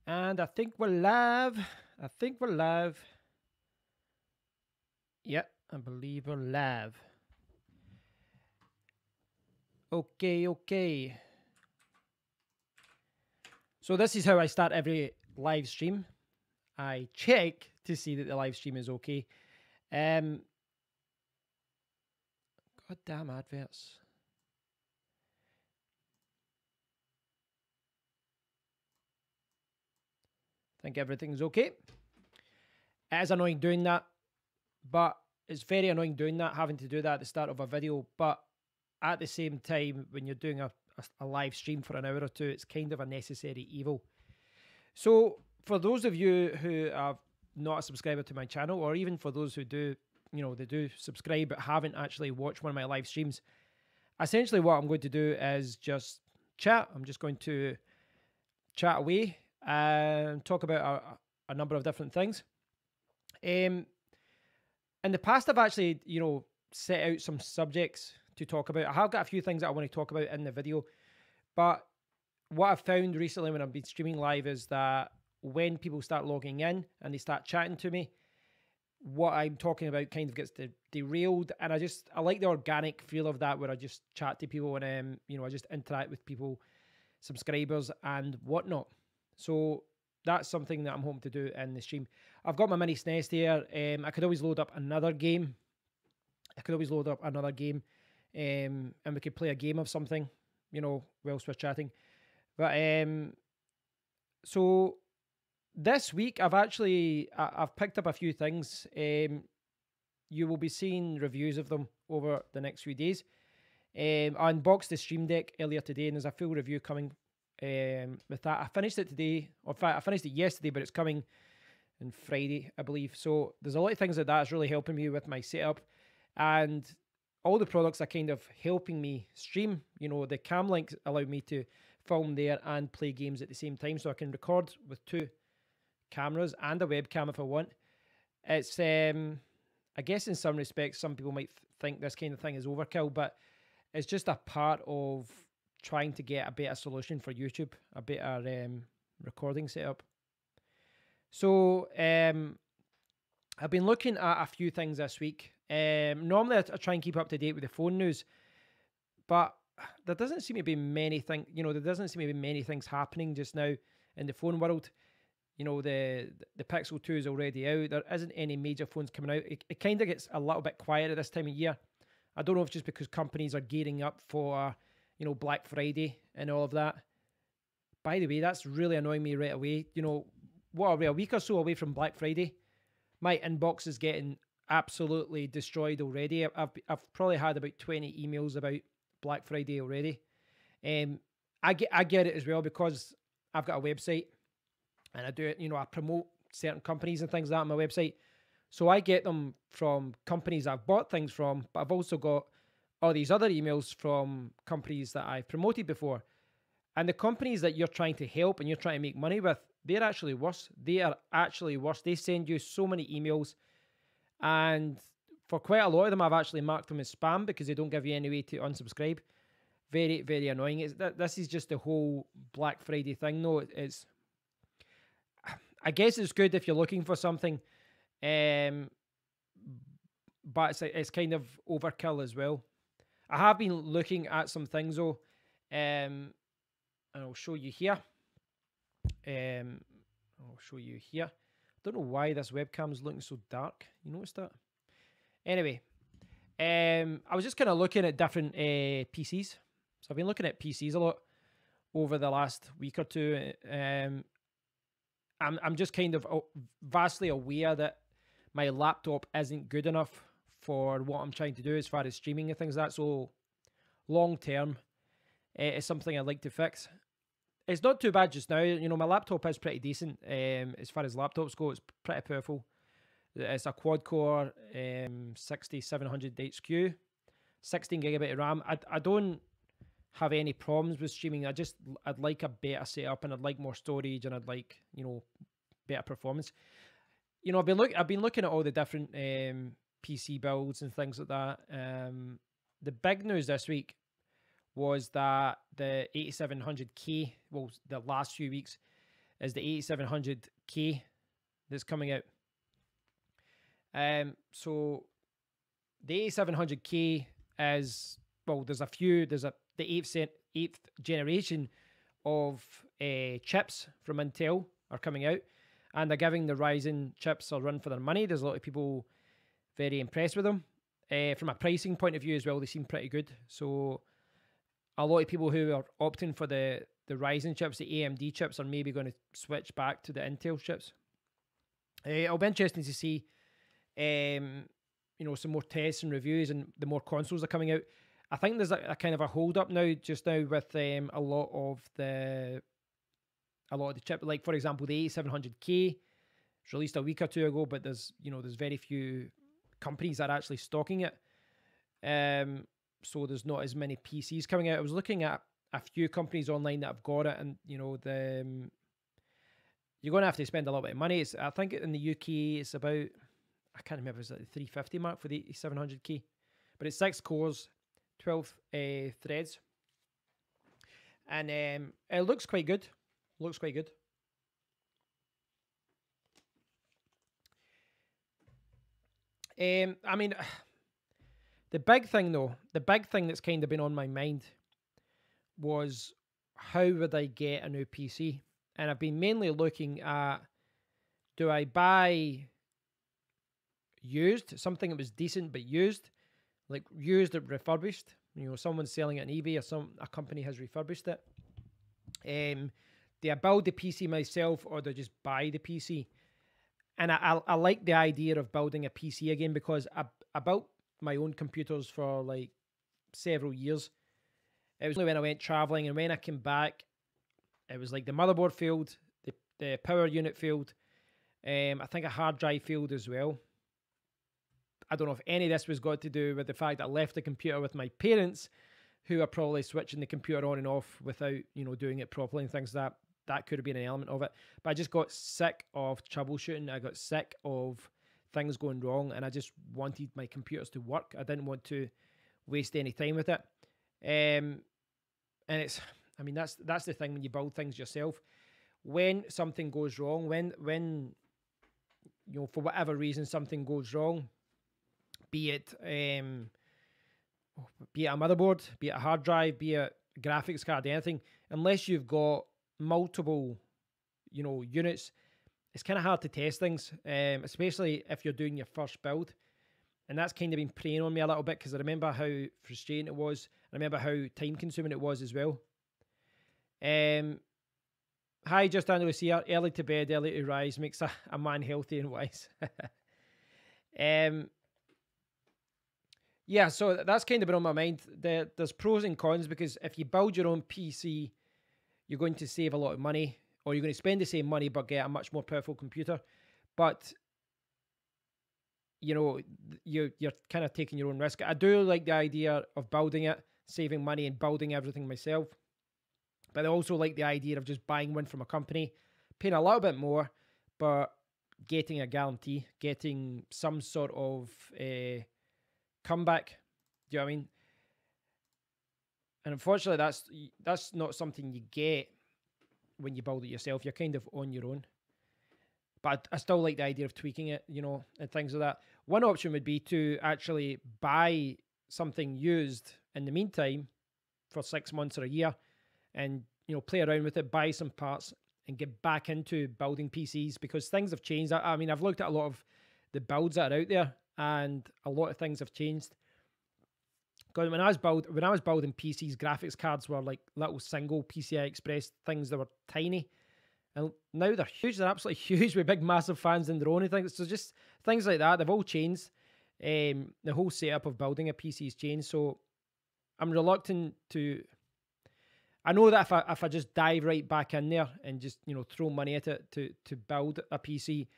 And I think we're live. I think we're live. Yep, I believe we're live. Okay, okay. So this is how I start every live stream. I check to see that the live stream is okay. God damn adverts. Think everything's okay. It is annoying doing that, but it's very annoying doing that, having to do that at the start of a video. But at the same time, when you're doing a live stream for an hour or two, it's kind of a necessary evil. So, for those of you who are not a subscriber to my channel, or even for those who do, they do subscribe but haven't actually watched one of my live streams, essentially what I'm going to do is just chat. I'm just going to chat away and talk about a number of different things. In the past, I've actually, set out some subjects to talk about. I have got a few things that I want to talk about in the video, but what I've found recently when I've been streaming live is that when people start logging in and they start chatting to me, what I'm talking about kind of gets derailed, and I like the organic feel of that, where I just chat to people and I just interact with people, subscribers and whatnot. So that's something that I'm hoping to do in the stream. I've got my mini SNES here. I could always load up another game. And we could play a game of something, whilst we're chatting. But so this week I've picked up a few things. You will be seeing reviews of them over the next few days. I unboxed the Stream Deck earlier today, and there's a full review coming with that. I finished it today, or in fact, I finished it yesterday, but it's coming on Friday, I believe. So there's a lot of things like that's really helping me with my setup, and all the products are kind of helping me stream. The cam links allow me to film there and play games at the same time, so I can record with two cameras and a webcam if I want. It's I guess in some respects, some people might think this kind of thing is overkill, but it's just a part of trying to get a better solution for YouTube, a better recording setup. So I've been looking at a few things this week. Normally I try and keep up to date with the phone news, but there doesn't seem to be many things. There doesn't seem to be many things happening just now in the phone world. The Pixel 2 is already out. There isn't any major phones coming out. It kind of gets a little bit quiet at this time of year. I don't know if it's just because companies are gearing up for, Black Friday and all of that. By the way, that's really annoying me right away. What are we, a week or so away from Black Friday? My inbox is getting absolutely destroyed already. I've probably had about 20 emails about Black Friday already. I get it as well because I've got a website and I do it, I promote certain companies and things like that on my website. So I get them from companies I've bought things from, but I've also got all these other emails from companies that I've promoted before. And the companies that you're trying to help and you're trying to make money with, they're actually worse. They are actually worse. They send you so many emails. And for quite a lot of them, I've actually marked them as spam because they don't give you any way to unsubscribe. Very, very annoying. This is just the whole Black Friday thing, though. I guess it's good if you're looking for something, but it's kind of overkill as well. I have been looking at some things though, and I'll show you here. I don't know why this webcam is looking so dark. You notice that? Anyway, I was just kind of looking at different PCs. So I've been looking at PCs a lot over the last week or two. I'm just kind of vastly aware that my laptop isn't good enough for what I'm trying to do as far as streaming and things like that. So long term, it's something I'd like to fix. It's not too bad just now. My laptop is pretty decent as far as laptops go. It's pretty powerful. It's a quad core 6700 HQ, 16 gigabyte of RAM. I don't have any problems with streaming. I'd like a better setup and I'd like more storage and I'd like, better performance. I've been looking at all the different PC builds and things like that. The big news this week was that the 8700K, well, the last few weeks, is the 8700K that's coming out. So the 8700K is, well, there's the eighth generation of chips from Intel are coming out, and they're giving the Ryzen chips a run for their money. There's a lot of people very impressed with them. From a pricing point of view as well, they seem pretty good. So a lot of people who are opting for the Ryzen chips, the AMD chips, are maybe going to switch back to the Intel chips. It'll be interesting to see, some more tests and reviews, and the more consoles are coming out. I think there's a kind of a hold up now, just now, with a lot of the chip. Like, for example, the 8700K was released a week or two ago, but there's very few companies that are actually stocking it. So there's not as many PCs coming out. I was looking at a few companies online that have got it, and you're going to have to spend a lot of money. I think in the UK it's about, I can't remember, is it the 350 mark for the 700K? But it's 6 cores, 12 threads, and it looks quite good. I mean, the big thing that's kind of been on my mind was, how would I get a new PC? And I've been mainly looking at, do I buy used, something that was decent but used, like used or refurbished? Someone's selling it on eBay, or a company has refurbished it. Do I build the PC myself, or do I just buy the PC? And I like the idea of building a PC again, because I built my own computers for like several years. It was only when I went traveling, and when I came back, it was like the motherboard failed, the power unit failed, I think a hard drive failed as well. I don't know if any of this was got to do with the fact that I left the computer with my parents, who are probably switching the computer on and off without, doing it properly and things like that. That could have been an element of it. But I just got sick of troubleshooting. I got sick of things going wrong, and I just wanted my computers to work. I didn't want to waste any time with it. And that's the thing when you build things yourself. When something goes wrong, when for whatever reason something goes wrong, be it a motherboard, be it a hard drive, be it a graphics card, anything, unless you've got multiple units, it's kind of hard to test things, especially if you're doing your first build. And that's kind of been preying on me a little bit, because I remember how frustrating it was. I remember how time consuming it was as well. Hi, Just Andrews here. Early to bed, early to rise makes a man healthy and wise. Yeah, so that's kind of been on my mind. There's pros and cons, because if you build your own PC, you're going to save a lot of money, or you're going to spend the same money but get a much more powerful computer. But you're kind of taking your own risk. I do like the idea of building it, saving money, and building everything myself. But I also like the idea of just buying one from a company, paying a little bit more, but getting a guarantee, getting some sort of comeback. Do you know what I mean? And unfortunately, that's not something you get when you build it yourself. You're kind of on your own. But I still like the idea of tweaking it, and things like that. One option would be to actually buy something used in the meantime for 6 months or a year, and play around with it, buy some parts, and get back into building PCs, because things have changed. I mean, I've looked at a lot of the builds that are out there, and a lot of things have changed. Because when I was building PCs, graphics cards were like little single PCI Express things that were tiny, and now they're huge. They're absolutely huge, with big, massive fans in their own and things. So just things like that, they've all changed. The whole setup of building a PC has changed. So I'm reluctant to. I know that if I just dive right back in there and just throw money at it to build a PC,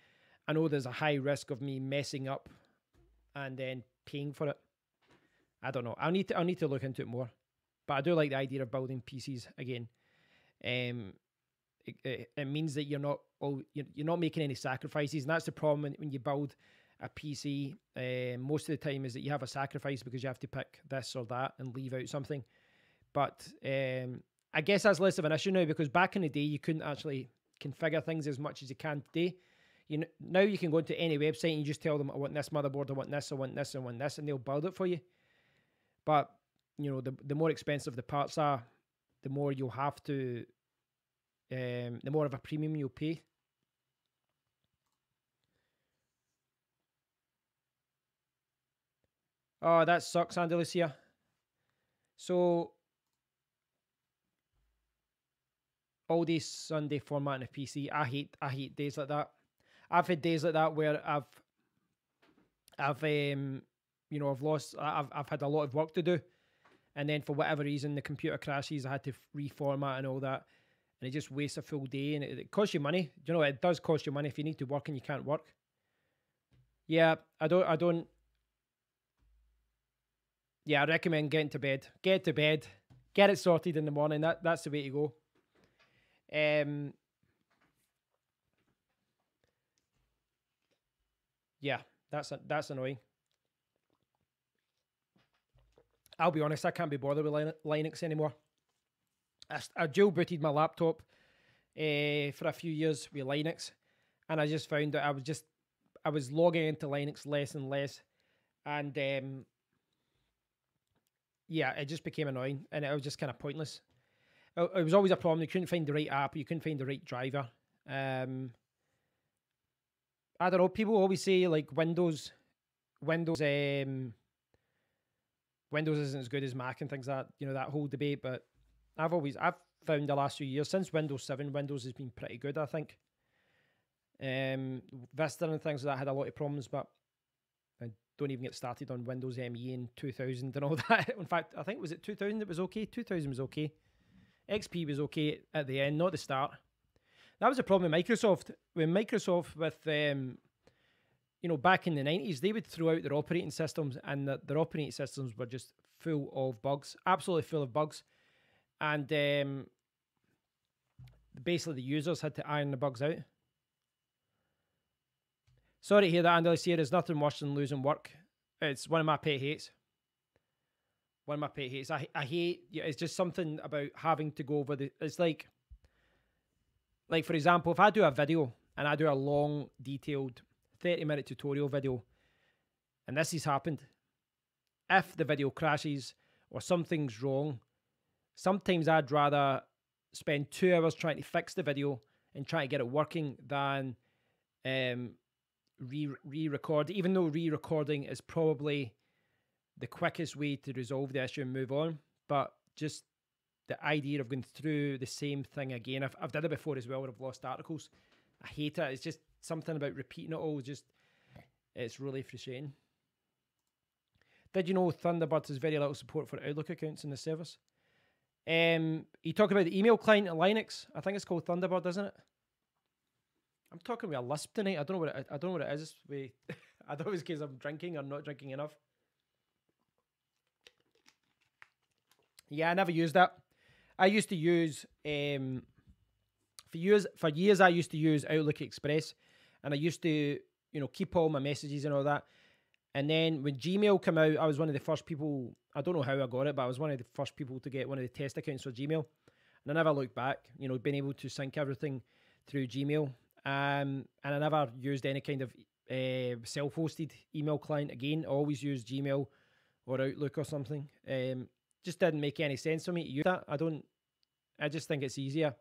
I know there's a high risk of me messing up and then paying for it. I don't know. I'll need to look into it more. But I do like the idea of building PCs again. It means that you're not making any sacrifices, and that's the problem when you build a PC. Most of the time is that you have a sacrifice because you have to pick this or that and leave out something. But I guess that's less of an issue now, because back in the day you couldn't actually configure things as much as you can today. Now you can go into any website and you just tell them, I want this motherboard, I want this, I want this, I want this, and they'll build it for you. But the more expensive the parts are, the more you'll have to, the more of a premium you'll pay. Oh, that sucks, Andy Lucia. So all day Sunday formatting a PC. I hate days like that. I've had days like that where I've lost. I've had a lot of work to do, and then for whatever reason the computer crashes. I had to reformat and all that, and it just wastes a full day, and it costs you money. It does cost you money if you need to work and you can't work. Yeah, I don't. Yeah, I recommend getting to bed. Get to bed. Get it sorted in the morning. That's the way to go. Yeah, that's annoying. I'll be honest, I can't be bothered with Linux anymore. I dual booted my laptop for a few years with Linux, and I just found that I was logging into Linux less and less, and yeah, it just became annoying, and it was just kind of pointless. It was always a problem. You couldn't find the right app, you couldn't find the right driver. I don't know. People always say like Windows isn't as good as Mac and things like that. That whole debate. But I've found the last few years since Windows 7, Windows has been pretty good. I think. Vista and things like that had a lot of problems, but I don't even get started on Windows ME in 2000 and all that. In fact, I think was it 2000 it was okay. 2000 was okay. XP was okay at the end, not the start. That was a problem with Microsoft. When Microsoft, with back in the 90s, they would throw out their operating systems, and their operating systems were just full of bugs, absolutely full of bugs. And basically, the users had to iron the bugs out. Sorry to hear that, Andy. There's nothing worse than losing work. It's one of my pet hates. One of my pet hates. I hate. It's just something about having to go over the. It's like for example, if I do a video and I do a long, detailed 30-minute tutorial video, and this has happened. If the video crashes or something's wrong, sometimes I'd rather spend 2 hours trying to fix the video and try to get it working than re-record, even though re-recording is probably the quickest way to resolve the issue and move on. But just the idea of going through the same thing again, I've done it before as well where I've lost articles. I hate it. It's just something about repeating it all. It's really frustrating. Did you know Thunderbird has very little support for Outlook accounts in the service? You talk about the email client in Linux. I think it's called Thunderbird, isn't it? I'm talking with a lisp tonight. I don't know what it is. I don't know if it's because I'm drinking or not drinking enough. Yeah, I never used that. I used to use for years. I used to use Outlook Express, and I used to keep all my messages and all that. And then when Gmail came out, I was one of the first people. I don't know how I got it, but I was one of the first people to get one of the test accounts for Gmail. And I never looked back. Being able to sync everything through Gmail. And I never used any kind of self-hosted email client again. I always used Gmail or Outlook or something. Just didn't make any sense for me to use that. I just think it's easier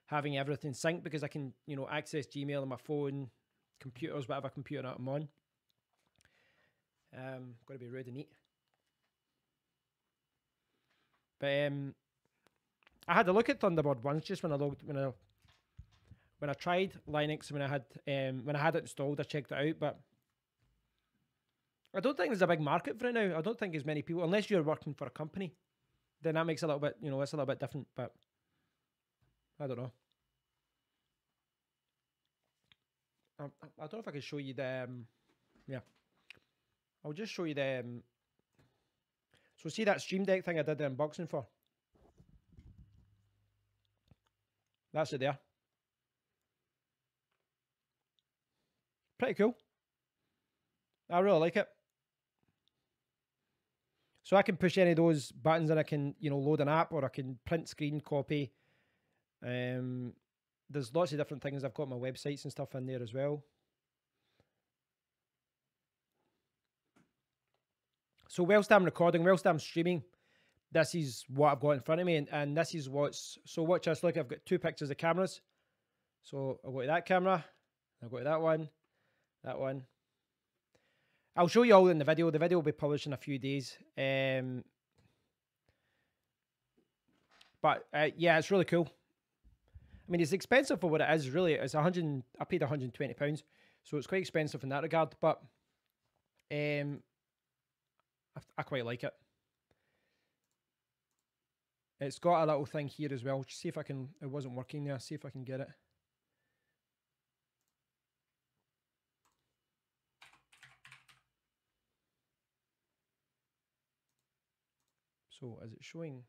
having everything synced because I can, access Gmail on my phone, computers, whatever computer I'm on. Got to be rude and eat. But I had a look at Thunderbird once, just when I tried Linux, when I had it installed, I checked it out, but I don't think there's a big market for it now. I don't think as many people, unless you're working for a company, then that makes it a little bit, it's a little bit different, but I don't know. I don't know if I can show you the, yeah. I'll just show you the, so see that Stream Deck thing I did the unboxing for? That's it there. Pretty cool. I really like it. So I can push any of those buttons and I can, load an app, or I can print screen copy the there's lots of different things. I've got my websites and stuff in there as well. So whilst I'm recording, whilst I'm streaming, this is what I've got in front of me, and this is what's, so watch this, look, I've got two pictures of cameras. So I'll go to that camera, I'll go to that one. I'll show you all in the video. The video will be published in a few days. But yeah, it's really cool. I mean, it's expensive for what it is, really. It's I paid £120, so it's quite expensive in that regard, but I quite like it. It's got a little thing here as well. Just see if I can, it wasn't working there, see if I can get it. So is it showing?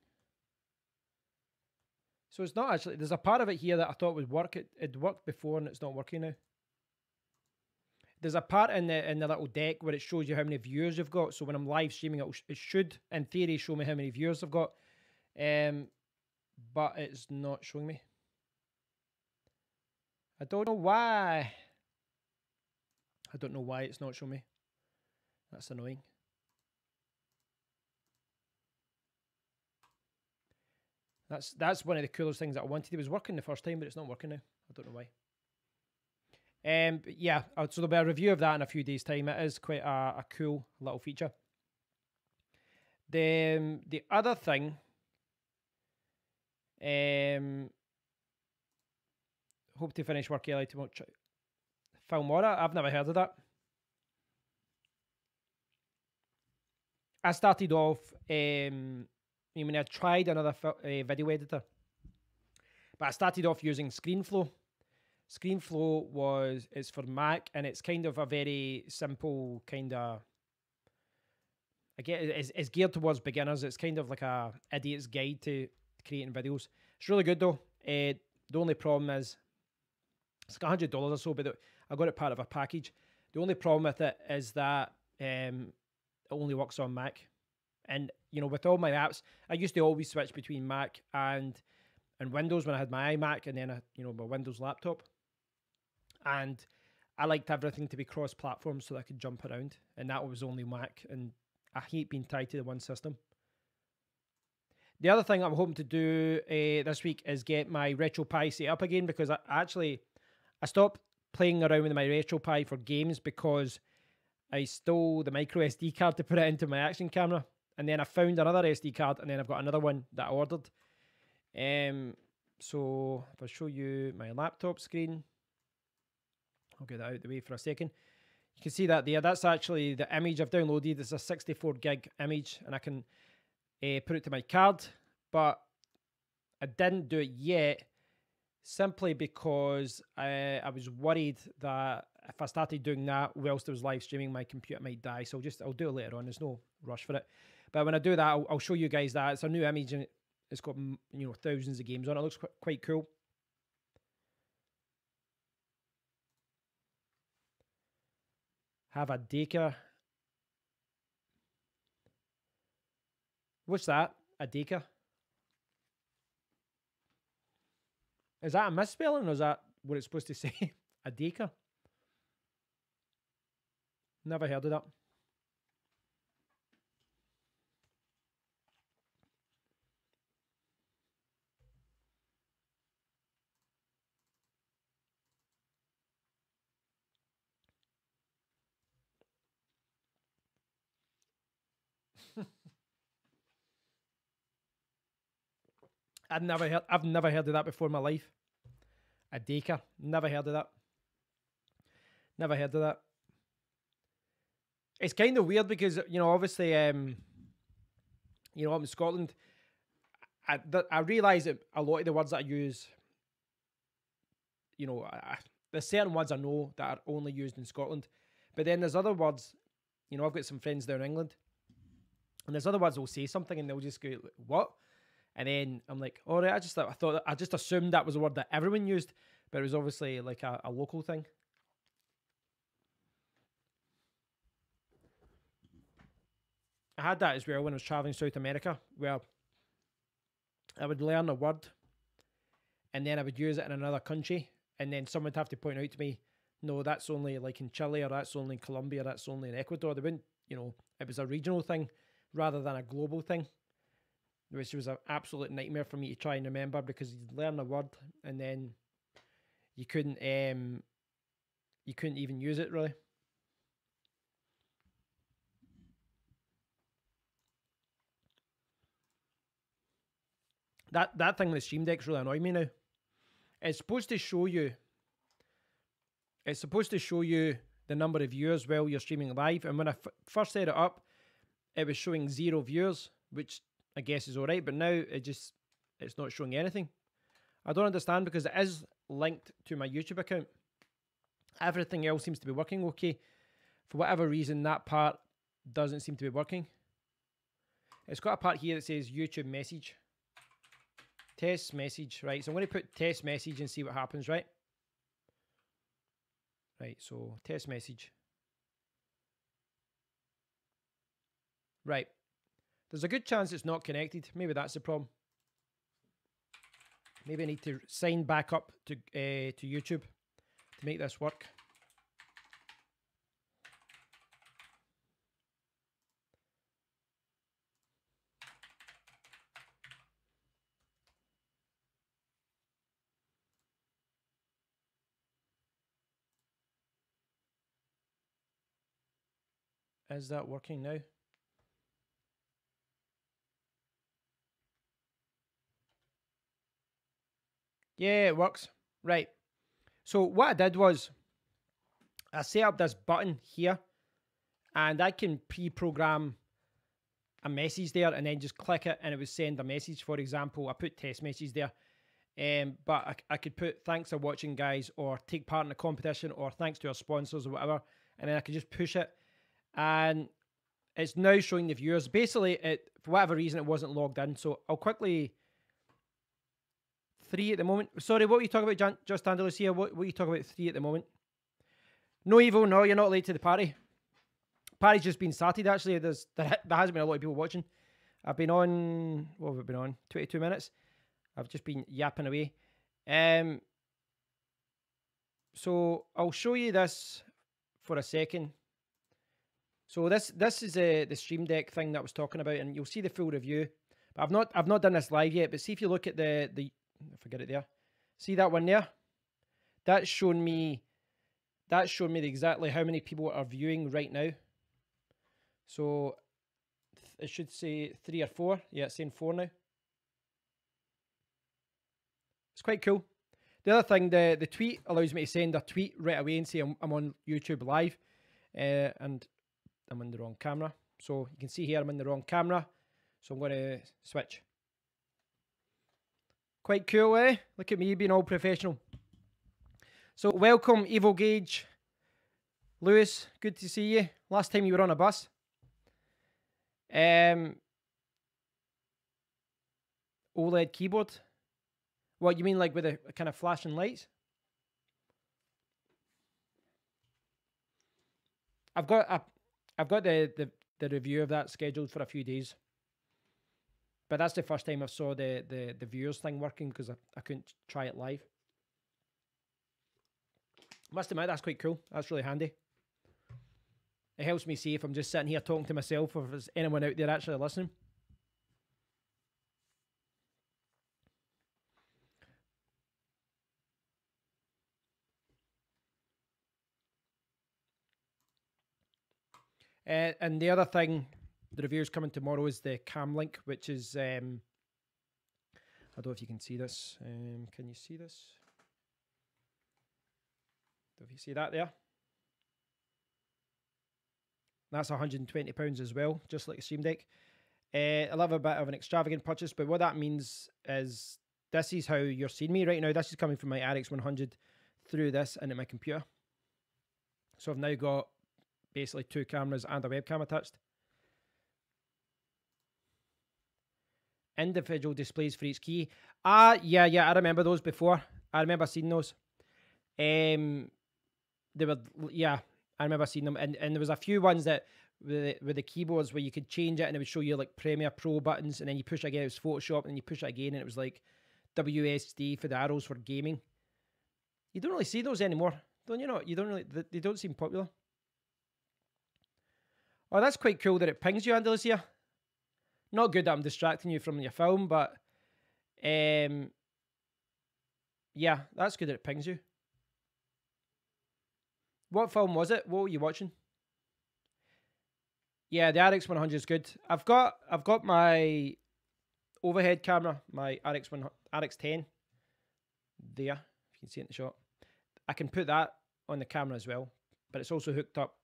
So it's not actually, there's a part of it here that I thought would work. It worked before and it's not working now. There's a part in the little deck where it shows you how many viewers you've got. So when I'm live streaming, it should, in theory, show me how many viewers I've got. But it's not showing me. I don't know why. I don't know why it's not showing me. That's annoying. That's one of the coolest things that I wanted. It was working the first time, but it's not working now. I don't know why. But yeah, so there'll be a review of that in a few days' time. It is quite a cool little feature. The other thing, hope to finish work early tomorrow. Filmora, I've never heard of that. I started off, I mean, I tried another video editor, but I started off using ScreenFlow. ScreenFlow is for Mac, and it's kind of a very simple kind of, I get it's geared towards beginners. It's kind of like a idiot's guide to creating videos. It's really good though. The only problem is it's like $100 or so, but I got it part of a package. The only problem with it is that it only works on Mac. And, you know, with all my apps, I used to always switch between Mac and Windows when I had my iMac and then, my Windows laptop. And I liked everything to be cross-platform so that I could jump around. And that was only Mac. And I hate being tied to the one system. The other thing I'm hoping to do this week is get my RetroPie set up again, because I stopped playing around with my RetroPie for games because I stole the micro SD card to put it into my action camera. And then I found another SD card, and then I've got another one that I ordered. So if I show you my laptop screen, I'll get that out of the way for a second. You can see that there. That's actually the image I've downloaded. It's a 64 gig image, and I can put it to my card. But I didn't do it yet, simply because I was worried that if I started doing that whilst I was live streaming, my computer might die. So I'll do it later on. There's no rush for it. But when I do that, I'll show you guys that. It's a new image, and it's got, thousands of games on it. It looks quite cool. Have a Deka. What's that? A Deka? Is that a misspelling, or is that what it's supposed to say? A Deka? Never heard of that. I've never heard of that before in my life. A Deka. Never heard of that. Never heard of that. It's kind of weird because, obviously, I'm in Scotland. I realise that a lot of the words that I use, there's certain words I know that are only used in Scotland. But then there's other words, I've got some friends down in England, and there's other words they'll say something and they'll just go, what? And then I'm like, all right, I just assumed that was a word that everyone used, but it was obviously like a local thing. I had that as well when I was traveling South America, where I would learn a word, and then I would use it in another country, and then someone would have to point out to me, no, that's only like in Chile, or that's only in Colombia, or that's only in Ecuador. They wouldn't, it was a regional thing rather than a global thing, which was an absolute nightmare for me to try and remember, because you'd learn a word and then you couldn't even use it really. That thing with Stream Deck's really annoying me now. It's supposed to show you the number of viewers while you're streaming live, and when I first set it up, it was showing 0 viewers, which I guess is alright, but now it's not showing anything. I don't understand, because it is linked to my YouTube account. Everything else seems to be working okay. For whatever reason, that part doesn't seem to be working. It's got a part here that says YouTube message. Test message, right? So I'm going to put test message and see what happens, right? Right, so test message. Right. There's a good chance it's not connected. Maybe that's the problem. Maybe I need to sign back up to YouTube to make this work. Is that working now? Yeah, it works. Right. So what I did was I set up this button here, and I can pre-program a message there and then just click it and it would send a message. For example, I put test message there, but I could put thanks for watching, guys, or take part in the competition, or thanks to our sponsors, or whatever, and then I could just push it, and it's now showing the viewers. Basically, for whatever reason, it wasn't logged in, so I'll quickly... 3 at the moment. Sorry, what were you talking about, Just Andalusia? What were you talking about 3 at the moment? No, Evo, no, you're not late to the party. Party's just been started, actually. There hasn't been a lot of people watching. I've been on... What have I been on? 22 minutes. I've just been yapping away. So I'll show you this for a second. So this is the Stream Deck thing that I was talking about, and you'll see the full review. But I've not done this live yet, but see if you look at the forget it there. See that one there? That's showing me exactly how many people are viewing right now. So it should say 3 or 4. Yeah, it's saying 4 now. It's quite cool. The other thing, the tweet allows me to send a tweet right away and say I'm on YouTube live, and I'm in the wrong camera. So you can see here I'm in the wrong camera. So I'm going to switch. Quite cool, eh? Look at me being all professional. So welcome, Evo Gage. Lewis, good to see you. Last time you were on a bus. OLED keyboard. What, you mean like with a kind of flashing lights? I've got the review of that scheduled for a few days. But that's the first time I saw the viewers thing working, because I couldn't try it live. Must admit, that's quite cool. That's really handy. It helps me see if I'm just sitting here talking to myself, or if there's anyone out there actually listening. And the other thing, the review's coming tomorrow, is the Cam Link, which is, I don't know if you can see this. Can you see this? If you see that there. That's £120 as well, just like a Stream Deck. I love a bit of an extravagant purchase, but what that means is this is how you're seeing me right now. This is coming from my RX 100 through this into my computer. So I've now got basically 2 cameras and a webcam attached. Individual displays for each key. Yeah, I remember those before. I remember seeing those. They were, yeah, I remember seeing them. And there was a few ones that with the keyboards where you could change it and it would show you like Premiere Pro buttons, and then you push it again, it was Photoshop, and then you push it again and it was like WSD for the arrows for gaming. You don't really see those anymore, don't you? You don't really. They don't seem popular. Oh, that's quite cool that it pings you, Andalusia. Not good that I'm distracting you from your film, but yeah, that's good that it pings you. What film was it? What were you watching? Yeah, the RX100 is good. I've got my overhead camera, my RX10 there. If you can see it in the shot, I can put that on the camera as well, but it's also hooked up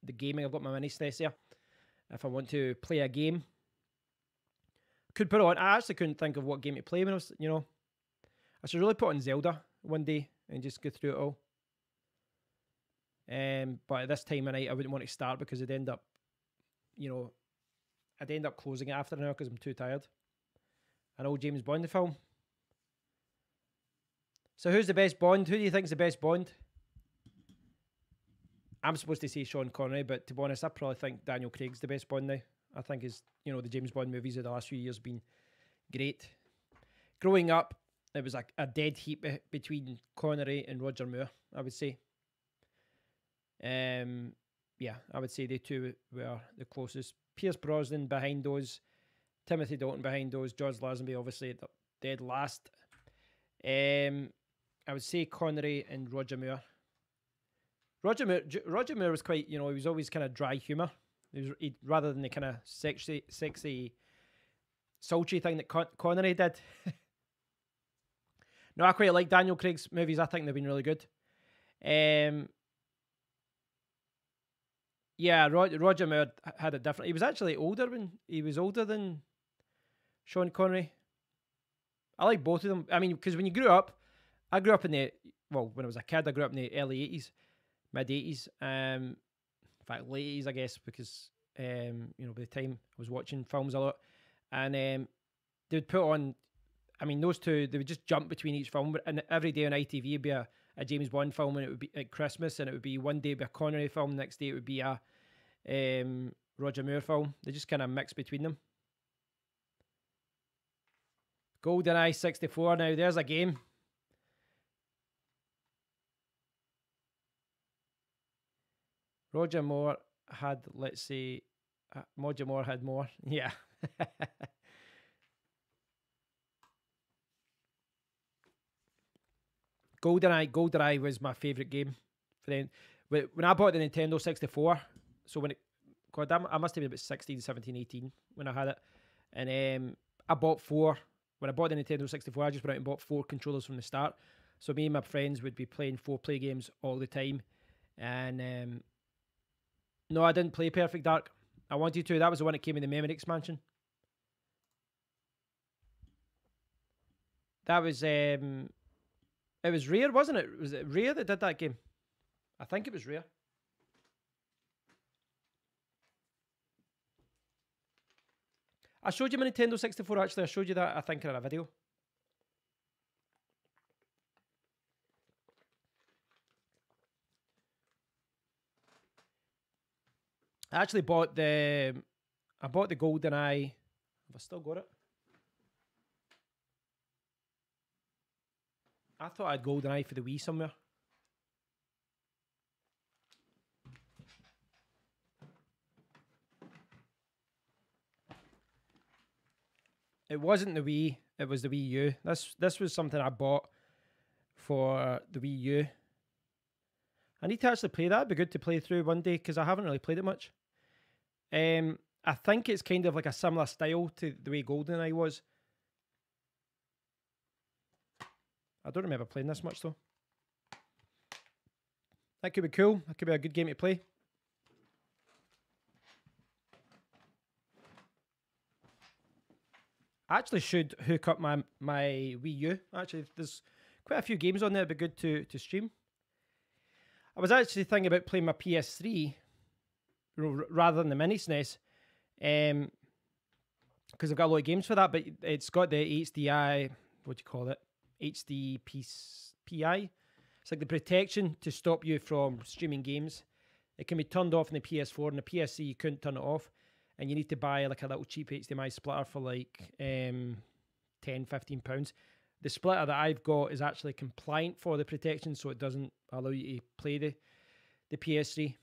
the gaming. I've got my mini SNES there. If I want to play a game, could put it on. I actually couldn't think of what game to play when I was, I should really put on Zelda one day and just go through it all. But at this time of night, I wouldn't want to start because I'd end up, I'd end up closing it after an hour because I'm too tired. An old James Bond film. So who's the best Bond? Who do you think's the best Bond? I'm supposed to say Sean Connery, but to be honest, I probably think Daniel Craig's the best Bond now. I think the James Bond movies of the last few years have been great. Growing up, it was like a dead heat between Connery and Roger Moore, I would say. Yeah, I would say they two were the closest. Pierce Brosnan behind those, Timothy Dalton behind those, George Lazenby obviously at the dead last. I would say Connery and Roger Moore. Roger Moore was quite, he was always kind of dry humour. He rather than the kind of sexy, sultry thing that Connery did. No, I quite like Daniel Craig's movies. I think they've been really good. Yeah, Roger Moore had a different. He was actually older than Sean Connery. I like both of them. I mean, because when you grew up, I grew up when I was a kid, I grew up in the early 80s, mid 80s. In fact, late 80s, I guess, because by the time I was watching films a lot, and they would put on. I mean, those two, they would just jump between each film, and every day on ITV would be a James Bond film, and it would be at Christmas, and it would be one day it would be a Connery film, next day it would be a Roger Moore film. They just kind of mix between them. GoldenEye 64. Now there's a game. Roger Moore had, let's say, Roger Moore had more. Yeah. GoldenEye was my favourite game for them. When I bought the Nintendo 64, so I must have been about 16, 17, 18 when I had it. And I bought 4. When I bought the Nintendo 64, I just went out and bought 4 controllers from the start. So me and my friends would be playing 4-play games all the time. And no, I didn't play Perfect Dark. I wanted to. That was the one that came in the Memory expansion. That was... it was Rare, wasn't it? Was it Rare that did that game? I think it was Rare. I showed you my Nintendo 64, actually. I showed you that, I think, in a video. I actually bought the GoldenEye. Have I still got it? I thought I had GoldenEye for the Wii somewhere. It wasn't the Wii, it was the Wii U. This was something I bought for the Wii U. I need to actually play that. It'd be good to play through one day because I haven't really played it much. I think it's kind of like a similar style to the way GoldenEye was. I don't remember playing this much though. That could be cool. That could be a good game to play. I actually should hook up my Wii U. Actually, there's quite a few games on there that'd be good to stream. I was actually thinking about playing my PS3 rather than the mini SNES, because I've got a lot of games for that, but it's got the HDI, what do you call it? HDPI. It's like the protection to stop you from streaming games. It can be turned off in the PS4, and the PSC you couldn't turn it off, and you need to buy like a little cheap HDMI splitter for like £10-15. The splitter that I've got is actually compliant for the protection, so it doesn't allow you to play the PS3.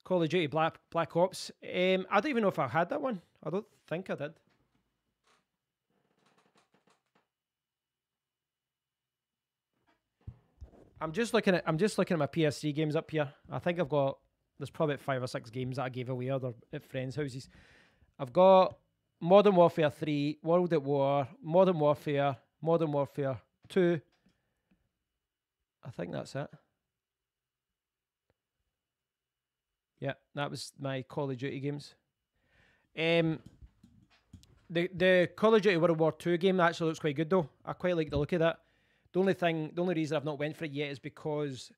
Call of Duty Black Ops. I don't even know if I had that one. I don't think I did. I'm just looking at my PS3 games up here. I think I've got there's probably 5 or 6 games that I gave away other at friends' houses. I've got Modern Warfare 3, World at War, Modern Warfare 2. I think that's it. Yeah, that was my Call of Duty games. The Call of Duty World War 2 game actually looks quite good though. I quite like the look of that. The only reason I've not went for it yet is because,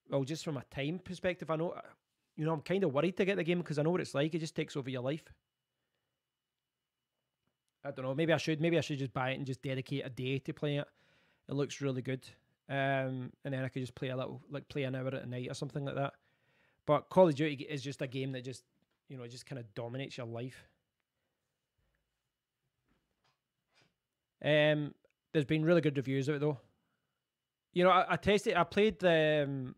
well, just from a time perspective, I know, I'm kind of worried to get the game because I know what it's like. It just takes over your life. I don't know. Maybe I should just buy it and just dedicate a day to playing it. It looks really good. And then I could just play play an hour at a night or something like that. But Call of Duty is just a game that just, just kind of dominates your life. There's been really good reviews of it though. I tested. I played the.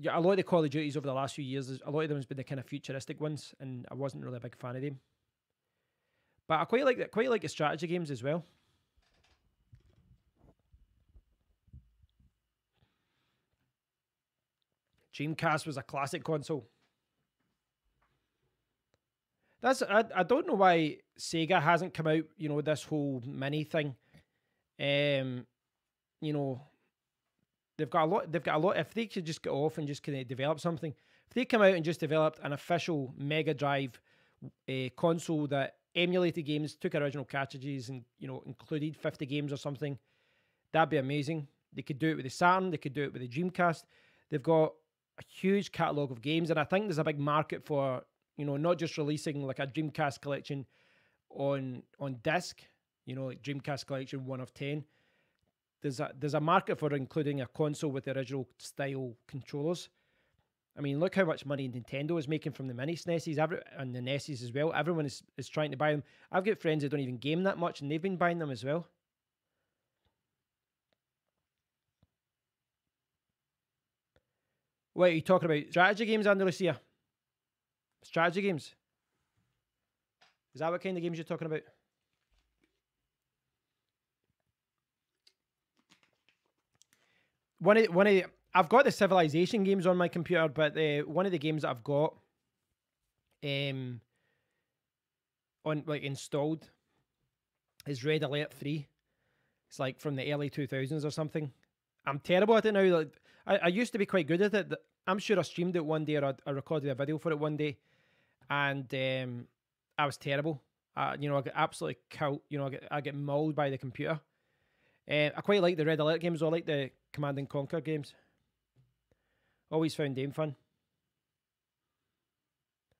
A lot of the Call of Duties over the last few years, a lot of them has been the kind of futuristic ones, and I wasn't really a big fan of them. But I quite like the strategy games as well. Dreamcast was a classic console. I don't know why Sega hasn't come out, this whole mini thing. They've got a lot. If they could just get off and just kind of develop something, if they come out and just developed an official Mega Drive console that emulated games, took original cartridges, and included 50 games or something, that'd be amazing. They could do it with the Saturn. They could do it with the Dreamcast. They've got a huge catalog of games, and I think there's a big market for not just releasing like a Dreamcast collection on disc, like Dreamcast collection 1 of 10. There's a market for including a console with the original style controllers. I mean, look how much money Nintendo is making from the mini SNESes and the NESes as well. Everyone is trying to buy them. I've got friends that don't even game that much, and they've been buying them as well. What are you talking about? Strategy games, Andalusia? Strategy games? Is that what kind of games you're talking about? I've got the Civilization games on my computer, but one of the games that I've got installed is Red Alert 3. It's like from the early 2000s or something. I'm terrible at it now. Like, I used to be quite good at it. I'm sure I streamed it one day, or I recorded a video for it one day, and I was terrible. I get absolutely killed. I get mauled by the computer. I quite like the Red Alert games. I like the Command and Conquer games. Always found them fun.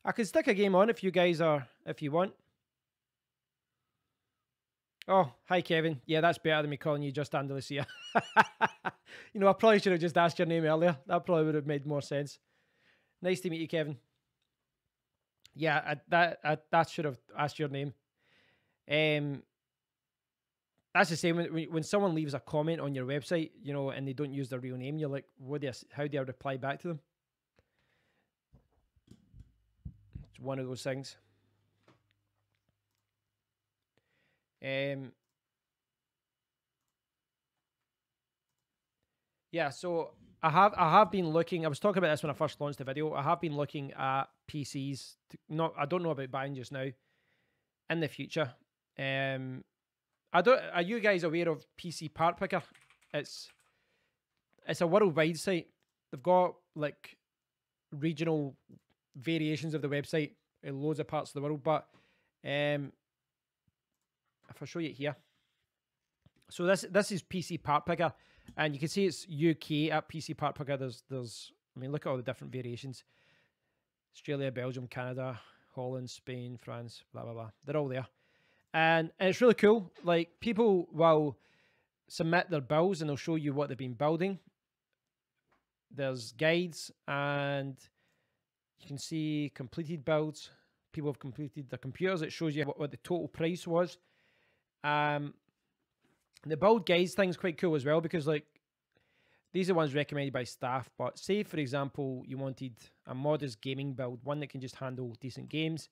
I can stick a game on if you want. Oh, hi Kevin. Yeah, that's better than me calling you just Andalusia. I probably should have just asked your name earlier. That probably would have made more sense. Nice to meet you, Kevin. Yeah, that should have asked your name. That's the same when someone leaves a comment on your website, and they don't use their real name. You're like, how do I reply back to them? It's one of those things. Yeah, so I have been looking. I was talking about this when I first launched the video. I have been looking at PCs. I don't know about buying just now. In the future, Are you guys aware of PC Part Picker? It's a worldwide site. They've got like regional variations of the website in loads of parts of the world. But if I show you it here, so this is PC Part Picker, and you can see it's UK at PC Part Picker. There's look at all the different variations: Australia, Belgium, Canada, Holland, Spain, France, blah blah blah. They're all there. And it's really cool. Like, people will submit their builds and they'll show you what they've been building. There's guides, and you can see completed builds. People have completed their computers. It shows you what the total price was. The build guides thing's quite cool as well, because like these are ones recommended by staff. But say for example you wanted a modest gaming build, one that can just handle decent games.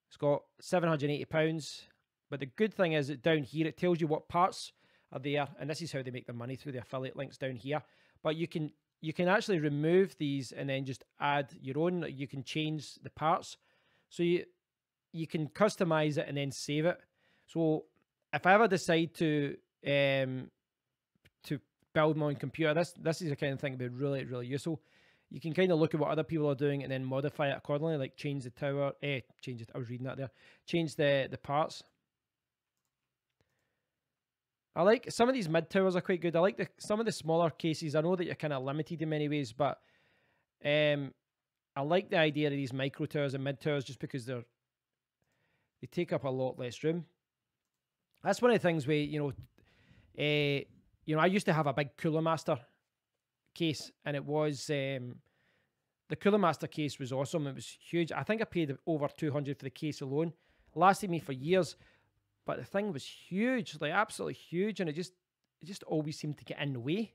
It's got £780. But the good thing is that down here it tells you what parts are there, and this is how they make their money, through the affiliate links down here. But you can actually remove these and then just add your own. You can change the parts, so you can customize it and then save it. So if I ever decide to build my own computer, this is the kind of thing that would be really, really useful. You can kind of look at what other people are doing and then modify it accordingly, like change the tower, change it. I was reading that there. Change the parts. I like some of these mid towers are quite good. I like some of the smaller cases. I know that you're kind of limited in many ways, but I like the idea of these micro towers and mid towers just because they take up a lot less room. That's one of the things where I used to have a big Cooler Master case, and it was the Cooler Master case was awesome. It was huge. I think I paid over $200 for the case alone. It lasted me for years. But the thing was huge, like absolutely huge, and it just always seemed to get in the way.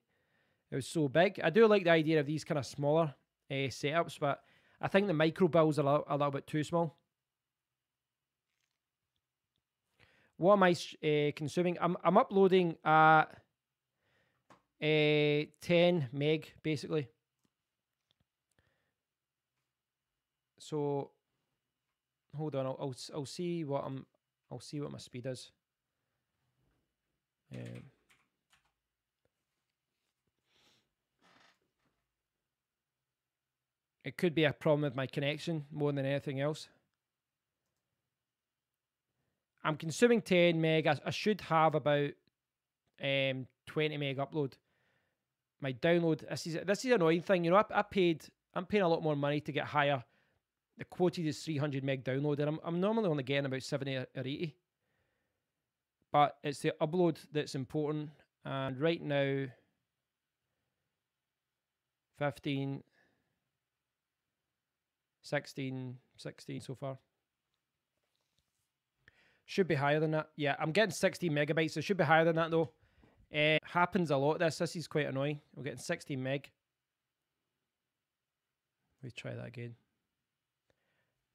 It was so big. I do like the idea of these kind of smaller setups, but I think the micro builds are a little bit too small. What am I consuming? I'm uploading at 10 meg basically. So hold on, I'll see what I'll see what my speed is. It could be a problem with my connection more than anything else. I'm consuming 10 meg. I should have about 20 meg upload. My download, this is an annoying thing. You know, I'm paying a lot more money to get higher. The quoted is 300 meg download, and I'm normally only getting about 70 or 80. But it's the upload that's important. And right now, 15, 16 so far. Should be higher than that. Yeah, I'm getting 60 megabytes. It should be higher than that though. Happens a lot. This is quite annoying. We're getting 60 meg. Let me try that again.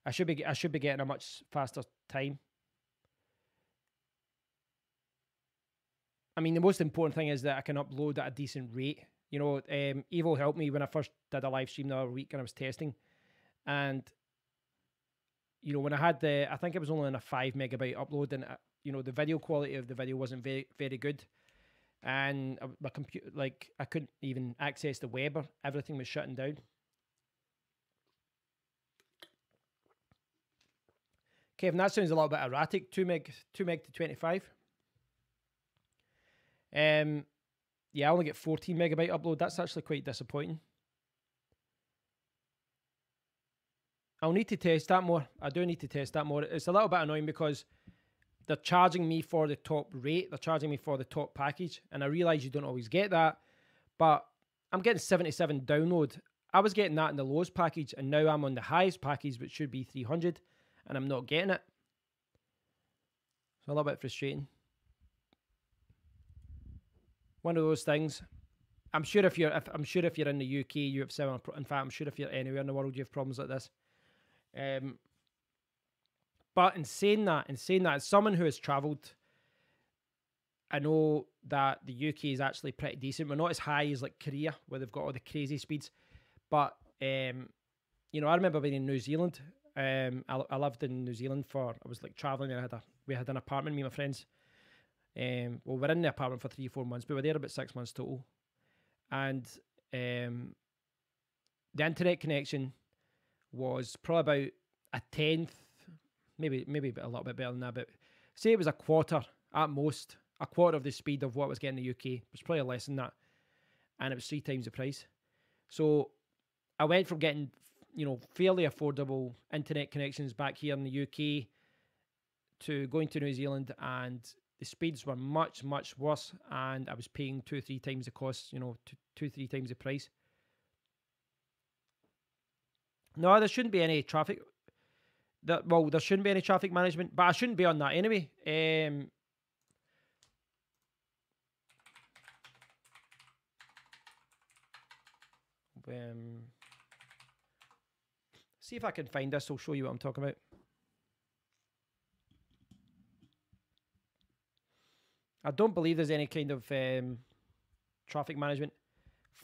I should be getting a much faster time. I mean, the most important thing is that I can upload at a decent rate. You know, Evo helped me when I first did a live stream the other week and I was testing. And, you know, when I had I think it was only on a 5 megabyte upload, and, you know, the video quality of the video wasn't very, very good. And my computer, like, I couldn't even access the web, or everything was shutting down. Kevin, that sounds a little bit erratic. 2 meg to 25. Yeah, I only get 14 megabyte upload. That's actually quite disappointing. I'll need to test that more. I do need to test that more. It's a little bit annoying because they're charging me for the top rate. They're charging me for the top package. And I realize you don't always get that. But I'm getting 77 download. I was getting that in the lowest package, and now I'm on the highest package, which should be 300, and I'm not getting it. So a little bit frustrating. One of those things. I'm sure if you're in the UK, you have similar. In fact, I'm sure if you're anywhere in the world, you have problems like this. But in saying that, as someone who has travelled, I know that the UK is actually pretty decent. We're not as high as like Korea, where they've got all the crazy speeds. But you know, I remember being in New Zealand. I lived in New Zealand I was like travelling, and we had an apartment, me and my friends. Well, we're in the apartment for 3 or 4 months, but we're there about 6 months total. And the internet connection was probably about a tenth, maybe a little bit better than that, but say it was a quarter at most, a quarter of the speed of what I was getting in the UK. It was probably less than that, and it was 3 times the price. So I went from getting, you know, fairly affordable internet connections back here in the UK to going to New Zealand, and the speeds were much, much worse, and I was paying 2 or 3 times the cost, you know, 2 or 3 times the price. No, there shouldn't be any traffic. There shouldn't be any traffic management, but I shouldn't be on that anyway. See if I can find this. I'll show you what I'm talking about. I don't believe there's any kind of traffic management.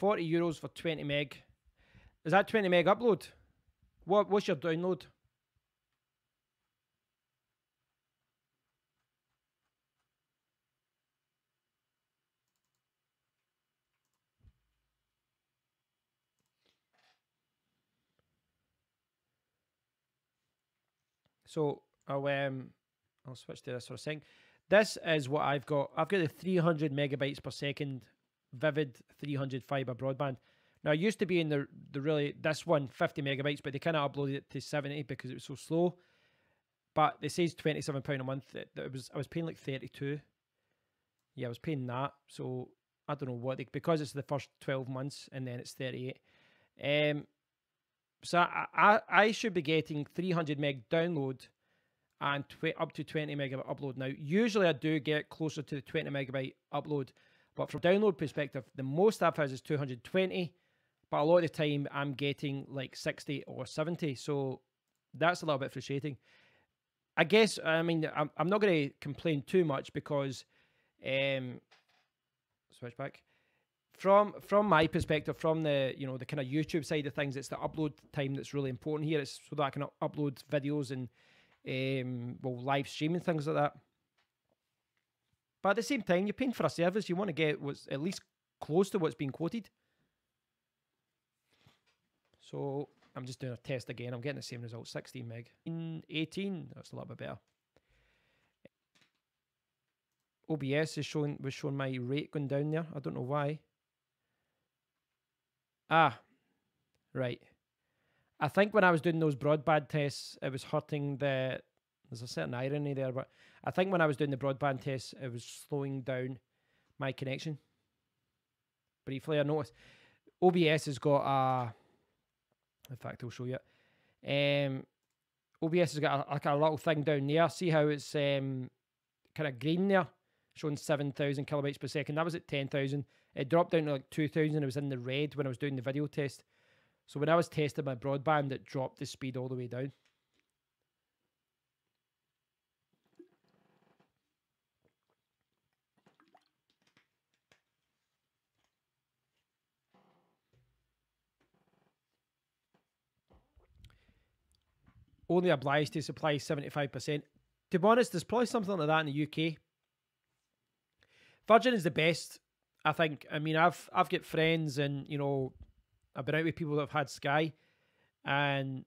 €40 for 20 meg. Is that 20 meg upload? What's your download? So I'll switch to this for a second. This is what I've got. I've got the 300 megabytes per second Vivid 300 fiber broadband. Now, it used to be in the really, this one, 50 megabytes, but they kind of uploaded it to 70 because it was so slow. But it says £27 a month. I was paying like 32. Yeah, I was paying that. So I don't know what because it's the first 12 months and then it's 38. So I should be getting 300 meg download and up to 20 megabyte upload. Now, usually I do get closer to the 20 megabyte upload, but from download perspective, the most I've had is 220, but a lot of the time I'm getting like 60 or 70. So that's a little bit frustrating. I guess, I mean, I'm not going to complain too much because, switch back. From my perspective, from the the kind of YouTube side of things, it's the upload time that's really important here. It's so that I can upload videos and live streaming things like that. But at the same time, you're paying for a service. You want to get what's at least close to what's being quoted. So I'm just doing a test again. I'm getting the same result, 16 meg. In 18, that's a little bit better. OBS was showing my rate going down there. I don't know why. Ah, right. I think when I was doing those broadband tests, it was hurting there's a certain irony there, but I think when I was doing the broadband tests, it was slowing down my connection. Briefly, I noticed OBS has got in fact, I'll show you it. OBS has got a little thing down there. See how it's kind of green there, showing 7,000 kilobytes per second. That was at 10,000. It dropped down to like 2,000. It was in the red when I was doing the video test. So when I was testing my broadband, it dropped the speed all the way down. Only obliged to supply 75%. To be honest, there's probably something like that in the UK. Virgin is the best, I think. I mean, I've got friends and, I've been out with people that have had Sky, and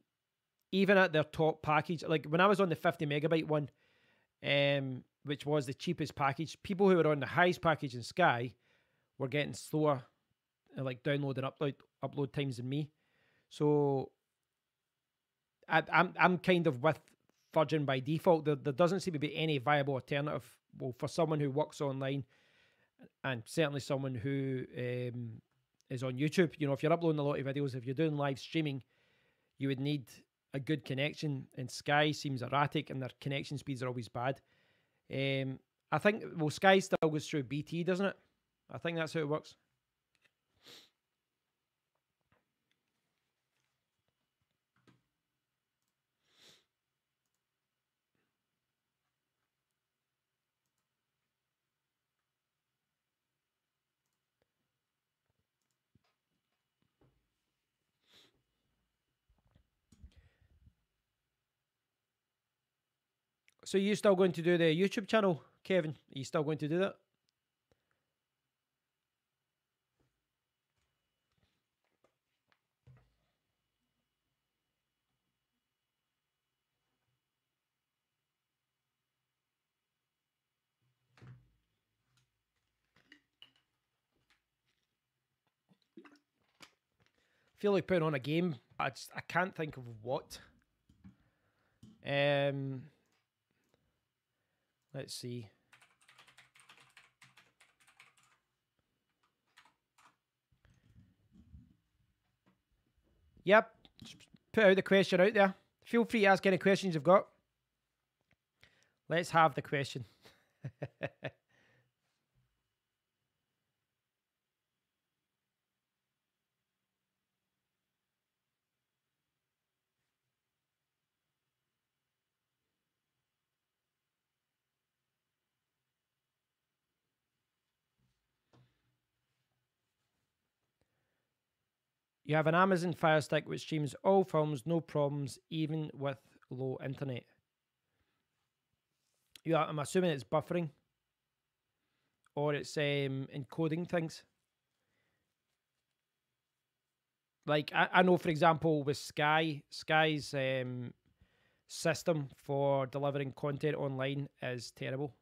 even at their top package, like when I was on the 50 megabyte one, which was the cheapest package, people who were on the highest package in Sky were getting slower, like download and upload times than me. So I'm kind of with Virgin by default. There doesn't seem to be any viable alternative. Well, for someone who works online, and certainly someone who is on YouTube, if you're uploading a lot of videos, if you're doing live streaming, you would need a good connection. And Sky seems erratic, and their connection speeds are always bad. I think Sky still goes through BT, doesn't it? I think that's how it works. So you still going to do the YouTube channel, Kevin? Are you still going to do that? I feel like putting on a game. I can't think of what. Let's see. Yep. Just put out the question out there. Feel free to ask any questions you've got. Let's have the question. You have an Amazon Fire Stick which streams all films, no problems, even with low internet. Yeah, I'm assuming it's buffering or it's encoding things. Like I know, for example, with Sky's system for delivering content online is terrible.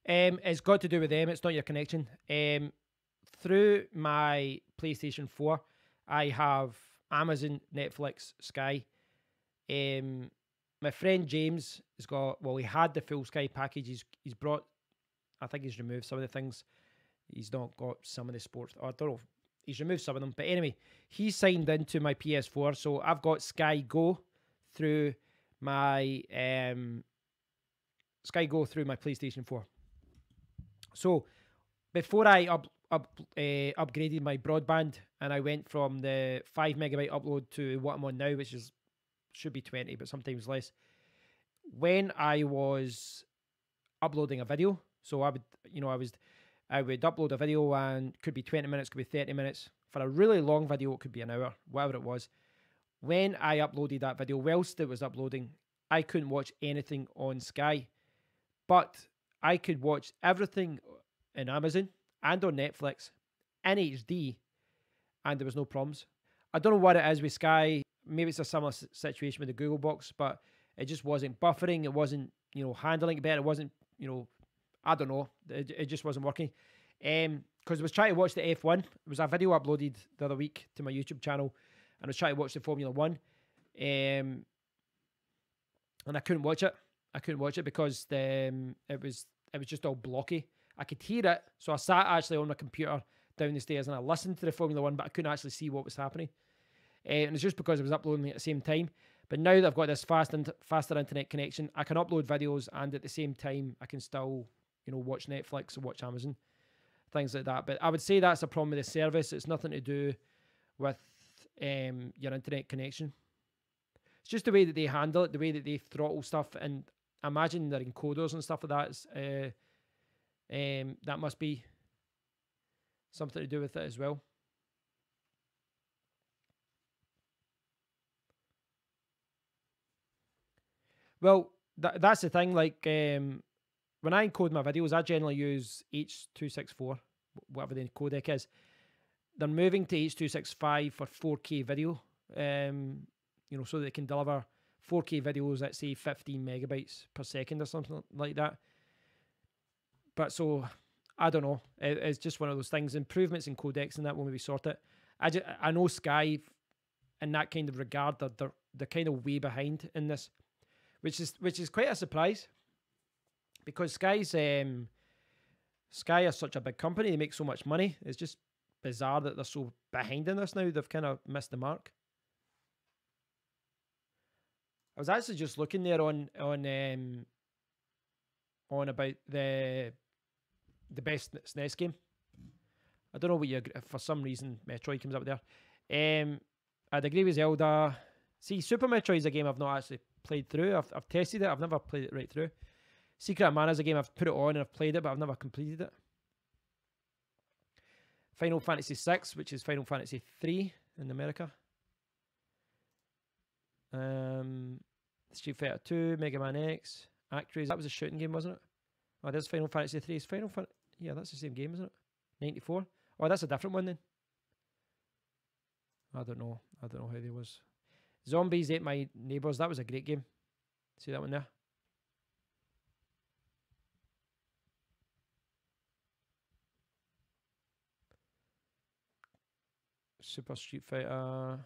It's got to do with them. It's not your connection. Through my PlayStation 4, I have Amazon, Netflix, Sky. My friend James has got, well, he had the full Sky package. He's brought, I think he's removed some of the things. He's not got some of the sports. I don't know. He's removed some of them. But anyway, he signed into my PS4. So I've got Sky Go through my PlayStation 4. So before I upgraded my broadband and I went from the 5 megabyte upload to what I'm on now, which should be 20, but sometimes less. When I was uploading a video, so I would upload a video and could be 20 minutes, could be 30 minutes. For a really long video, it could be an hour, whatever it was. When I uploaded that video, whilst it was uploading, I couldn't watch anything on Sky, but I could watch everything in Amazon and on Netflix in HD, and there was no problems. I don't know what it is with Sky. Maybe it's a similar situation with the Google Box, but it just wasn't buffering. It wasn't, handling it better. It wasn't, I don't know. It just wasn't working. Because I was trying to watch the F1. It was a video uploaded the other week to my YouTube channel, and I was trying to watch the Formula One, and I couldn't watch it. I couldn't watch it because it was just all blocky. I could hear it, so I sat actually on my computer down the stairs and I listened to the Formula One, but I couldn't actually see what was happening. And it's just because I was uploading at the same time. But now that I've got this faster internet connection, I can upload videos and at the same time I can still, watch Netflix or watch Amazon, things like that. But I would say that's a problem with the service. It's nothing to do with your internet connection. It's just the way that they handle it, the way that they throttle stuff, and I imagine their encoders and stuff like that. That must be something to do with it as well. Well, that's the thing. Like, when I encode my videos, I generally use H.264, whatever the codec is. They're moving to H.265 for 4K video, so they can deliver 4K videos at, say, 15 megabytes per second or something like that. But so, I don't know. It's just one of those things. Improvements in codecs and that will maybe sort it. I know Sky, in that kind of regard, they're kind of way behind in this, which is quite a surprise, because Sky is such a big company. They make so much money. It's just bizarre that they're so behind in this now. They've kind of missed the mark. I was actually just looking there on about the best SNES game. I don't know what for some reason Metroid comes up there. I'd agree with Zelda. See, Super Metroid is a game I've not actually played through. I've tested it. I've never played it right through. Secret of Mana is a game I've put it on and I've played it, but I've never completed it. Final Fantasy VI, which is Final Fantasy 3 in America. Street Fighter 2, Mega Man X, Actors. That was a shooting game, wasn't it? Oh, there's Final Fantasy 3. Yeah, that's the same game, isn't it? 94. Oh, that's a different one then. I don't know how they was. Zombies Ate My Neighbors. That was a great game. See that one there? Super Street Fighter.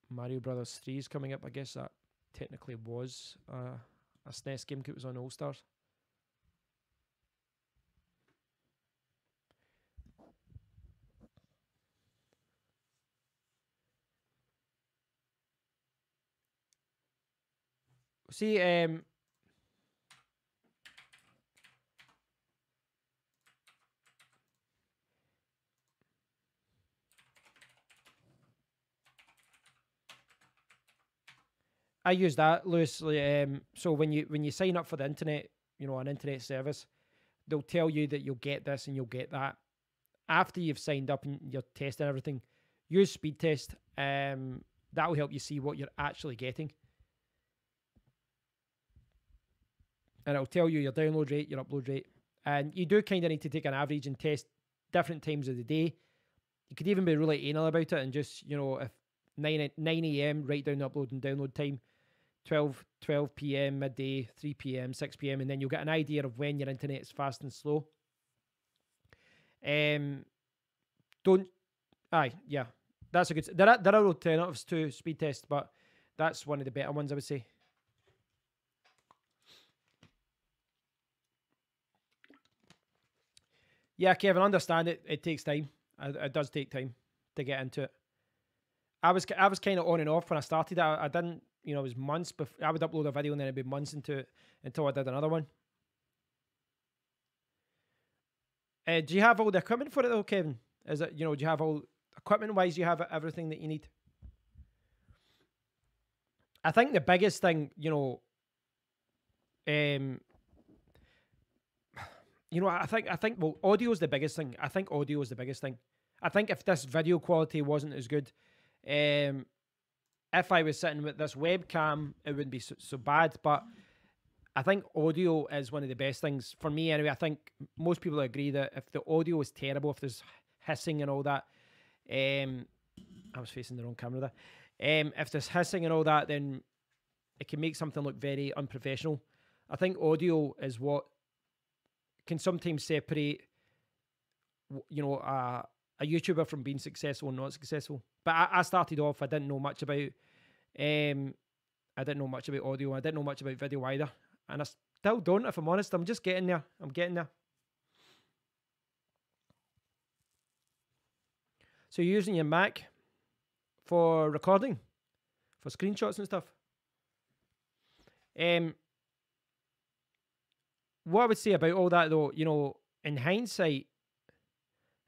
Mario Brothers 3 is coming up. I guess that technically was a SNES game. It was on All Stars. See, I use that loosely. So when you sign up for the internet, an internet service, they'll tell you that you'll get this and you'll get that. After you've signed up and you're testing everything, use speed test. That will help you see what you're actually getting. And it'll tell you your download rate, your upload rate. And you do kind of need to take an average and test different times of the day. You could even be really anal about it and just, you know, if 9 a.m., write down the upload and download time, 12 p.m., midday, 3 p.m., 6 p.m., and then you'll get an idea of when your internet is fast and slow. That's a good. There are alternatives to speed test, but that's one of the better ones, I would say. Yeah, Kevin, understand it. It takes time. It does take time to get into it. I was kind of on and off when I started. I didn't, you know, it was months before I would upload a video and then it'd be months into it until I did another one. Do you have all the equipment for it though, Kevin? Is it, you know, do you have all equipment wise? You have everything that you need. I think the biggest thing, you know, I think well, audio is the biggest thing. I think audio is the biggest thing. I think if this video quality wasn't as good, if I was sitting with this webcam, it wouldn't be so bad. But I think audio is one of the best things for me anyway. I think most people agree that if the audio is terrible, if there's hissing and all that, I was facing the wrong camera there. If there's hissing and all that, then it can make something look very unprofessional. I think audio is what can sometimes separate, you know, a YouTuber from being successful and not successful. But I started off, I didn't know much about audio. I didn't know much about video either. And I still don't, if I'm honest. I'm just getting there. I'm getting there. So you're using your Mac for recording, for screenshots and stuff. What I would say about all that though, you know, in hindsight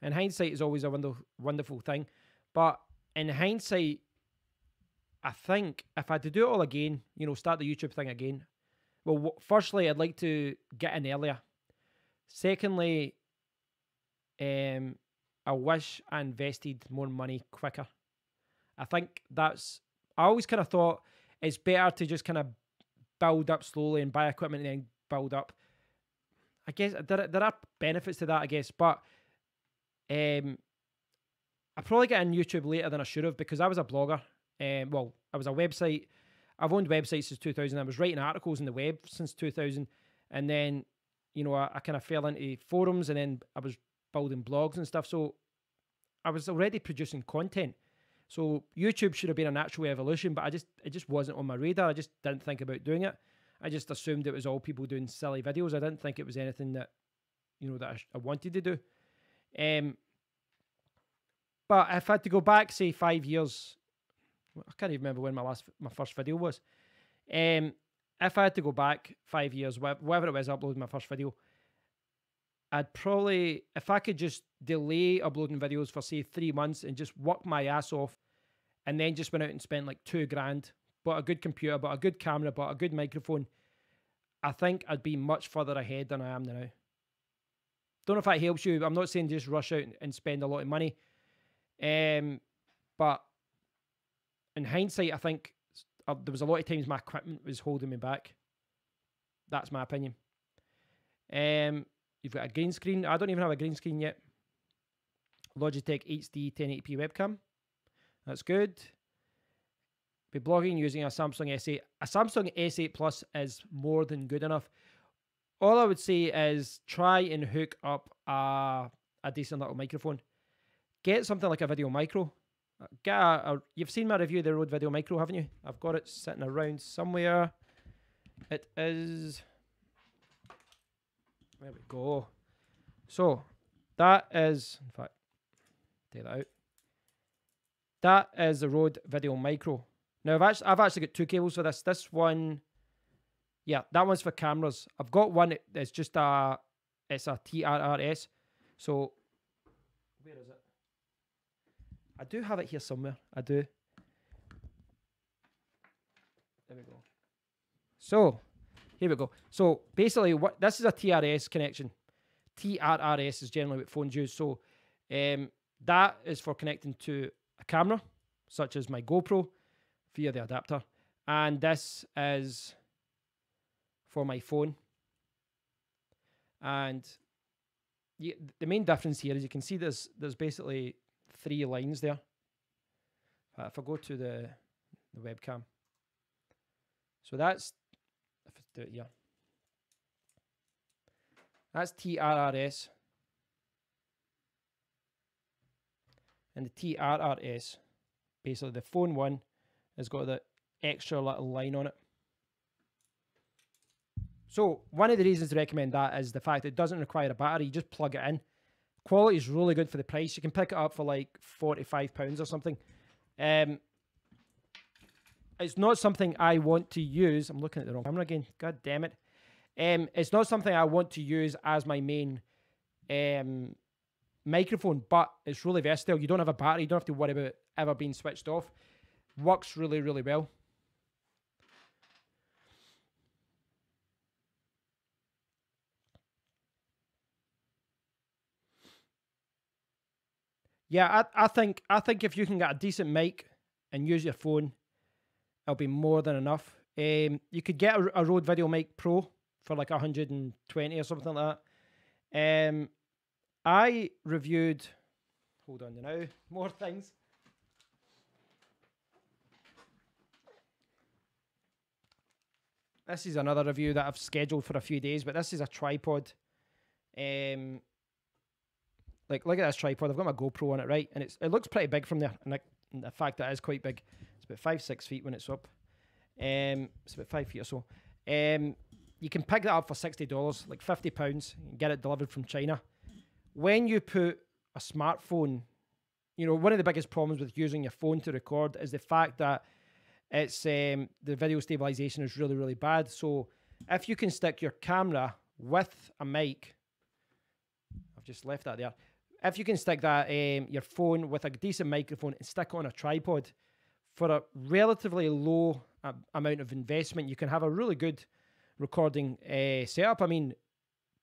is always a wonderful thing. But in hindsight, I think if I had to do it all again, you know, start the YouTube thing again, well, firstly, I'd like to get in earlier. Secondly, I wish I invested more money quicker. I think I always kind of thought it's better to just kind of build up slowly and buy equipment and then build up. I guess there are benefits to that, I guess, but I probably got in YouTube later than I should have because I was a blogger. I was a website. I've owned websites since 2000. I was writing articles on the web since 2000. And then, you know, I kind of fell into forums and then I was building blogs and stuff. So I was already producing content. So YouTube should have been a natural evolution, but it just wasn't on my radar. I just didn't think about doing it. I just assumed it was all people doing silly videos. I didn't think it was anything that, you know, that I wanted to do. But if I had to go back, say 5 years, I can't even remember when my first video was. If I had to go back 5 years, whatever it was, uploading my first video, I'd probably, if I could just delay uploading videos for say 3 months and just work my ass off, and then just went out and spent like $2,000, bought a good computer, bought a good camera, bought a good microphone, I think I'd be much further ahead than I am now. Don't know if that helps you. I'm not saying just rush out and spend a lot of money. But in hindsight, I think there was a lot of times my equipment was holding me back. That's my opinion. You've got a green screen. I don't even have a green screen yet. Logitech HD 1080p webcam. That's good. Be blogging using a Samsung S8. A Samsung S8 Plus is more than good enough. All I would say is try and hook up a decent little microphone. Get something like a Video Micro. You've seen my review of the Rode Video Micro, haven't you? I've got it sitting around somewhere. It is... There we go. So, that is... In fact, take that out. That is the Rode Video Micro. Now, I've actually got two cables for this. This one... Yeah, that one's for cameras. I've got one that's just it's a TRRS. So, where is it? I do have it here somewhere. I do. There we go. So, here we go. So, basically, this is a TRS connection. TRRS is generally what phones use. So that is for connecting to a camera, such as my GoPro, via the adapter. And this is for my phone. And the main difference here is you can see there's basically 3 lines there. If I go to the webcam. So that's, if I do it here. That's TRRS. And the TRRS, basically the phone one, has got the extra little line on it. So one of the reasons to recommend that is the fact that it doesn't require a battery. You just plug it in. Quality is really good for the price. You can pick it up for like £45 or something. It's not something I want to use. I'm looking at the wrong camera again. God damn it. It's not something I want to use as my main microphone, but it's really versatile. You don't have a battery. You don't have to worry about it ever being switched off. Works really, really well. Yeah, I think if you can get a decent mic and use your phone, it'll be more than enough. You could get a Rode VideoMic Pro for like 120 or something like that. I reviewed, hold on now, more things. This is another review that I've scheduled for a few days, but this is a tripod. Like, look at this tripod. I've got my GoPro on it, right? And it looks pretty big from there. And the fact that it is quite big. It's about 5-6 feet when it's up. It's about 5 feet or so. You can pick that up for $60, like £50, and get it delivered from China. When you put a smartphone, you know, one of the biggest problems with using your phone to record is the fact that it's the video stabilization is really, really bad. So if you can stick your camera with a mic, I've just left that there. If you can stick that your phone with a decent microphone and stick it on a tripod for a relatively low amount of investment, you can have a really good recording setup. I mean,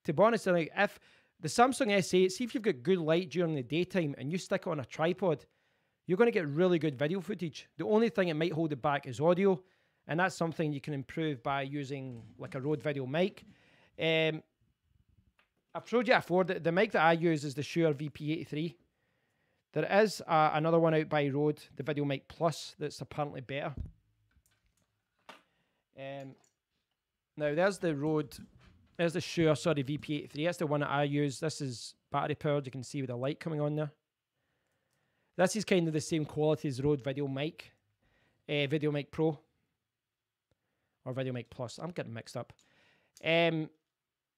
to be honest, like, if the Samsung S8, see if you've got good light during the daytime and you stick it on a tripod, you're going to get really good video footage. The only thing it might hold it back is audio, and that's something you can improve by using like a Rode VideoMic. I've showed you before that the mic that I use is the Shure VP83. There is another one out by Rode, the VideoMic Plus, that's apparently better. Now there's the Shure, VP83. That's the one that I use. This is battery powered. You can see with the light coming on there. This is kind of the same quality as Rode VideoMic, VideoMic Pro, or VideoMic Plus. I'm getting mixed up.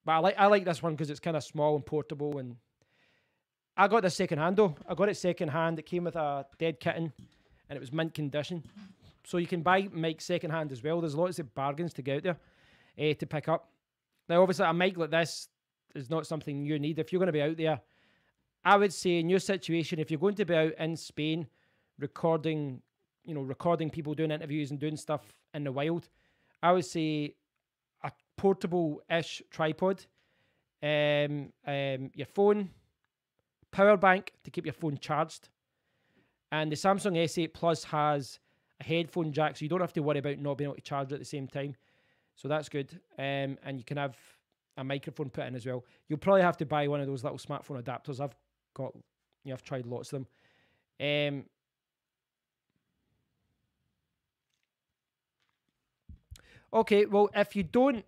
But I like this one because it's kind of small and portable, and I got this second hand though. I got it second hand. It came with a dead kitten, and it was mint condition. So you can buy mics second hand as well. There's lots of bargains to get out there to pick up. Now, obviously, a mic like this is not something you need. If you're going to be out there, I would say in your situation, if you're going to be out in Spain recording people doing interviews and doing stuff in the wild, I would say a portable-ish tripod, your phone, power bank to keep your phone charged, and the Samsung S8 Plus has a headphone jack, so you don't have to worry about not being able to charge it at the same time. So that's good. And you can have a microphone put in as well. You'll probably have to buy one of those little smartphone adapters. I've tried lots of them. Okay, well, if you don't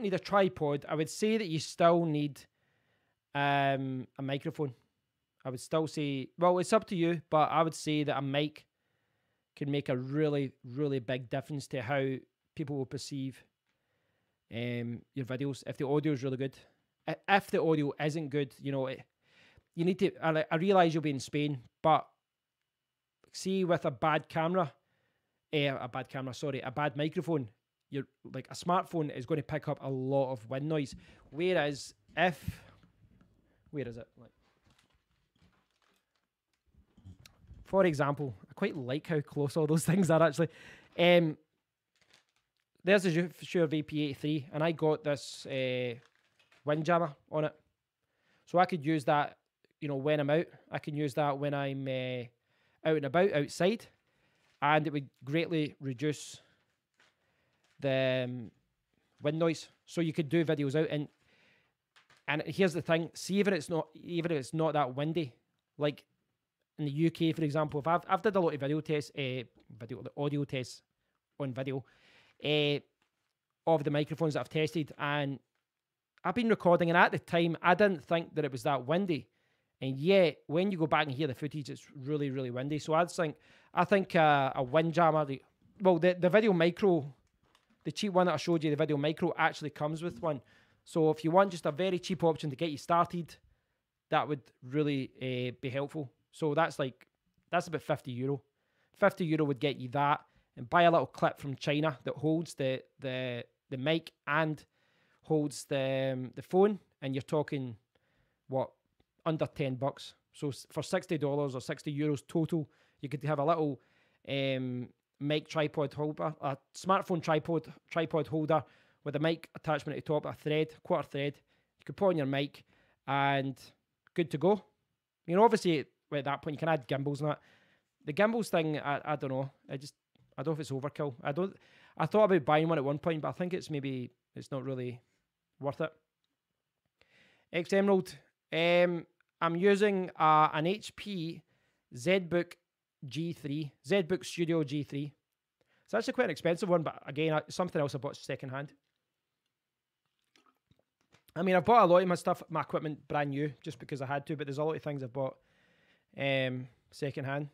need a tripod, I would say that you still need a microphone. I would still say, well, it's up to you, but I would say that a mic can make a really, really big difference to how people will perceive your videos. If the audio is really good, if the audio isn't good, you need to. I realize you'll be in Spain, but see, with a bad microphone, you're like a smartphone is going to pick up a lot of wind noise. Whereas where is it? Like, for example, I quite like how close all those things are actually. There's a Shure VP83, and I got this Windjammer on it. So I could use that, you know, when I'm out. I can use that when I'm out and about outside, and it would greatly reduce the wind noise. So you could do videos out, and here's the thing: see, even if it's not that windy, like in the UK, for example, if I've did a lot of audio tests on video of the microphones that I've tested, and I've been recording, and at the time I didn't think that it was that windy, and yet when you go back and hear the footage, it's really, really windy. So I think a Windjammer, the Video Micro, the cheap one that I showed you, the Video Micro actually comes with one. So if you want just a very cheap option to get you started, that would really be helpful. So that's about €50. €50 would get you that, and buy a little clip from China that holds the mic and holds the phone, and you're talking what, under $10. So for $60 or €60 total, you could have a little mic tripod holder, a smartphone tripod holder with a mic attachment at the top, quarter thread. You could put on your mic and good to go. You know, obviously at that point you can add gimbals and that. The gimbals thing, I don't know. I don't know if it's overkill. I thought about buying one at one point, but I think it's not really worth it. X Emerald. I'm using an HP ZBook G3, ZBook Studio G3. It's actually quite an expensive one, but again, something else I bought secondhand. I mean, I've bought a lot of my equipment brand new just because I had to, but there's a lot of things I've bought secondhand.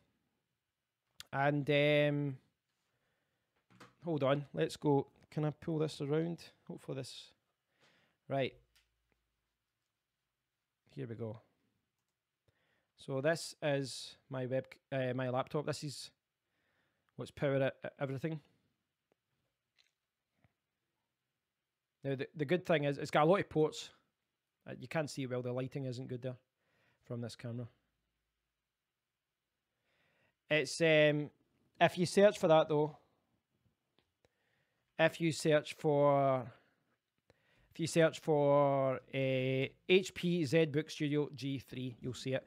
And hold on, let's go. Can I pull this around? Hopefully this. Right. Here we go. So this is my my laptop. This is what's powering everything. Now the good thing is it's got a lot of ports. You can't see it well. The lighting isn't good there from this camera. It's if you search for that though. If you search for HP ZBook Studio G3, you'll see it.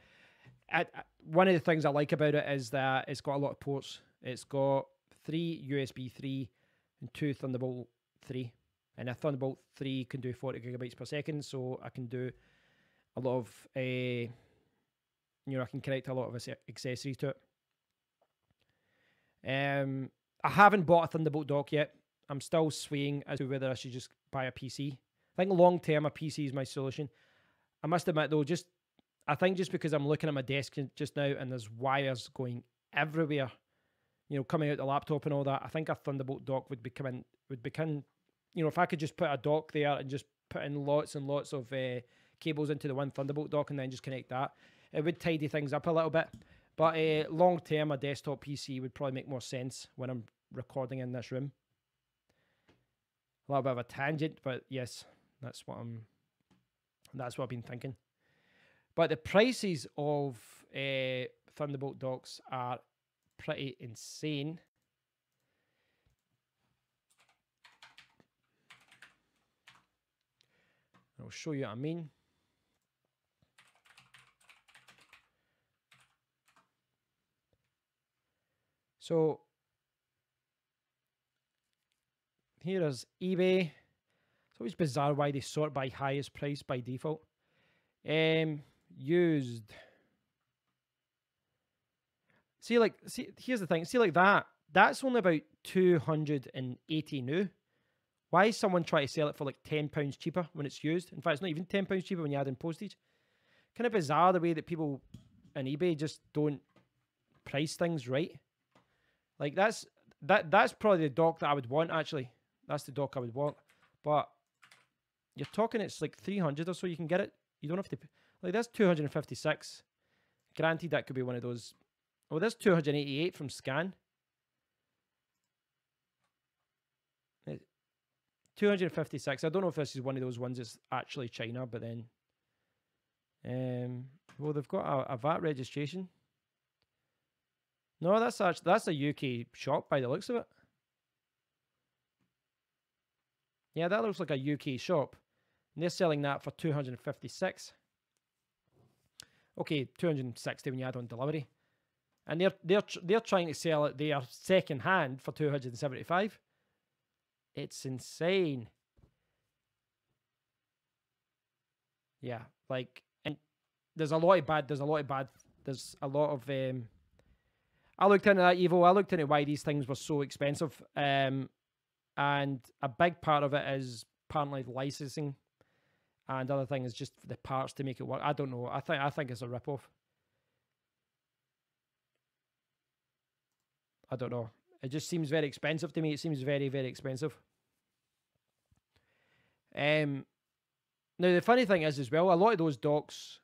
One of the things I like about it is that it's got a lot of ports. It's got 3 USB 3 and 2 Thunderbolt 3. And a Thunderbolt 3 can do 40 gigabytes per second, so I can do a lot of, I can connect a lot of accessories to it. I haven't bought a Thunderbolt dock yet. I'm still swaying as to whether I should just buy a PC. I think long term a PC is my solution. I must admit though, I think just because I'm looking at my desk just now and there's wires going everywhere, coming out the laptop and all that, I think a Thunderbolt dock would become, if I could just put a dock there and just put in lots and lots of cables into the one Thunderbolt dock and then just connect that, it would tidy things up a little bit. But long term, a desktop PC would probably make more sense when I'm recording in this room. A little bit of a tangent, but yes, that's what I've been thinking. But the prices of Thunderbolt docks are pretty insane. I'll show you what I mean. So here is eBay. It's always bizarre why they sort by highest price by default. Used. See, here's the thing. See, like that. That's only about 280 new. Why is someone trying to sell it for like £10 cheaper when it's used? In fact, it's not even £10 cheaper when you add in postage. Kind of bizarre the way that people on eBay just don't price things right. Like that's probably the dock that I would want actually. That's the dock I would want. But you're talking it's like 300 or so you can get it. You don't have to, like that's 256. Granted, that could be one of those. Oh, there's 288 from Scan. 256. I don't know if this is one of those ones that's actually China, but then, well, they've got a VAT registration. No, that's a UK shop by the looks of it. Yeah, that looks like a UK shop. And they're selling that for 256. Okay, 260 when you add on delivery. And they're trying to sell it there second hand for 275. It's insane. Yeah, like, and there's a lot of bad. There's a lot of. I looked into that, Evo. I looked into why these things were so expensive. And a big part of it is apparently licensing, and other thing is just the parts to make it work. I don't know. I think it's a ripoff. I don't know. It just seems very expensive to me. It seems very, very expensive. Now the funny thing is as well, a lot of those docks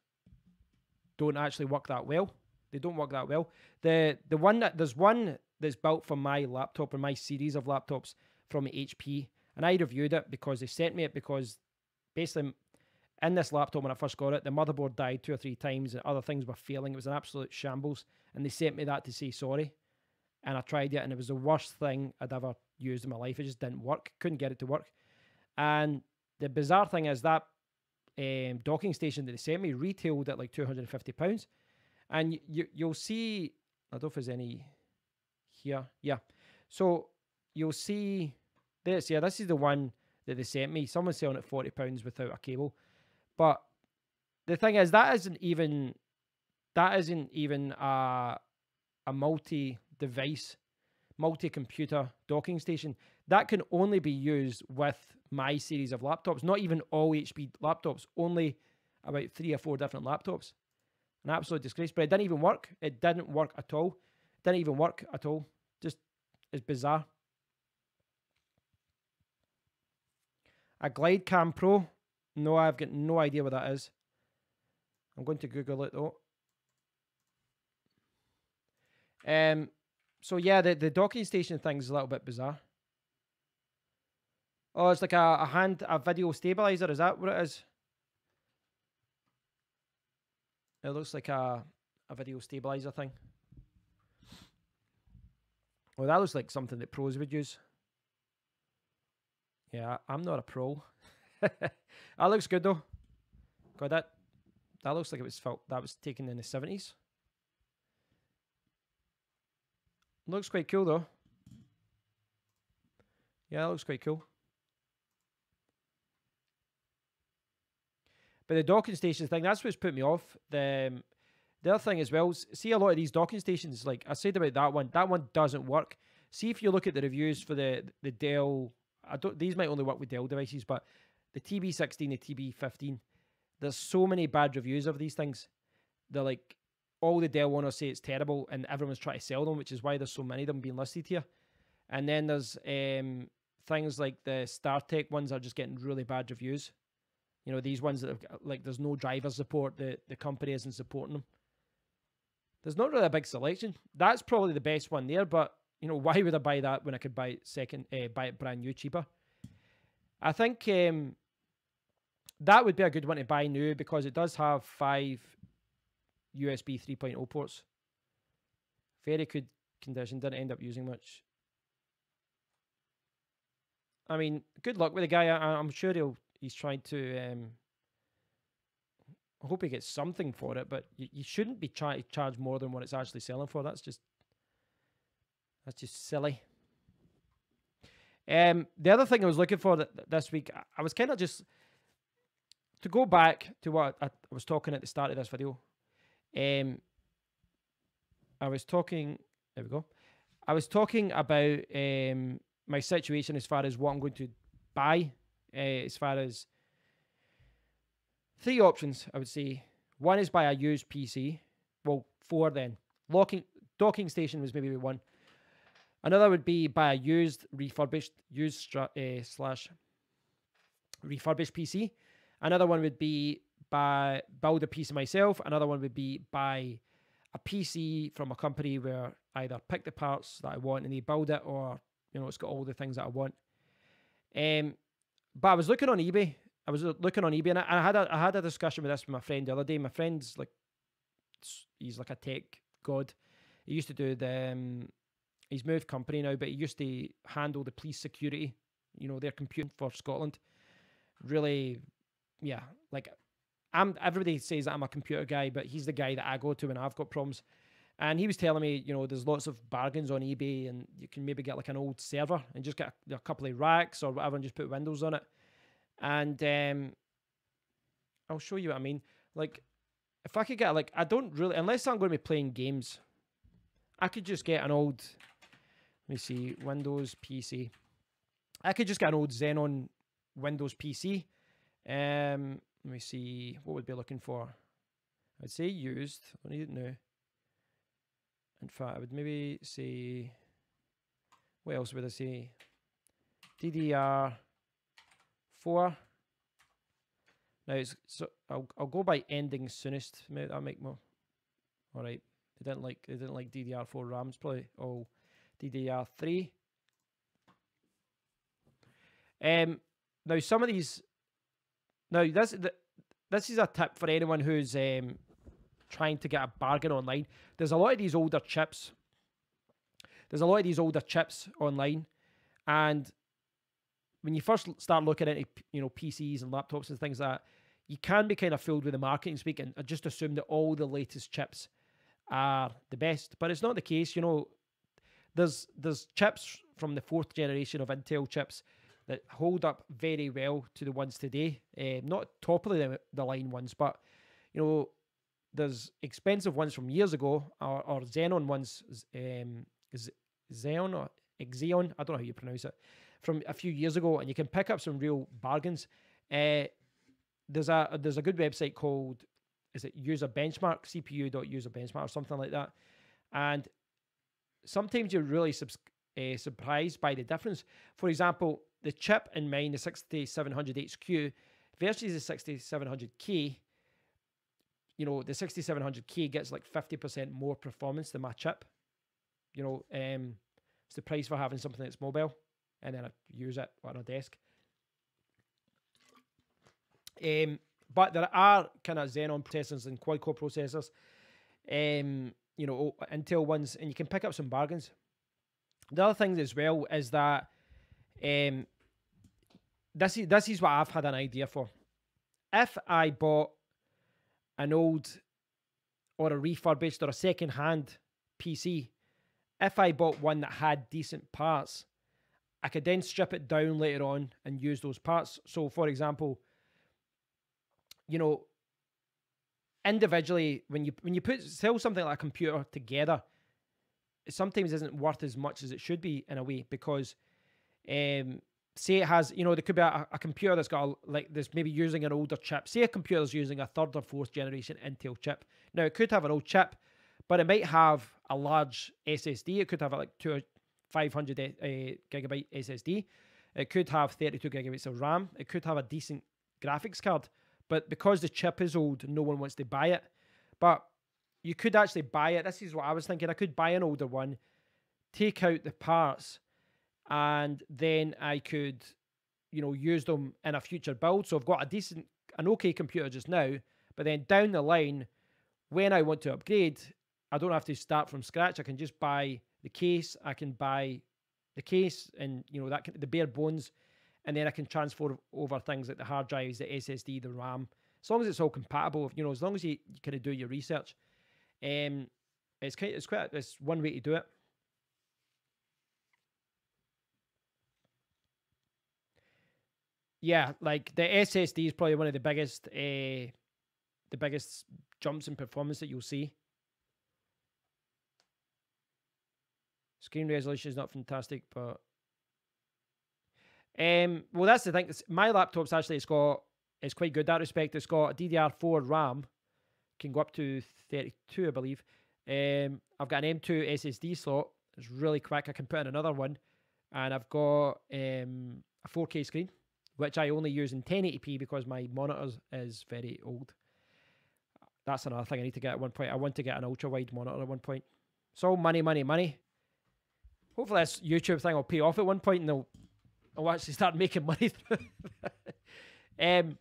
don't actually work that well. They don't work that well. There's one that's built for my laptop or my series of laptops from HP, and I reviewed it because they sent me it because basically in this laptop when I first got it, the motherboard died 2 or 3 times and other things were failing. It was an absolute shambles, and they sent me that to say sorry. And I tried it, and it was the worst thing I'd ever used in my life. It just didn't work. Couldn't get it to work. And the bizarre thing is that docking station that they sent me retailed at like £250. And you'll see, I don't know if there's any here. Yeah. So you'll see this. Yeah, this is the one that they sent me. Someone's selling it £40 without a cable. But the thing is, that isn't even a multi-device, multi-computer docking station. That can only be used with my series of laptops, not even all HP laptops, only about 3 or 4 different laptops. An absolute disgrace, but it didn't even work. It didn't work at all. It didn't even work at all. Just, it's bizarre. A GlideCam Pro? No, I've got no idea what that is. I'm going to Google it though. So yeah, the docking station thing's a little bit bizarre. Oh, it's like a video stabilizer. Is that what it is? It looks like a video stabilizer thing. Well, that looks like something that pros would use. Yeah, I'm not a pro. That looks good though. God, that looks like that was taken in the 70s. Looks quite cool though. Yeah, it looks quite cool. But the docking station thing, that's what's put me off. The other thing as well, see a lot of these docking stations, like I said about that one doesn't work. See if you look at the reviews for the Dell, these might only work with Dell devices, but the TB16, the TB15, there's so many bad reviews of these things. They're like, all the Dell owners say it's terrible, and everyone's trying to sell them, which is why there's so many of them being listed here. And then there's things like the StarTech ones are just getting really bad reviews. You know, these ones that have, like, there's no driver support, the company isn't supporting them. There's not really a big selection. That's probably the best one there, but, you know, why would I buy that when I could buy it brand new cheaper? I think that would be a good one to buy new because it does have 5 USB 3.0 ports. Very good condition, didn't end up using much. I mean, good luck with the guy. I'm sure he's trying to... I hope he gets something for it, but you shouldn't be trying to charge more than what it's actually selling for. That's just silly. The other thing I was looking for this week, I was kind of just... To go back to what I was talking at the start of this video, I was talking... There we go. I was talking about my situation as far as what I'm going to buy, as far as 3 options, I would say. One is buy a used PC. Well, 4 then. Docking station was maybe 1. Another would be buy a refurbished PC. Another one would be build a PC myself. Another one would be buy a PC from a company where either pick the parts that I want and they build it, or, you know, it's got all the things that I want. But I was looking on eBay. And I had a discussion with this with my friend the other day. My friend's like, he's like a tech god. He used to do he's moved company now, but he used to handle the police security, you know, their computing for Scotland. Really, yeah, like everybody says that I'm a computer guy, but he's the guy that I go to when I've got problems. And he was telling me, you know, there's lots of bargains on eBay, and you can maybe get like an old server and just get a couple of racks or whatever and just put Windows on it. And I'll show you what I mean. Like, if I could get, like, I don't really, unless I'm going to be playing games, I could just get an old, let me see, Windows PC. I could just get an old Xenon Windows PC. Let me see, what would I be looking for? I'd say used. I need it now. In fact, I would maybe say, what else would I say? DDR4. Now it's so I'll go by ending soonest. Maybe that'll make more. All right. They didn't like DDR4 RAMs probably. Oh, DDR3. Now some of these. Now this is a tip for anyone who's trying to get a bargain online. There's a lot of these older chips. Online, and when you first start looking at, you know, PCs and laptops and things like that, you can be kind of fooled with the marketing speak and just assume that all the latest chips are the best. But it's not the case. You know, there's chips from the 4th generation of Intel chips that hold up very well to the ones today. Not top of the line ones, but, you know, there's expensive ones from years ago, or Xenon ones, Xeon or Xeon, I don't know how you pronounce it, from a few years ago, and you can pick up some real bargains. There's a good website called, is it User Benchmark, CPU.userbenchmark or something like that, and sometimes you're really surprised by the difference. For example, the chip in mine, the 6700HQ versus the 6700K, you know, the 6700K gets like 50% more performance than my chip. You know, it's the price for having something that's mobile, and then I use it on a desk. But there are kind of Xenon processors and quad-core processors, you know, Intel ones, and you can pick up some bargains. The other thing as well is that this is what I've had an idea for. If I bought an old or a refurbished or a second-hand PC, if I bought one that had decent parts, I could then strip it down later on and use those parts. So, for example, you know, individually, when you sell something like a computer together, it sometimes isn't worth as much as it should be in a way, because say it has, you know, there could be a computer that's got that's maybe using an older chip. Say a computer's using a 3rd or 4th generation Intel chip. Now it could have an old chip, but it might have a large SSD. It could have like 500 gigabyte SSD. It could have 32 gigabytes of RAM. It could have a decent graphics card, but because the chip is old, no one wants to buy it. But you could actually buy it. This is what I was thinking. I could buy an older one, take out the parts, and then I could, you know, use them in a future build. So I've got an okay computer just now, but then down the line, when I want to upgrade, I don't have to start from scratch. I can just buy the case. I can buy the case and, you know, the bare bones, and then I can transfer over things like the hard drives, the SSD, the RAM, as long as it's all compatible. You know, as long as you kind of do your research. It's one way to do it. Yeah, like the SSD is probably one of the biggest jumps in performance that you'll see. Screen resolution is not fantastic, but well, that's the thing. My laptop's actually it's quite good in that respect. It's got a DDR4 RAM, can go up to 32, I believe. I've got an M2 SSD slot. It's really quick. I can put in another one, and I've got a 4K screen, which I only use in 1080p because my monitor is very old. That's another thing I need to get at one point. I want to get an ultra-wide monitor at one point. So money, money, money. Hopefully this YouTube thing will pay off at one point, and I'll actually start making money through it.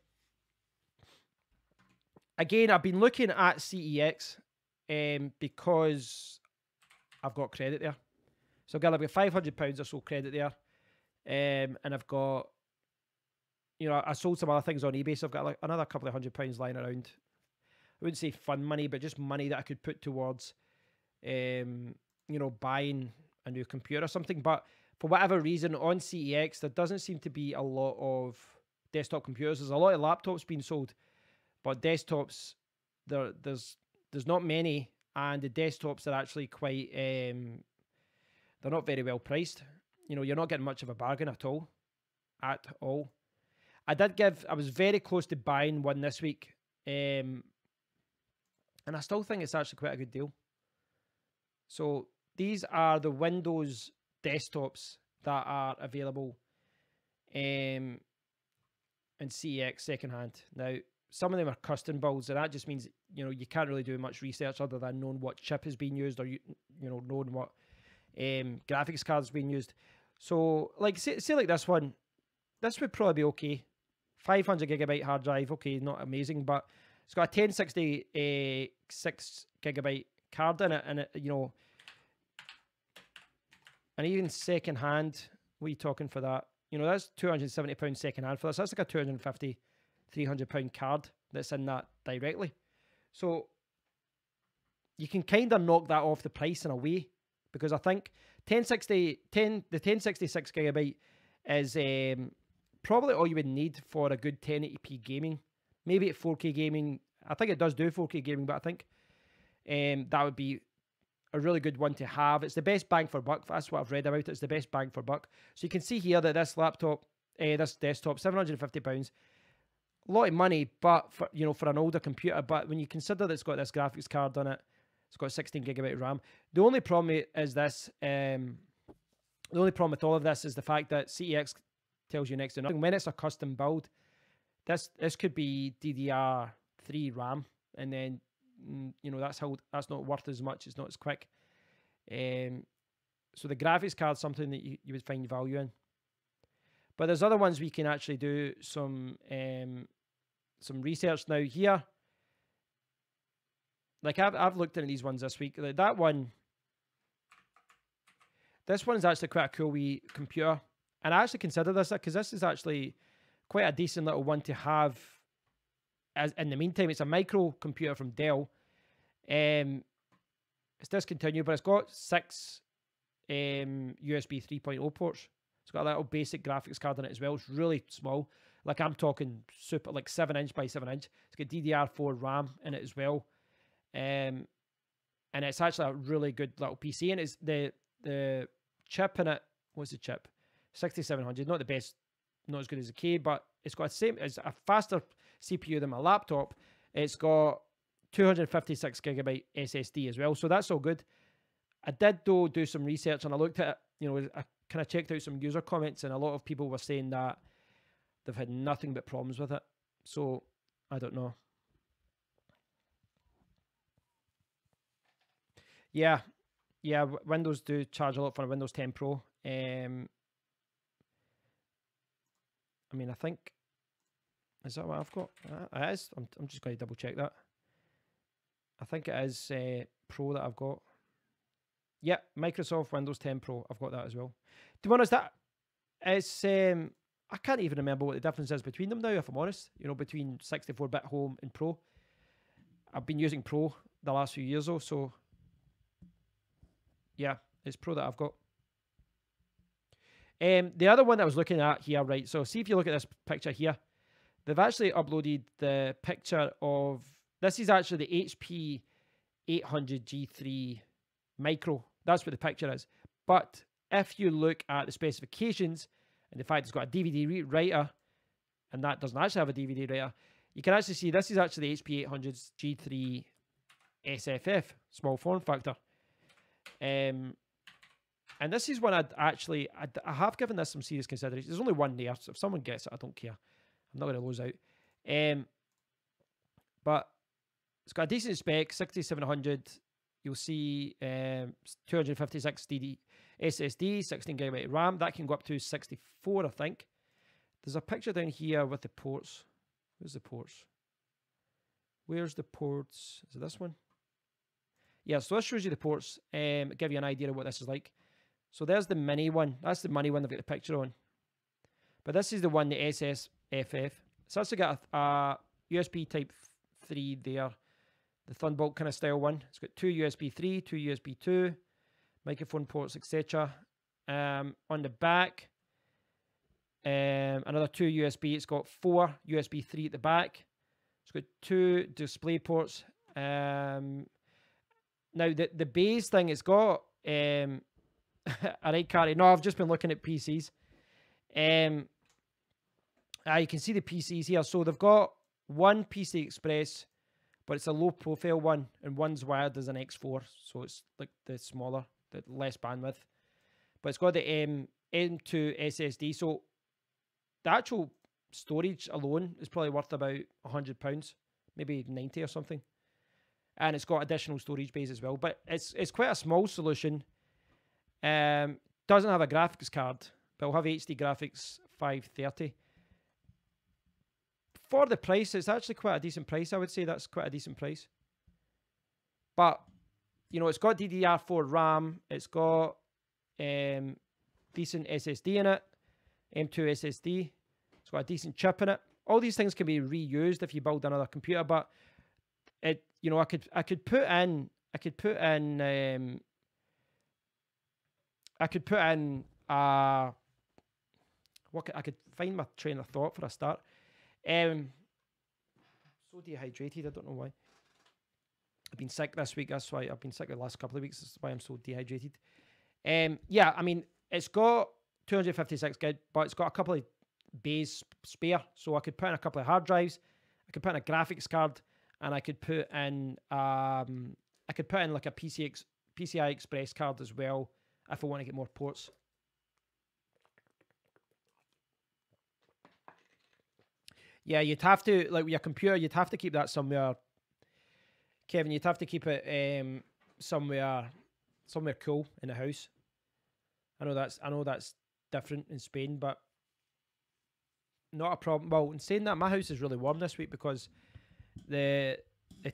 Again, I've been looking at CEX because I've got credit there. So I've got £500 or so credit there. And I've got you know, I sold some other things on eBay, so I've got like another couple of £100 lying around. I wouldn't say fun money, but just money that I could put towards, you know, buying a new computer or something. But for whatever reason, on CEX, there doesn't seem to be a lot of desktop computers. There's a lot of laptops being sold, but desktops, there's not many, and the desktops are actually quite, they're not very well priced. You know, you're not getting much of a bargain at all. At all. I was very close to buying one this week. And I still think it's actually quite a good deal. So these are the Windows desktops that are available in CEX secondhand. Now, some of them are custom builds, and that just means, you know, you can't really do much research other than knowing what chip is being used, or you know, knowing what graphics card is being used. So, like, say like this one, this would probably be okay. 500 gigabyte hard drive, okay, not amazing, but it's got a 1060 6 gigabyte card in it, and it, you know, and even second hand, what are you talking for that? You know, that's £270 second hand for this. That's like a 250, £300 card that's in that directly. So you can kind of knock that off the price in a way, because I think the 1066 gigabyte is probably all you would need for a good 1080p gaming. Maybe at 4K gaming, I think it does do 4K gaming, but I think that would be a really good one to have. It's the best bang for buck. That's what I've read about it. It's the best bang for buck. So you can see here that this laptop, this desktop, £750, a lot of money, but for, you know, for an older computer. But when you consider that it's got this graphics card on it, it's got 16 gigabyte RAM. The only problem is this. The only problem with all of this is the fact that CEX tells you next to nothing. When it's a custom build, this could be DDR3 RAM, and then, you know, that's not worth as much. It's not as quick. So the graphics card is something that you would find value in. But there's other ones we can actually do some research now here. Like I've looked into these ones this week. Like that one, this one's actually quite a cool wee computer. And I actually consider this, because this is actually quite a decent little one to have. As in the meantime, it's a micro computer from Dell. It's discontinued, but it's got 6 USB 3.0 ports. It's got a little basic graphics card in it as well. It's really small. Like I'm talking super, like 7" by 7". It's got DDR4 RAM in it as well. And it's actually a really good little PC. And it's the chip in it. What's the chip? 6700. Not the best, not as good as the K, but it's got it's a faster CPU than my laptop. It's got 256 gigabyte SSD as well, so that's all good. I did though do some research, and I looked at it, you know, I kind of checked out some user comments, and a lot of people were saying that they've had nothing but problems with it. So I don't know. Yeah, Windows do charge a lot for a Windows 10 Pro. I mean, I think, is that what I've got? It is. I'm just going to double check that. I think it is Pro that I've got. Yeah, Microsoft Windows 10 Pro. I've got that as well. To be honest, that is, I can't even remember what the difference is between them now, if I'm honest. You know, between 64-bit Home and Pro. I've been using Pro the last few years though, so yeah, it's Pro that I've got. The other one that I was looking at here, right, so see if you look at this picture here, they've actually uploaded the picture of, this is actually the HP 800 G3 Micro. That's what the picture is. But if you look at the specifications and the fact it's got a DVD writer, and that doesn't actually have a DVD writer, you can actually see this is actually the HP 800 G3 SFF, small form factor. And this is one I have given this some serious consideration. There's only one there, so if someone gets it, I don't care. I'm not going to lose out. But it's got a decent spec, 6700. You'll see 256 DD SSD, 16 gigabyte RAM. That can go up to 64, I think. There's a picture down here with the ports. Where's the ports? Where's the ports? Is it this one? Yeah, so this shows you the ports. Give you an idea of what this is like. So there's the mini one. That's the mini one I've got the picture on. But this is the one, the FF. It's also got a USB Type 3 there, the Thunderbolt kind of style one. It's got two USB 3, two USB 2, microphone ports, etc. On the back, another two USB. It's got four USB 3 at the back. It's got two display ports. Now the base thing, it's got all right, Carrie. No, I've just been looking at PCs. You can see the PCs here. So they've got one PC Express, but it's a low profile one, and one's wired as an X4, so it's like the smaller, the less bandwidth. But it's got the M2 SSD, so the actual storage alone is probably worth about £100, maybe 90 or something. And it's got additional storage bays as well, but it's quite a small solution. Doesn't have a graphics card, but it'll have HD graphics 530. For the price, it's actually quite a decent price. I would say that's quite a decent price. But, you know, it's got DDR4 RAM. It's got decent SSD in it. M2 SSD. It's got a decent chip in it. All these things can be reused if you build another computer. But it, you know, I could put in I could find my train of thought for a start. So dehydrated, I don't know why. I've been sick this week, that's why. I've been sick the last couple of weeks, that's why I'm so dehydrated. Yeah, I mean, it's got 256 gig, but it's got a couple of bays spare, so I could put in a couple of hard drives, I could put in a graphics card, and I could put in like a PCI Express card as well, if I want to get more ports. Yeah, you'd have to, like with your computer, you'd have to keep that somewhere. Kevin, you'd have to keep it somewhere cool in the house. I know that's different in Spain, but not a problem. Well, in saying that, my house is really warm this week because the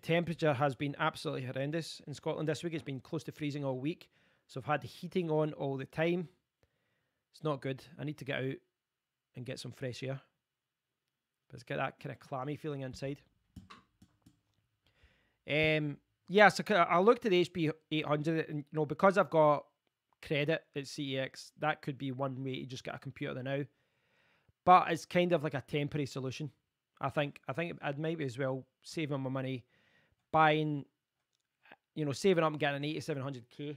temperature has been absolutely horrendous in Scotland this week. It's been close to freezing all week, so I've had the heating on all the time. It's not good. I need to get out and get some fresh air. But it's got that kind of clammy feeling inside. Yeah, so I looked at the HP 800, and you know, because I've got credit at CEX, that could be one way to just get a computer there now. But it's kind of like a temporary solution. I think I'd maybe as well saving my money, buying, you know, saving up and getting an 8700K.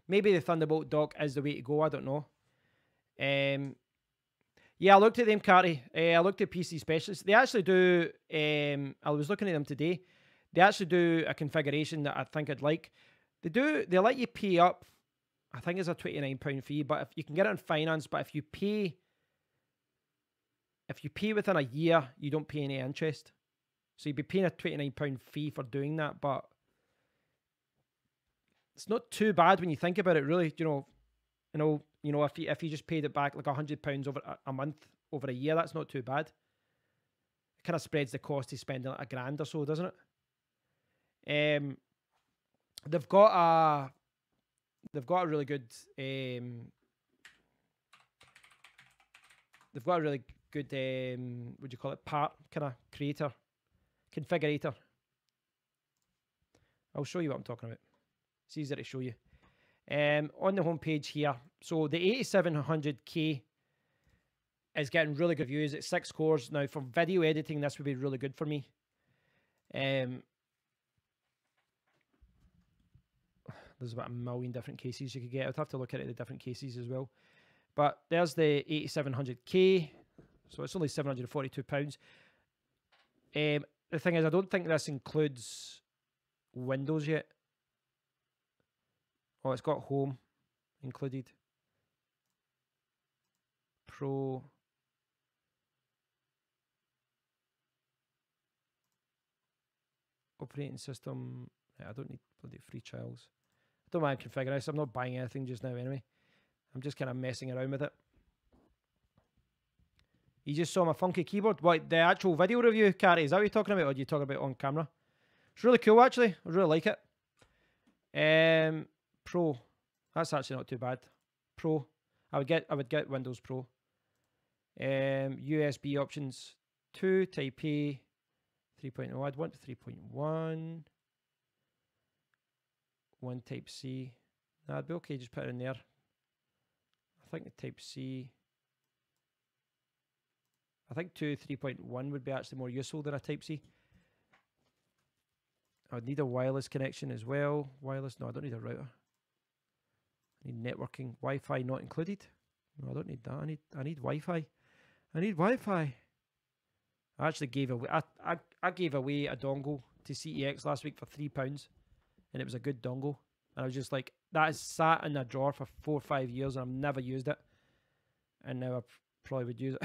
Maybe the Thunderbolt dock is the way to go. I don't know. Yeah, I looked at them, Carty. I looked at PC Specialists. They actually do, I was looking at them today. They actually do a configuration that I think I'd like. They let you pay up, I think it's a £29 fee, but if you can get it on finance, but if you pay within a year, you don't pay any interest. So you'd be paying a £29 fee for doing that, but it's not too bad when you think about it, really. You know, if you just paid it back like £100 over a month over a year, that's not too bad. It kind of spreads the cost of spending like £1,000 or so, doesn't it? They've got a really good what do you call it, part kind of creator, configurator. I'll show you what I'm talking about. It's easier to show you. On the homepage here, so the 8700K is getting really good views. It's 6 cores. Now, for video editing, this would be really good for me. There's about a million different cases you could get. I'd have to look at the different cases as well. But there's the 8700K. So it's only £742. The thing is, I don't think this includes Windows yet. Oh, it's got Home included. Pro. Operating system. I don't need bloody free trials. I don't mind configuring this. I'm not buying anything just now anyway. I'm just kind of messing around with it. You just saw my funky keyboard. What, the actual video review, Carrie? Is that what you're talking about, or do you talk about it on camera? It's really cool, actually. I really like it. Pro. That's actually not too bad. Pro. I would get Windows Pro. USB options 2, Type A, 3.0. I'd want 3.1. 1 Type C. That'd be okay, just put it in there. I think the Type C. I think 3.1 would be actually more useful than a Type C. I'd need a wireless connection as well. Wireless, no, I don't need a router. I need networking. Wi-Fi not included. No, I don't need that. I need Wi-Fi. I need Wi-Fi. I actually gave away I gave away a dongle to CEX last week for £3, and it was a good dongle. And I was just like, that has sat in a drawer for 4 or 5 years, and I've never used it. And now I probably would use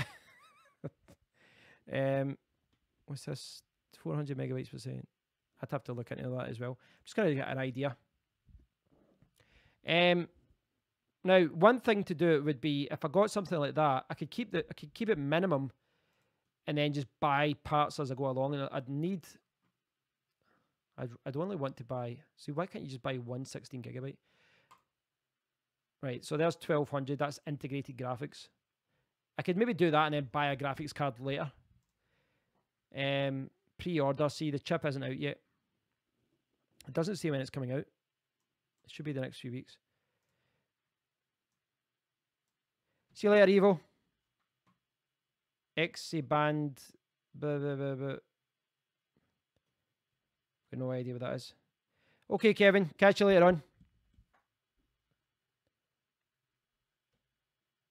it. What's this? 400 megabytes per second. I'd have to look into that as well. Just going to get an idea. Now, one thing to do would be, if I got something like that, I could keep it minimum, and then just buy parts as I go along. And I'd only want to buy. See, why can't you just buy 116 gigabyte? Right, so there's 1200. That's integrated graphics. I could maybe do that and then buy a graphics card later. Pre-order. See, the chip isn't out yet. It doesn't say when it's coming out. It should be the next few weeks. See you later, Evo. XC band. Blah, blah, blah, blah. Got no idea what that is. Okay, Kevin. Catch you later on.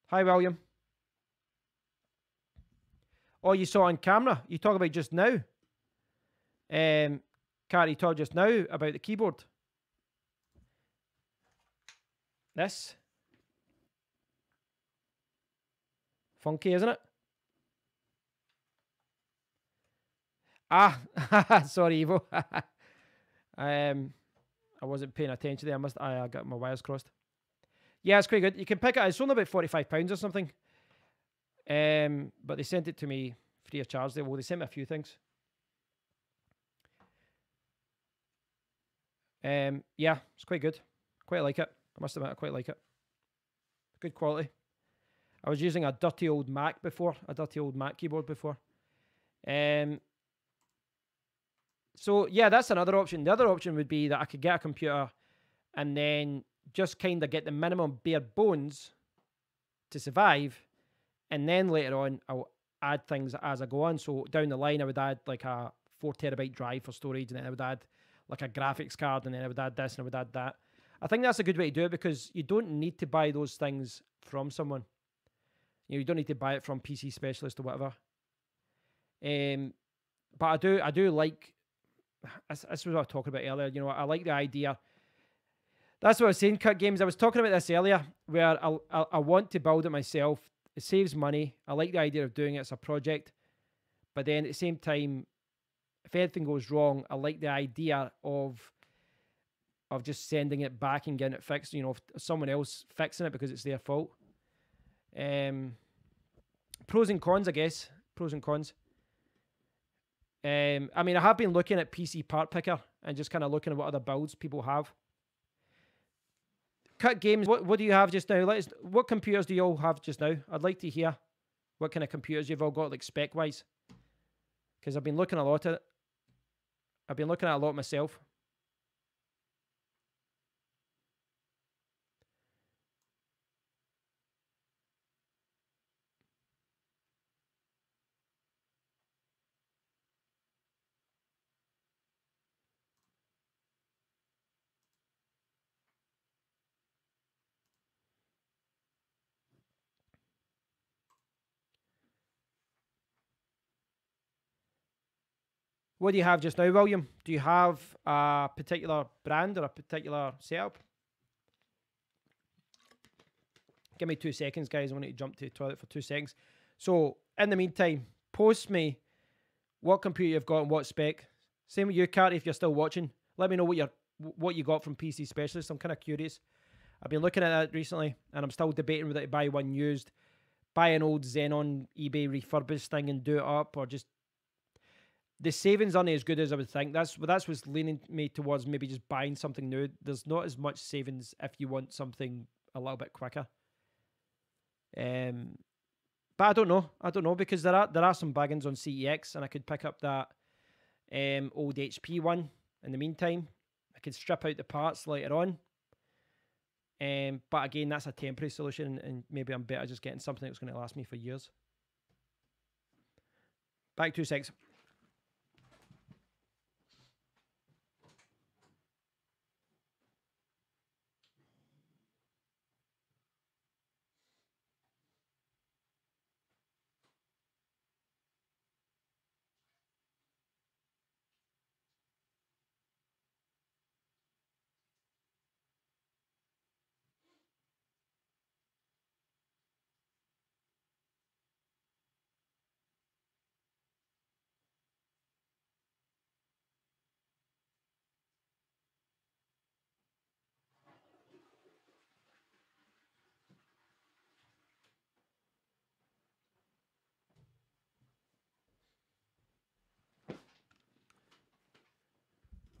Hi, William. Oh, you saw on camera. You talk about just now. Carrie talked just now about the keyboard. This. Funky, isn't it? Ah, sorry, Evo. I wasn't paying attention there. I got my wires crossed. Yeah, it's quite good. You can pick it. It's only about £45 or something. But they sent it to me free of charge. Well, they sent me a few things. Yeah, it's quite good. Quite like it. I must admit, I quite like it. Good quality. I was using a dirty old Mac before, a dirty old Mac keyboard before. So yeah, that's another option. The other option would be that I could get a computer and then just kind of get the minimum bare bones to survive, and then later on I'll add things as I go on. So down the line I would add like a 4 terabyte drive for storage, and then I would add like a graphics card, and then I would add this and I would add that. I think that's a good way to do it, because you don't need to buy those things from someone. You know, you don't need to buy it from PC Specialist or whatever. But I do like, this was what I was talking about earlier. You know, I like the idea. That's what I was saying, Cut Games. I was talking about this earlier, where I want to build it myself. It saves money. I like the idea of doing it as a project. But then at the same time, if anything goes wrong, I like the idea of just sending it back and getting it fixed. You know, someone else fixing it because it's their fault. Pros and cons, I guess. Pros and cons. I mean, I have been looking at PC Part Picker and just kind of looking at what other builds people have. Cut Games, what do you have just now? What computers do you all have just now? I'd like to hear what kind of computers you've all got, like spec-wise. Because I've been looking a lot at it. I've been looking at a lot myself. What do you have just now, William? Do you have a particular brand or a particular setup? Give me 2 seconds, guys. I want to jump to the toilet for 2 seconds. So, in the meantime, post me what computer you've got and what spec. Same with you, Carty, if you're still watching. Let me know what you got from PC Specialist. I'm kind of curious. I've been looking at that recently, and I'm still debating whether to buy one used, buy an old Xenon eBay refurbished thing and do it up, or just... The savings aren't as good as I would think. That's what's leaning me towards maybe just buying something new. There's not as much savings if you want something a little bit quicker. But I don't know because there are some baggins on CEX, and I could pick up that old HP one in the meantime. I could strip out the parts later on. But again, that's a temporary solution, and maybe I'm better just getting something that's going to last me for years. Back 2 seconds.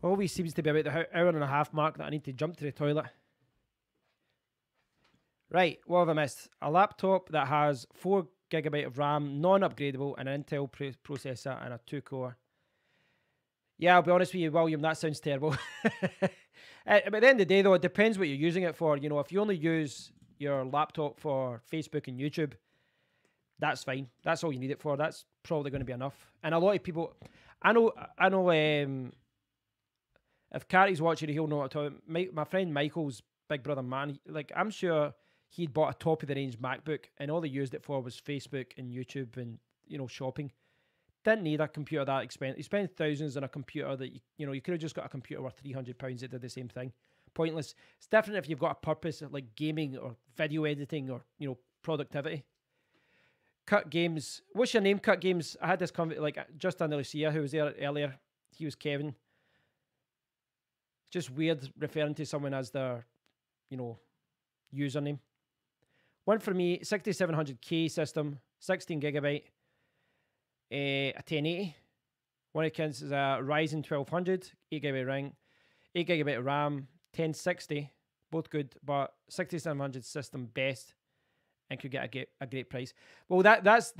Always seems to be about the hour and a half mark that I need to jump to the toilet. Right, what have I missed? A laptop that has 4 GB of RAM, non-upgradable, and an Intel processor and a 2-core. Yeah, I'll be honest with you, William, that sounds terrible. But at the end of the day, though, it depends what you're using it for. You know, if you only use your laptop for Facebook and YouTube, that's fine. That's all you need it for. That's probably going to be enough. And a lot of people, I know. If Carrie's watching, he'll know what I'm talking about. My friend Michael's big brother, man, like I'm sure he'd bought a top of the range MacBook, and all he used it for was Facebook and YouTube and shopping. Didn't need a computer that expensive. He spent thousands on a computer that you could have just got a computer worth £300 that did the same thing. Pointless. It's different if you've got a purpose like gaming or video editing or productivity. Cut Games. What's your name, Cut Games? I had this like just under Lucia, who was there earlier. He was Kevin. Just weird referring to someone as their, username. One for me, 6700K system, 16 GB, a 1080. One of the kids is a Ryzen 1200, 8 GB RAM, 8 GB RAM, 1060, both good, but 6700 system best, and could get a great price. Well, that's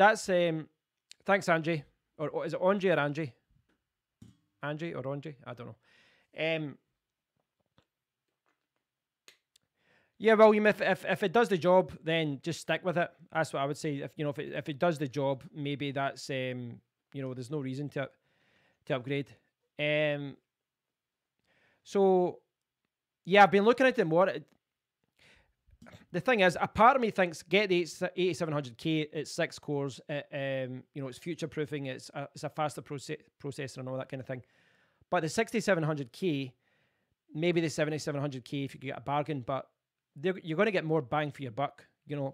thanks, Angie, or is it Angie or Angie? Angie or Angie? I don't know. Yeah, William, if it does the job, then just stick with it. That's what I would say. If it does the job, maybe that's there's no reason to upgrade. So yeah, I've been looking at it more. The thing is, a part of me thinks get the 8700K. It's 6 cores. It's future proofing. It's a faster processor and all that kind of thing. But the 6700K, maybe the 7700K if you get a bargain, but you're going to get more bang for your buck,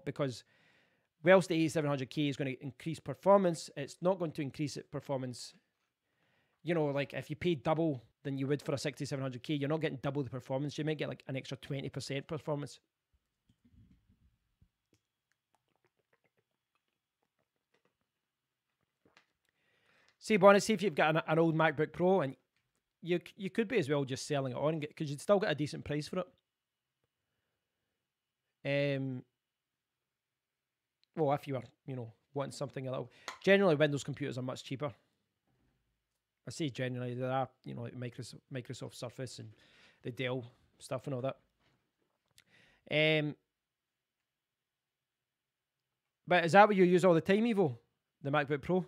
because whilst the 8700K is going to increase performance, it's not going to increase its performance. Like if you pay double than you would for a 6700K, you're not getting double the performance. You might get like an extra 20% performance. See, Bonnie, see if you've got an old MacBook Pro, and you could be as well just selling it on, because you'd still get a decent price for it. Well, if you were, wanting something a little. Generally, Windows computers are much cheaper. I say generally, there are, like Microsoft Surface and the Dell stuff and all that. But is that what you use all the time, Evo? The MacBook Pro?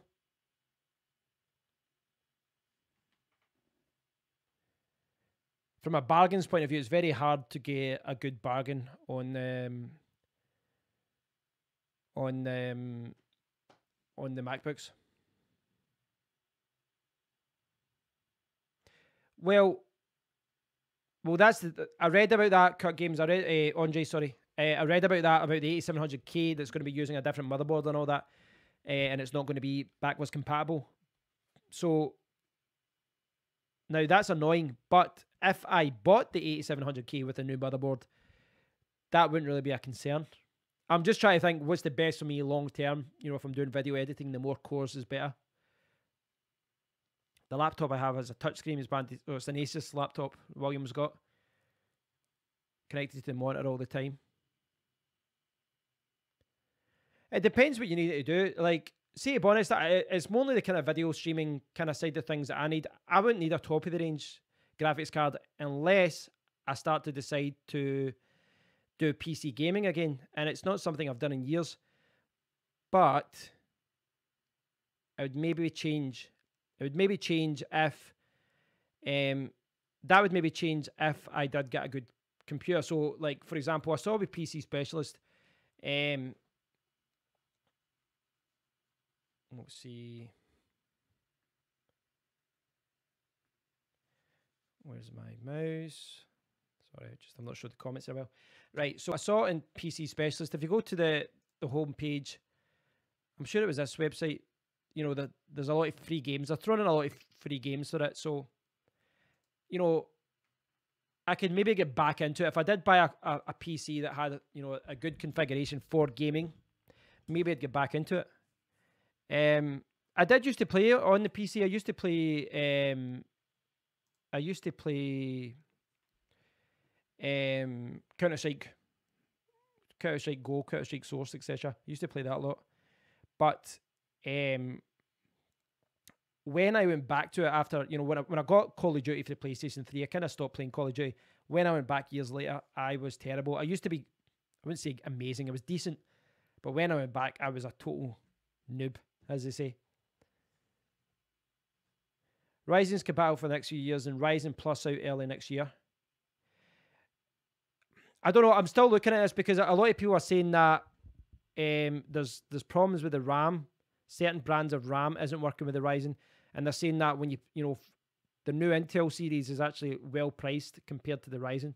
From a bargains point of view, it's very hard to get a good bargain on the MacBooks. Well, that's I read about that. Cut Games. I read Andre. Sorry, I read about that about the 8700K that's going to be using a different motherboard and all that, and it's not going to be backwards compatible. So now that's annoying, but if I bought the 8700K with a new motherboard, that wouldn't really be a concern. I'm just trying to think what's the best for me long term. If I'm doing video editing, the more cores is better. The laptop I have has a touchscreen. It's an Asus laptop William's got, connected to the monitor all the time. It depends what you need it to do. Like, say to be honest, it's mainly the kind of video streaming kind of side of things that I need. I wouldn't need a top of the range graphics card unless I start to decide to do PC gaming again. And it's not something I've done in years. But I would maybe change. It would maybe change if that would maybe change if I did get a good computer. So, like, for example, I saw with PC Specialist, let's see. Where's my mouse? Sorry, I'm not sure the comments are well. Right, so I saw in PC Specialist, if you go to the home page, I'm sure it was this website, you know, there's a lot of free games. They're throwing in a lot of free games for it. So, you know, I could maybe get back into it. If I did buy a PC that had, you know, a good configuration for gaming, maybe I'd get back into it. I did used to play it on the PC. I used to play Counter-Strike Go, Counter-Strike Source, etc. I used to play that a lot. But when I went back to it after, you know, when I got Call of Duty for the PlayStation 3, I kind of stopped playing Call of Duty. When I went back years later, I was terrible. I used to be, I wouldn't say amazing, I was decent. But when I went back, I was a total noob, as they say. Ryzen's compatible for the next few years and Ryzen Plus out early next year. I don't know. I'm still looking at this because a lot of people are saying that there's problems with the RAM. Certain brands of RAM isn't working with the Ryzen. And they're saying that when you know, the new Intel series is actually well priced compared to the Ryzen.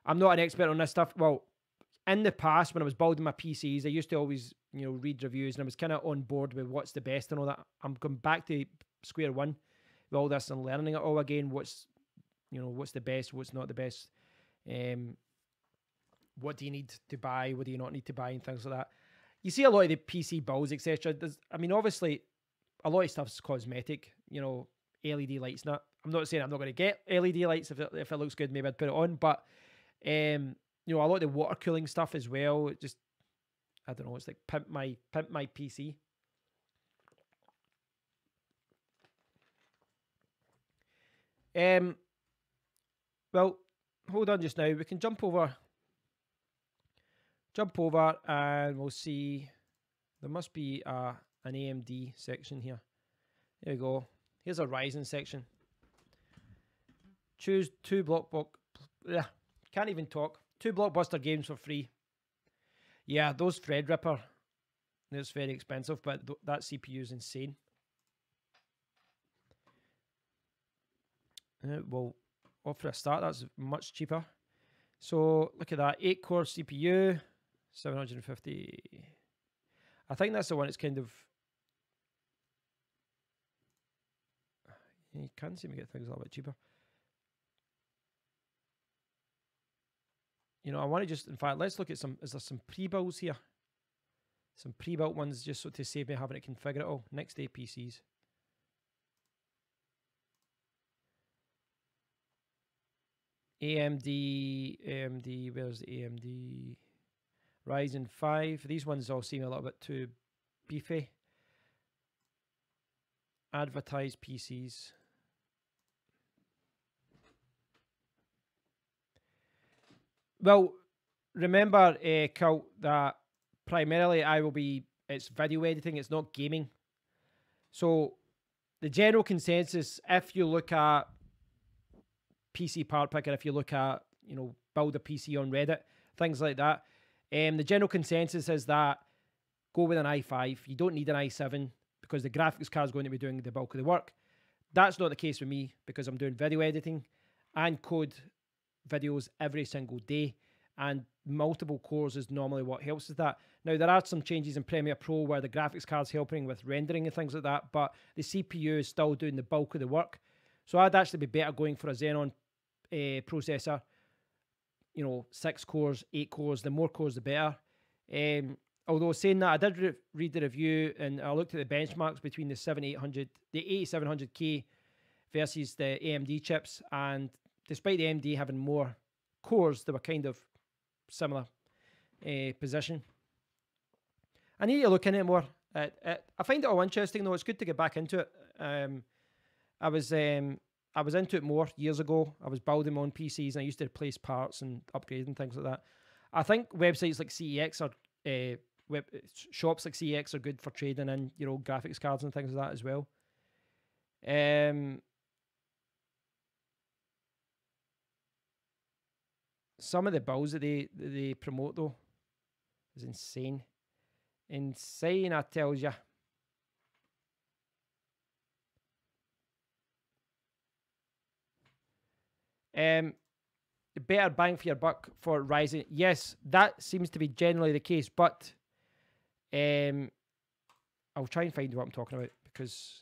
I'm not an expert on this stuff. Well, in the past, when I was building my PCs, I used to always, you know, read reviews and I was kind of on board with what's the best and all that. I'm going back to square one with all this and learning it all again. What's the best, what's not the best. What do you need to buy? What do you not need to buy and things like that. You see a lot of the PC builds, etc. I mean, obviously, a lot of stuff's cosmetic, you know, LED lights. I'm not saying I'm not going to get LED lights. If it looks good, maybe I'd put it on. But, you know, a lot of the water cooling stuff as well. It just, I don't know, it's like pimp my PC. Well, hold on just now. We can jump over and we'll see. There must be an AMD section here. There we go. Here's a Ryzen section. Choose 2 can't even talk. 2 blockbuster games for free. Yeah, those Threadripper, it's very expensive, but that CPU is insane. Well, for a start, that's much cheaper. So look at that, 8-core CPU, 750. I think that's the one that's kind of, you can seem to get things a little bit cheaper. You know, I want to just, in fact, let's look at is there some pre-builds here? Some pre-built ones just so to save me having to configure it all. Next day PCs. AMD, where's the AMD? Ryzen 5. These ones all seem a little bit too beefy. Advertised PCs. Well, remember, Cult, that primarily it's video editing, it's not gaming. So the general consensus, if you look at PC Part Picker, if you look at, you know, build a PC on Reddit, things like that, the general consensus is that go with an i5. You don't need an i7 because the graphics card is going to be doing the bulk of the work. That's not the case with me because I'm doing video editing and code videos every single day, and multiple cores is normally what helps with that. Now, there are some changes in Premiere Pro where the graphics card's helping with rendering and things like that, but the CPU is still doing the bulk of the work. So I'd actually be better going for a Xenon processor, you know, 6 cores, 8 cores. The more cores, the better. Although saying that, I did read the review and I looked at the benchmarks between the 8700K versus the AMD chips, and despite the AMD having more cores, they were kind of similar position. I need to look into it more. I find it all interesting though. It's good to get back into it. I was into it more years ago. I was building my own PCs and I used to replace parts and upgrade and things like that. I think websites like CEX are shops like CEX are good for trading in your old graphics cards and things like that as well. Some of the builds that they promote though is insane. Insane, I tells ya. Better bang for your buck for Ryzen. Yes, that seems to be generally the case, but I'll try and find what I'm talking about because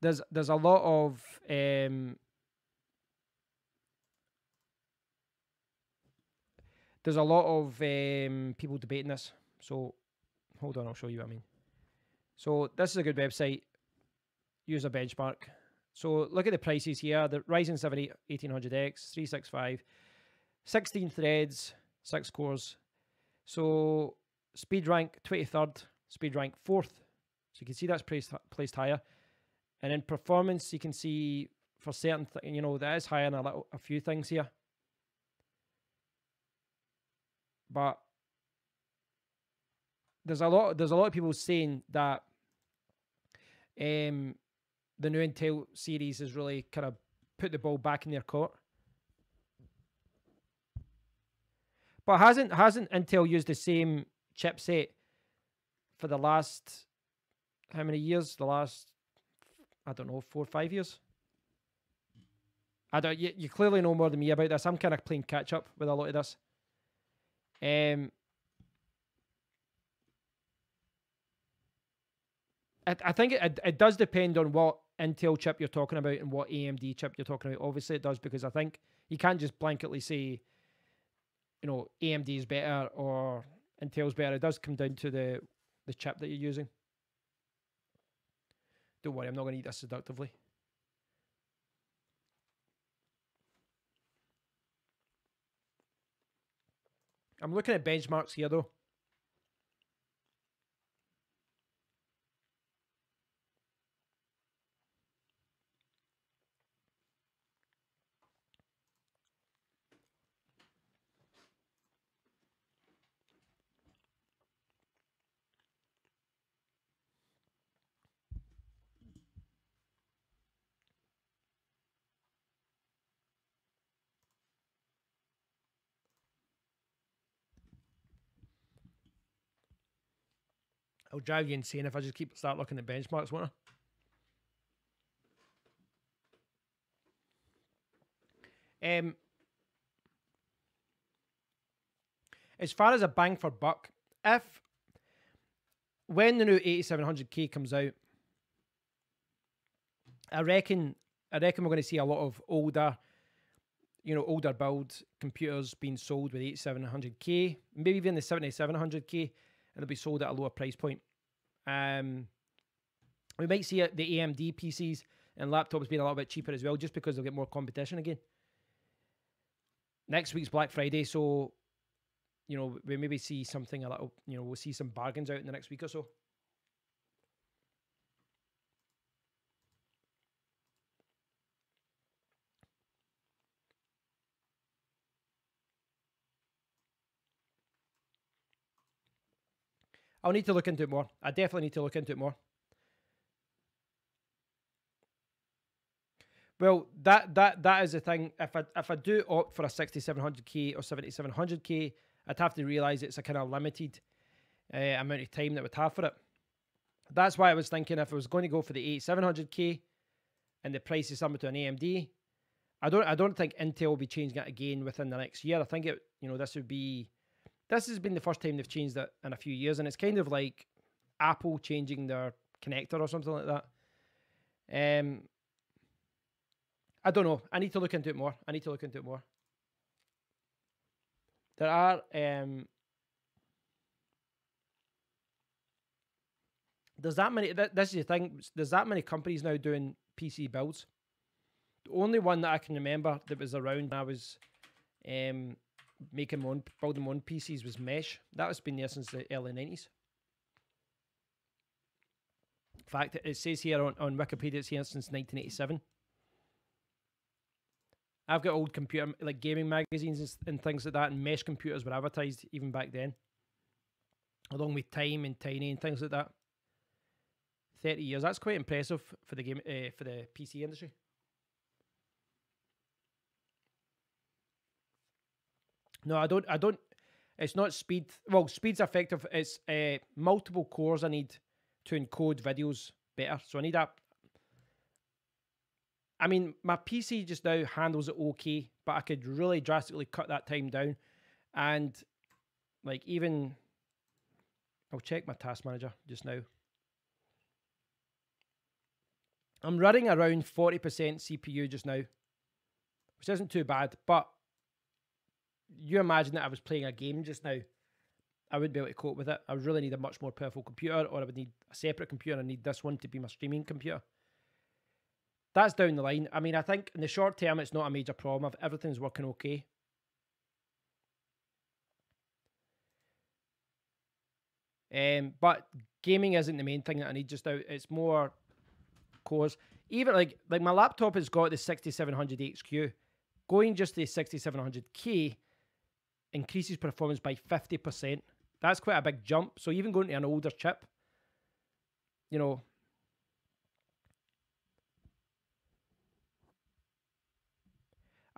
there's a lot of people debating this. So hold on, I'll show you what I mean. So this is a good website. Use a benchmark. So look at the prices here. The Ryzen 7 1800X, 365, 16 threads, 6 cores. So speed rank 23rd, speed rank 4th. So you can see that's placed higher. And in performance, you can see for certain, that is higher than a few things here. But there's a lot of people saying that the new Intel series has really kind of put the ball back in their court. But hasn't Intel used the same chipset for the last how many years? The last, I don't know, 4 or 5 years. I don't. You clearly know more than me about this. I'm kind of playing catch up with a lot of this. I think it does depend on what Intel chip you're talking about and what AMD chip you're talking about. Obviously, it does, because I think you can't just blanketly say, AMD is better or Intel's better. It does come down to the chip that you're using. Don't worry, I'm not going to eat this seductively. I'm looking at benchmarks here, though. I'll drive you insane if I just start looking at benchmarks, won't I? As far as a bang for buck, when the new 8700K comes out, I reckon we're going to see a lot of older build computers being sold with 8700K, maybe even the 7700K, and they'll be sold at a lower price point. We might see the AMD PCs and laptops being a little bit cheaper as well, just because they'll get more competition again. Next week's Black Friday, so we maybe see something a little, we'll see some bargains out in the next week or so. I'll need to look into it more. I definitely need to look into it more. Well, that is the thing. If I do opt for a 6700K or 7700K, I'd have to realize it's a kind of limited amount of time that we'd have for it. That's why I was thinking if I was going to go for the 8700K and the price is similar to an AMD, I don't think Intel will be changing it again within the next year. I think this has been the first time they've changed it in a few years, and it's kind of like Apple changing their connector or something like that. I don't know. I need to look into it more. There are there's that many. This is the thing. There's that many companies now doing PC builds. only one that I can remember that was around when I was building my own PCs was Mesh. That has been there since the early 90s. In fact, it says here on Wikipedia it's here since 1987. I've got old computer, like gaming magazines and things like that, and Mesh computers were advertised even back then, along with Time and Tiny and things like that. 30 years. That's quite impressive for the game, for the PC industry. No, I don't. It's not speed. Well, speed's effective. It's multiple cores I need to encode videos better. So I need that. I mean, my PC just now handles it okay, but I could really drastically cut that time down. And like even, I'll check my task manager just now. I'm running around 40% CPU just now, which isn't too bad, but you imagine that I was playing a game just now, I wouldn't be able to cope with it. I would really need a much more powerful computer, or I would need a separate computer. I need this one to be my streaming computer. That's down the line. I mean, I think in the short term, it's not a major problem. Everything's working okay. But gaming isn't the main thing that I need just now. It's more cores. Even like my laptop has got the 6700 HQ. Going just to the 6700K increases performance by 50%. That's quite a big jump. So even going to an older chip, you know,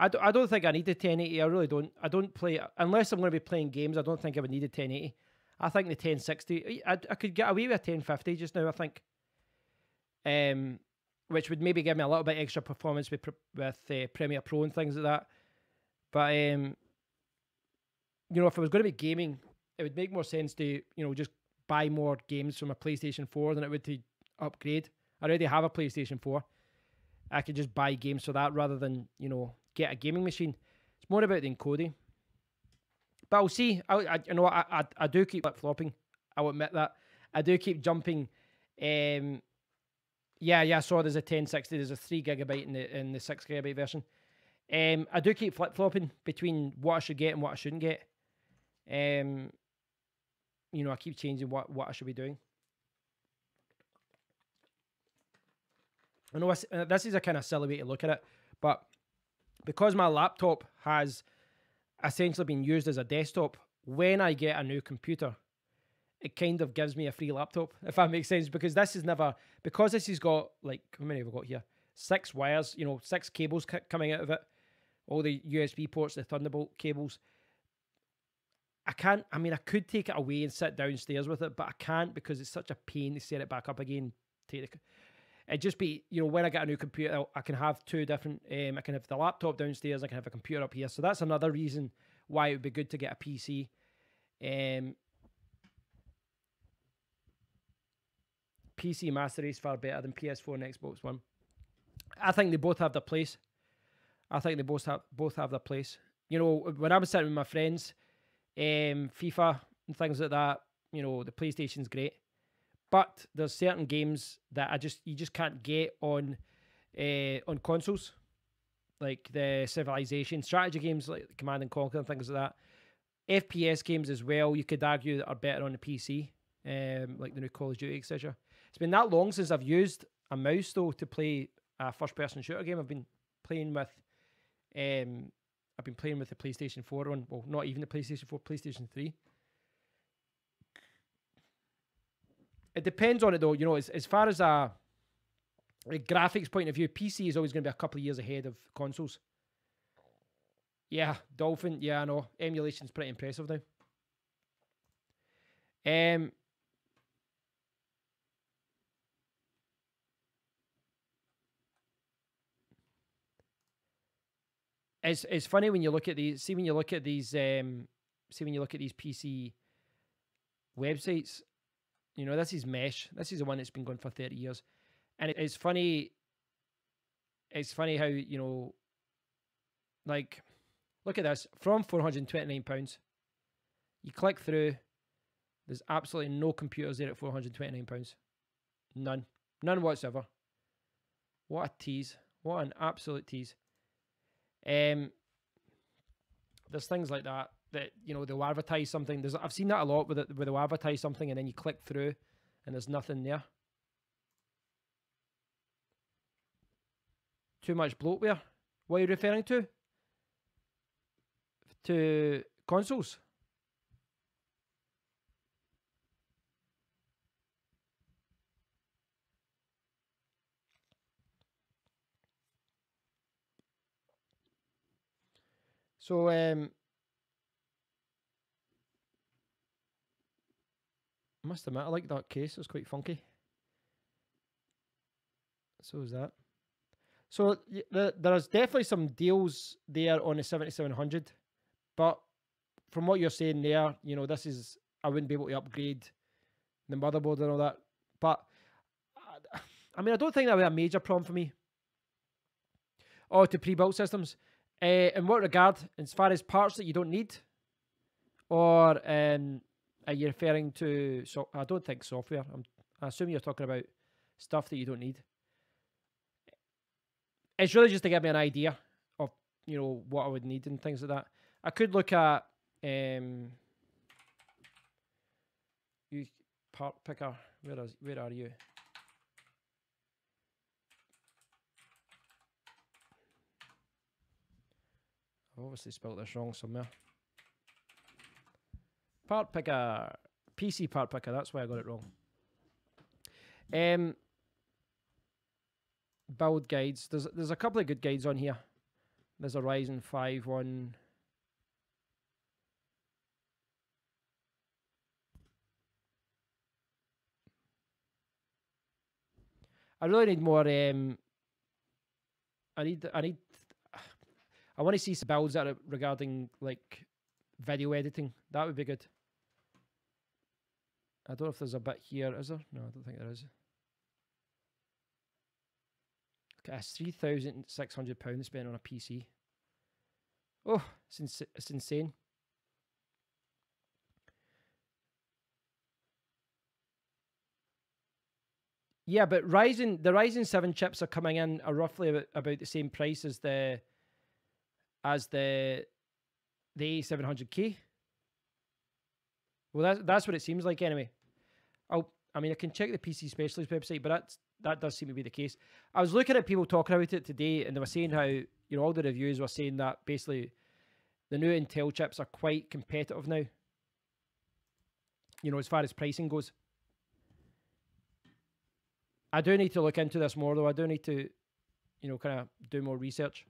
I don't think I need the 1080. I really don't. I don't play, unless I'm going to be playing games, I don't think I would need a 1080. I think the 1060, I could get away with a 1050 just now, I think. Which would maybe give me a little bit extra performance with Premiere Pro and things like that. But, you know, if I was going to be gaming, it would make more sense to, you know, just buy more games from a PlayStation 4 than it would to upgrade. I already have a PlayStation 4. I could just buy games for that rather than, you know, get a gaming machine. It's more about the encoding. But I'll see. You know, I do keep flip-flopping. I'll admit that. I do keep jumping. Yeah, I saw there's a 1060. There's a 3 gigabyte in the 6 gigabyte version. I do keep flip-flopping between what I should get and what I shouldn't get. You know, I keep changing what I should be doing. I know this is a kind of silly way to look at it, but because my laptop has essentially been used as a desktop, when I get a new computer, it kind of gives me a free laptop, if that makes sense, because this has got, like, how many have we got here? 6 wires, you know, 6 cables coming out of it, all the USB ports, the Thunderbolt cables. I could take it away and sit downstairs with it, but I can't because it's such a pain to set it back up again. It'd just be, you know, when I get a new computer, I can have 2 different, I can have the laptop downstairs, I can have a computer up here. So that's another reason why it would be good to get a PC. PC Master Race far better than PS4 and Xbox One. I think they both have their place. I think they both have their place. You know, when I was sitting with my friends, FIFA and things like that, you know, the PlayStation's great. But there's certain games that you just can't get on consoles, like the Civilization strategy games, like Command and Conquer and things like that. FPS games as well, you could argue that are better on the PC, like the new Call of Duty, etc. It's been that long since I've used a mouse though to play a first-person shooter game. I've been playing with the PlayStation 4 one. Well, not even the PlayStation 4, PlayStation 3. It depends on it though, you know, as far as a graphics point of view, PC is always going to be a couple of years ahead of consoles. Yeah, Dolphin, yeah, I know. Emulation's pretty impressive now. It's funny when you look at these. See when you look at these PC websites. You know, this is Mesh. This is the one that's been going for 30 years, and it's funny. It's funny how, you know, like, look at this, from £429. You click through. There's absolutely no computers there at £429. None whatsoever. What a tease. What an absolute tease. There's things like that you know they'll advertise something. I've seen that a lot where they'll advertise something and then you click through and there's nothing there. Too much bloatware. What are you referring to? To consoles? So I must admit, I like that case. It's quite funky. So is that. So there's definitely some deals there on the 7700, but from what you're saying there, you know, I wouldn't be able to upgrade the motherboard and all that. But I mean, I don't think that would be a major problem for me. Oh, to pre-built systems. In what regard? As far as parts that you don't need, or are you referring to? I don't think software. I assume you're talking about stuff that you don't need. It's really just to give me an idea of, you know, what I would need and things like that. I could look at you part picker. Where are you? I've obviously spelled this wrong somewhere. Part picker, PC part picker. That's why I got it wrong. Build guides. There's a couple of good guides on here. There's a Ryzen 5 one. I really need more. I want to see some builds that are regarding like video editing. That would be good. I don't know if there's a bit here. Is there? No, I don't think there is. Okay, it's £3,600 spent on a PC. Oh, it's insane. Yeah, but the Ryzen 7 chips are coming in are roughly about the same price as the A700K. Well, that's what it seems like anyway. I mean, I can check the PC Specialist website, but that does seem to be the case. I was looking at people talking about it today, and they were saying how, you know, all the reviews were saying that basically the new Intel chips are quite competitive now. You know, as far as pricing goes. I do need to look into this more, though. I do need to, you know, kind of do more research.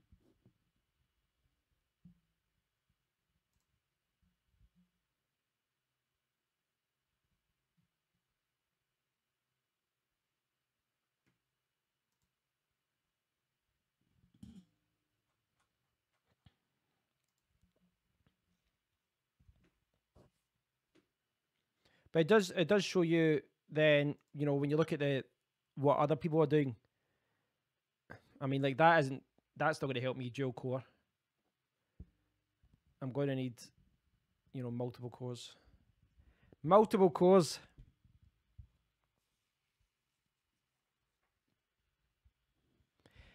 But it does show you then, you know, when you look at what other people are doing. I mean, like that's not going to help me dual core. I'm going to need, you know, multiple cores. Multiple cores.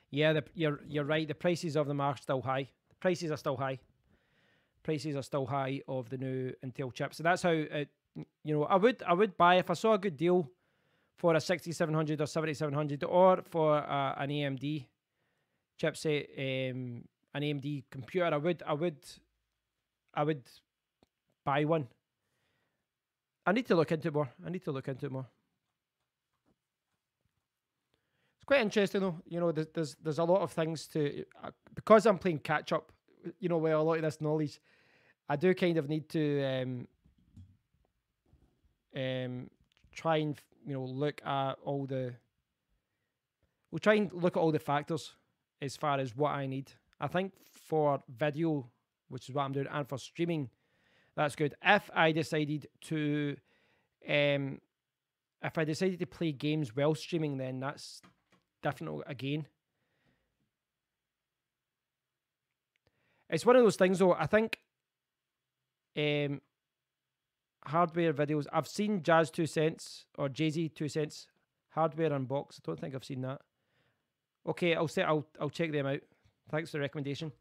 Yeah, you're right. The prices of them are still high. The prices are still high. Prices are still high of the new Intel chips. So that's how it, you know, I would buy if I saw a good deal for a 6700 or 7700 or for an AMD chipset, an AMD computer. I would buy one. I need to look into it more. It's quite interesting though. You know, there's a lot of things to because I'm playing catch up. You know, with a lot of this knowledge, I do kind of need to try and, you know, look at all the. We'll try and look at all the factors as far as what I need. I think for video, which is what I'm doing, and for streaming, that's good. If I decided to play games while streaming, then that's different again. It's one of those things though, I think hardware videos, I've seen Jazz 2 Cents or Jay-Z 2 Cents hardware unbox. I don't think I've seen that. Okay, I'll check them out. Thanks for the recommendation.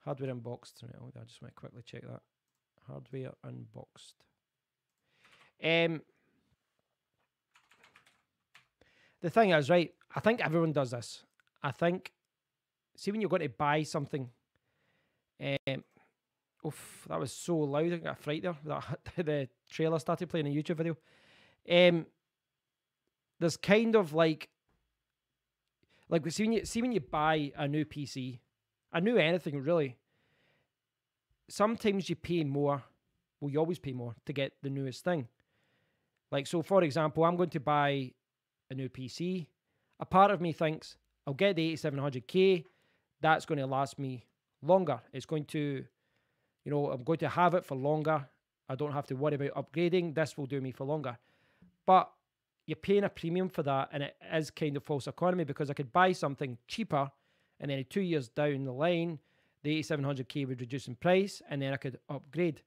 Hardware Unboxed. Right, I just want to quickly check that. Hardware Unboxed. The thing is, right, I think everyone does this. I think, see when you're going to buy something, oof, that was so loud, I got a fright there. The trailer started playing a YouTube video. There's kind of like see when you buy a new PC, a new anything really, sometimes you pay more, well, you always pay more to get the newest thing. Like, so for example, I'm going to buy a new PC. A part of me thinks I'll get the 8700K. That's going to last me longer. It's going to, you know, I'm going to have it for longer. I don't have to worry about upgrading. This will do me for longer. But you're paying a premium for that, and it is kind of false economy, because I could buy something cheaper, and then 2 years down the line, the 8700K would reduce in price, and then I could upgrade.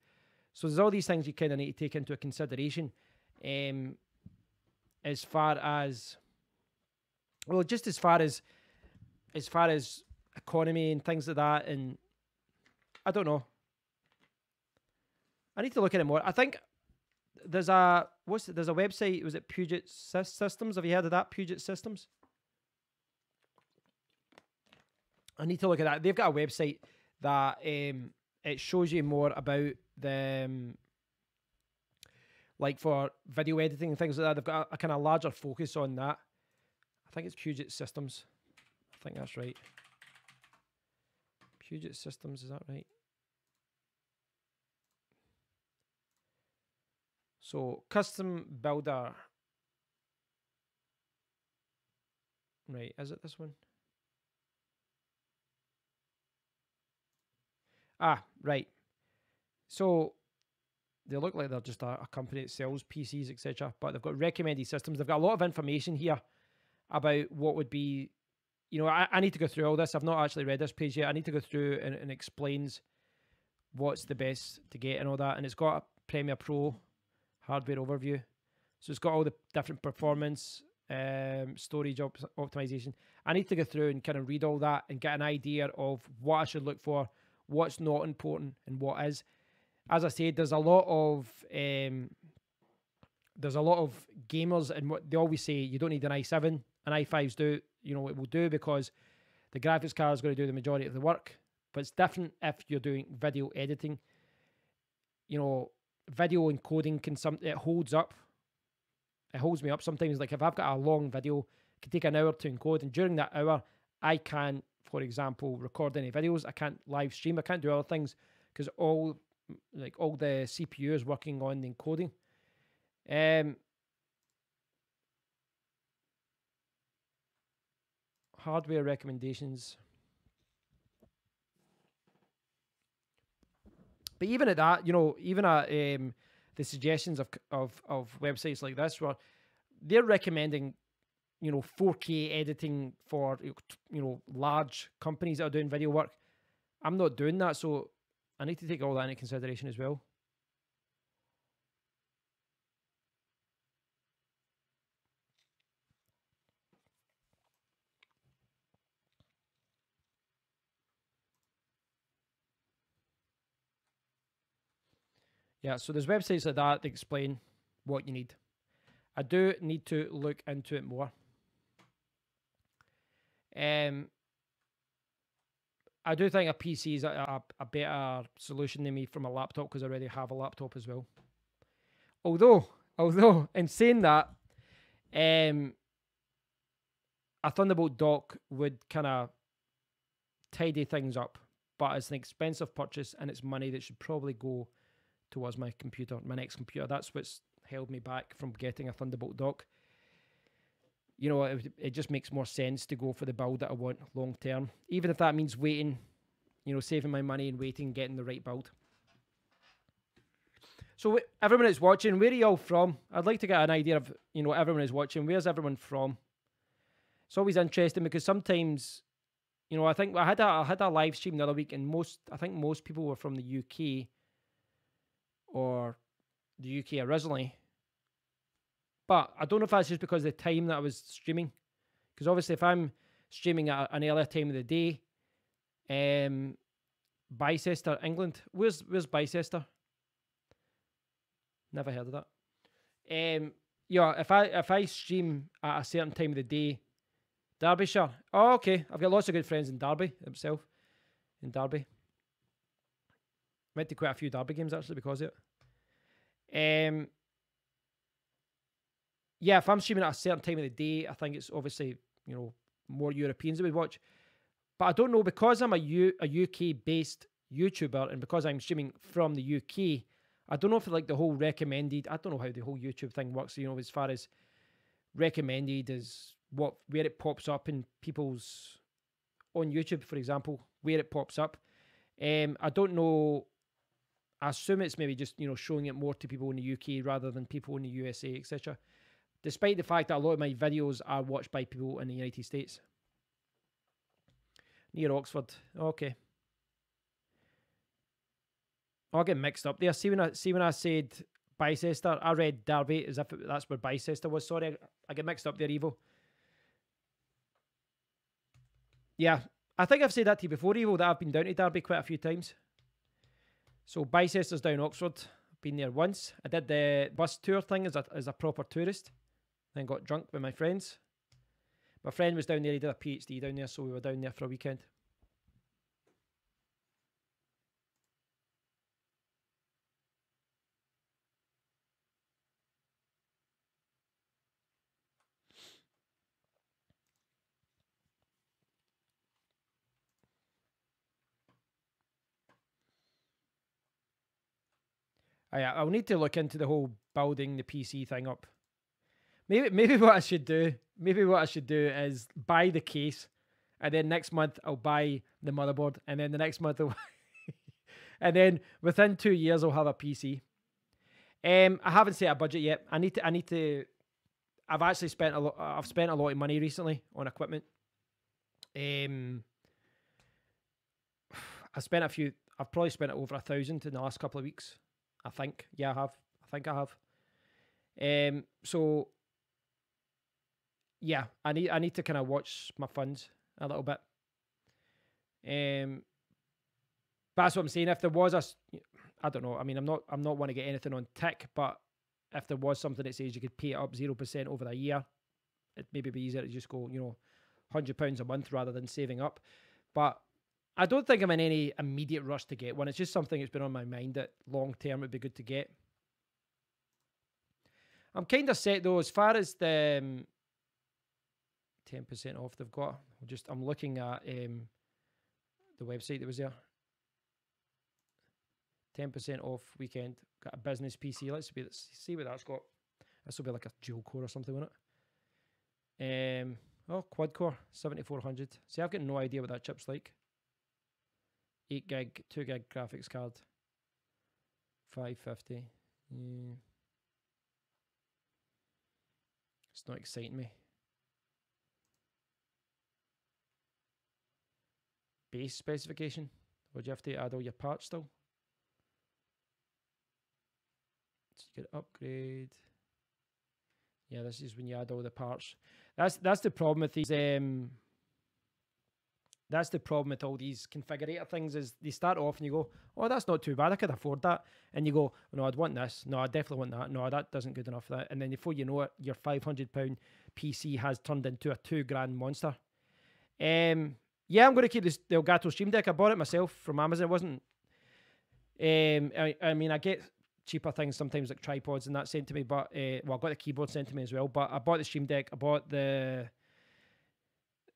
So there's all these things you kind of need to take into consideration, as far as, well, just as far as economy and things like that. And I don't know. I need to look at it more. I think there's a website. Was it Puget Systems? Have you heard of that? Puget Systems. I need to look at that. They've got a website that it shows you more about the like for video editing and things like that. They've got a kind of larger focus on that. I think it's Puget Systems. I think that's right. Puget Systems, is that right? So, custom builder. Right, is it this one? Ah, right. So, they look like they're just a company that sells PCs, etc. But they've got recommended systems. They've got a lot of information here about what would be, you know, I need to go through all this. I've not actually read this page yet. I need to go through and explains what's the best to get and all that. And it's got a Premiere Pro hardware overview. So it's got all the different performance, storage optimization. I need to go through and kind of read all that and get an idea of what I should look for, what's not important, and what is. As I said, there's a lot of gamers, and what they always say, you don't need an i7. An i5's do, you know, it will do, because the graphics card is going to do the majority of the work. But it's different if you're doing video editing. You know, video encoding it holds up. It holds me up sometimes. Like if I've got a long video, it can take an hour to encode, and during that hour, I can't, for example, record any videos. I can't live stream. I can't do other things, because all the CPU is working on the encoding. Hardware recommendations. But even at that, you know, even at the suggestions of websites like this, where they're recommending, you know, 4K editing for, you know, large companies that are doing video work. I'm not doing that, so I need to take all that into consideration as well. Yeah, so there's websites like that explain what you need. I do need to look into it more. I do think a PC is a better solution than me from a laptop, because I already have a laptop as well. Although, in saying that, a Thunderbolt dock would kind of tidy things up, but it's an expensive purchase, and it's money that should probably go towards my computer, my next computer. That's what's held me back from getting a Thunderbolt dock. You know, it just makes more sense to go for the build that I want long term, even if that means waiting, you know, saving my money and waiting, getting the right build. So everyone that's watching, where are you all from? I'd like to get an idea of, you know, everyone is watching. Where's everyone from? It's always interesting, because sometimes, you know, I think I had a live stream the other week, and I think most people were from the UK, or the UK originally. But I don't know if that's just because of the time that I was streaming. Because obviously if I'm streaming at an earlier time of the day. Bicester, England. Where's Bicester? Never heard of that. Yeah, if I stream at a certain time of the day, Derbyshire. Oh, okay. I've got lots of good friends in Derby himself. In Derby. Went to quite a few Derby games actually because of it. Yeah, if I'm streaming at a certain time of the day, I think it's obviously, you know, more Europeans that would watch. But I don't know, because I'm a UK-based YouTuber and because I'm streaming from the UK, I don't know if like the whole recommended, I don't know how the whole YouTube thing works, you know, as far as recommended as where it pops up in people's, on YouTube, for example, where it pops up. I don't know. I assume it's maybe just, you know, showing it more to people in the UK rather than people in the USA, etc. Despite the fact that a lot of my videos are watched by people in the United States. Near Oxford. Okay. I'll get mixed up there. See when I said Bicester, I read Derby as if that's where Bicester was. Sorry, I get mixed up there, Evo. Yeah, I think I've said that to you before, Evo, that I've been down to Derby quite a few times. So Bicester's down Oxford. I've been there once. I did the bus tour thing as a proper tourist. Then got drunk with my friends. My friend was down there. He did a PhD down there, so we were down there for a weekend. I'll need to look into the whole building the PC thing up. Maybe what I should do is buy the case, and then next month I'll buy the motherboard, and then the next month and then within 2 years I'll have a PC. I haven't set a budget yet. I need to. I've actually spent a lot. I've spent a lot of money recently on equipment. I spent a few. I've probably spent over 1,000 in the last couple of weeks. I think. Yeah, I have. I think I have. So yeah, I need to kind of watch my funds a little bit. But that's what I'm saying. If there was I don't know. I mean, I'm not want to get anything on tick, but if there was something that says you could pay it up 0% over a year, it'd maybe be easier to just go, you know, £100 a month rather than saving up. But I don't think I'm in any immediate rush to get one. It's just something that's been on my mind that long term would be good to get. I'm kind of set though, as far as the 10% off they've got. I'm looking at the website that was there. 10% off weekend. Got a business PC. Let's see what that's got. This will be like a dual core or something, won't it? Oh, quad core, 7400. See, I've got no idea what that chip's like. 8 gig, 2 gig graphics card. 550. Yeah. It's not exciting me. Base specification. Would you have to add all your parts still? So you could upgrade. Yeah, this is when you add all the parts. That's the problem with these. That's the problem with all these configurator things, is they start off and you go, oh, that's not too bad, I could afford that. And you go, no, I'd want this. No, I definitely want that. No, that doesn't good enough for that. And then before you know it, your £500 PC has turned into a £2,000 monster. Yeah, I'm going to keep the Elgato Stream Deck. I bought it myself from Amazon. It wasn't. I mean, I get cheaper things sometimes, like tripods and that sent to me, but well, I got the keyboard sent to me as well. But I bought the Stream Deck. I bought the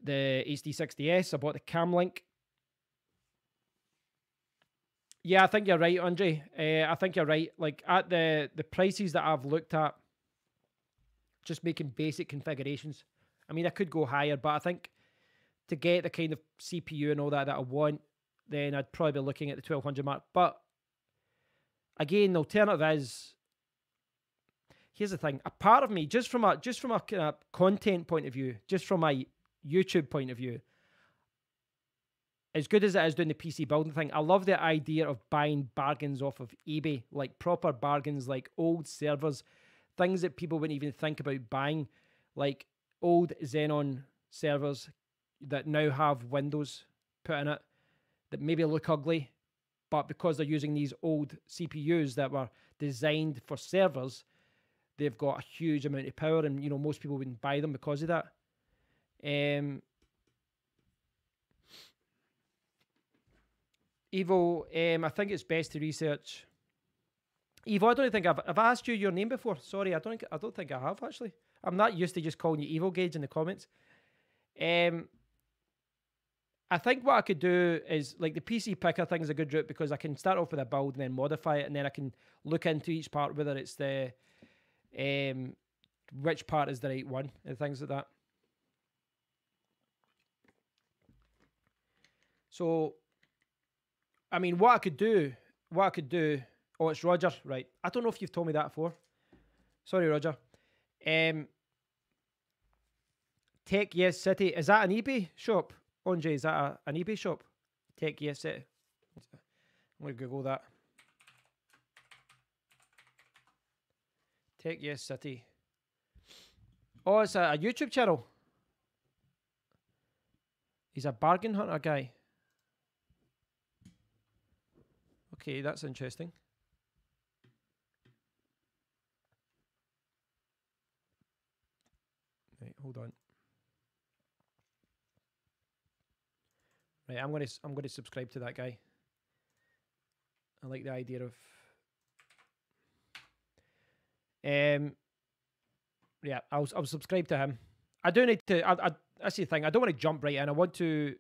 HD60S. I bought the Camlink. Yeah, I think you're right, Andre. I think you're right. Like at the prices that I've looked at, just making basic configurations. I mean, I could go higher, but I think to get the kind of CPU and all that I want, then I'd probably be looking at the 1200 mark. But again, the alternative is, here's the thing. A part of me, just from a kind of content point of view, just from my YouTube point of view, as good as it is doing the PC building thing, I love the idea of buying bargains off of eBay, like proper bargains, like old servers, things that people wouldn't even think about buying, like old Xenon servers, that now have Windows put in it that maybe look ugly, but because they're using these old CPUs that were designed for servers, they've got a huge amount of power, and you know most people wouldn't buy them because of that. Evo, I think it's best to research. Evo, I don't think I've asked you your name before. Sorry, I don't think I have actually. I'm not used to just calling you Evo Gauge in the comments. I think what I could do is, like, the PC picker thing is a good route because I can start off with a build and then modify it, and then I can look into each part, whether it's the which part is the right one and things like that. So, I mean, what I could do. Oh, it's Roger, right? I don't know if you've told me that before. Sorry, Roger. Tech Yes City, is that an eBay shop? Andre, is that an eBay shop? Tech Yes City. I'm going to Google that. Tech Yes City. Oh, it's a YouTube channel. He's a bargain hunter guy. Okay, that's interesting. Right, hold on. Right, I'm gonna subscribe to that guy. I like the idea of yeah, I'll subscribe to him. I do need to that's the thing. I don't want to jump right in. I want to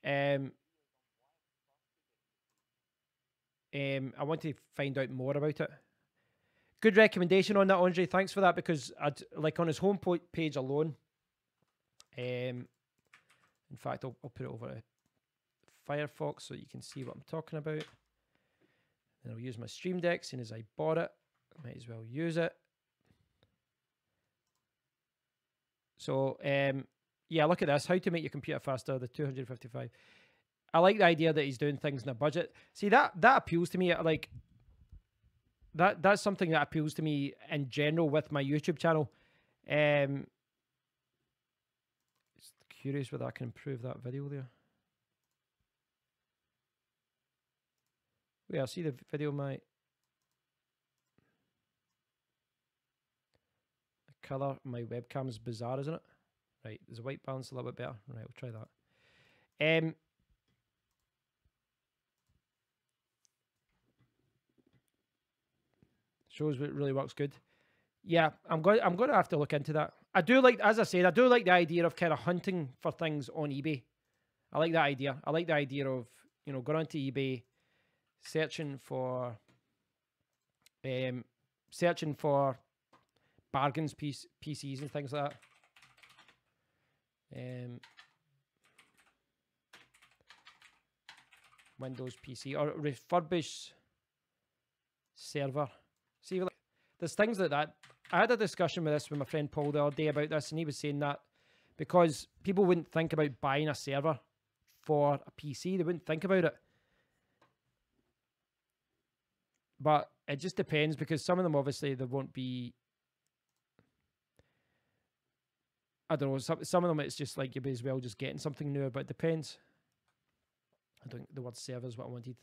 I want to find out more about it. Good recommendation on that, Andre. Thanks for that, because I'd like on his home page alone. In fact, I'll put it over to Firefox so you can see what I'm talking about. Then I'll use my Stream Deck, seeing as I bought it. I might as well use it. So, yeah, look at this. How to make your computer faster, the 255. I like the idea that he's doing things in a budget. See, that appeals to me. Like, that's something that appeals to me in general with my YouTube channel. Just curious whether I can improve that video there. Wait, I see the video. The color of my webcam is bizarre, isn't it? Right, is the white balance a little bit better? Right, we'll try that. Shows what really works good. Yeah, I'm going to have to look into that. I do like, as I said, I do like the idea of kind of hunting for things on eBay. I like that idea. I like the idea of, you know, going onto eBay, searching for bargains, PCs and things like that. Windows PC or refurbish server. See, like, there's things like that. I had a discussion with my friend Paul the other day about this, and he was saying that because people wouldn't think about buying a server for a PC, they wouldn't think about it. But it just depends, because some of them, obviously, there won't be. I don't know. Some of them, it's just like you'd be as well just getting something new, but it depends. I don't think the word server is what I wanted.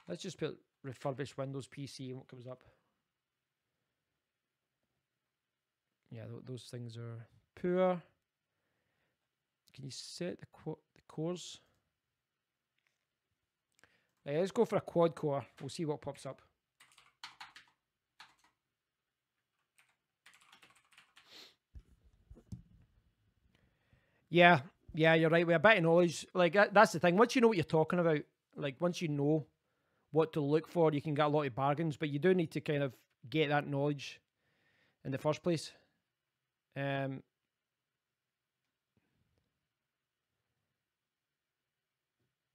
Let's just put refurbished Windows PC and what comes up. Yeah, those things are poor. Can you set the cores? Right, let's go for a quad core. We'll see what pops up. Yeah, you're right. With a bit of knowledge, like that's the thing. Once you know what you're talking about, like once you know what to look for, you can get a lot of bargains. But you do need to kind of get that knowledge in the first place.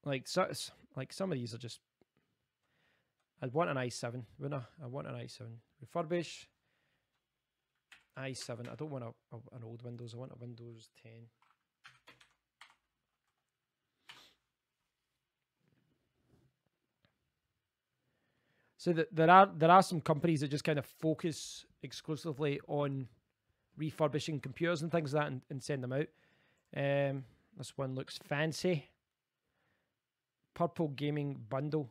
Like some of these are just. I'd want an i7, wouldn't I? I want an i7. Refurbish i7. I don't want an old Windows. I want a Windows 10. So there are some companies that just kind of focus exclusively on refurbishing computers and things like that and send them out. This one looks fancy. Purple gaming bundle.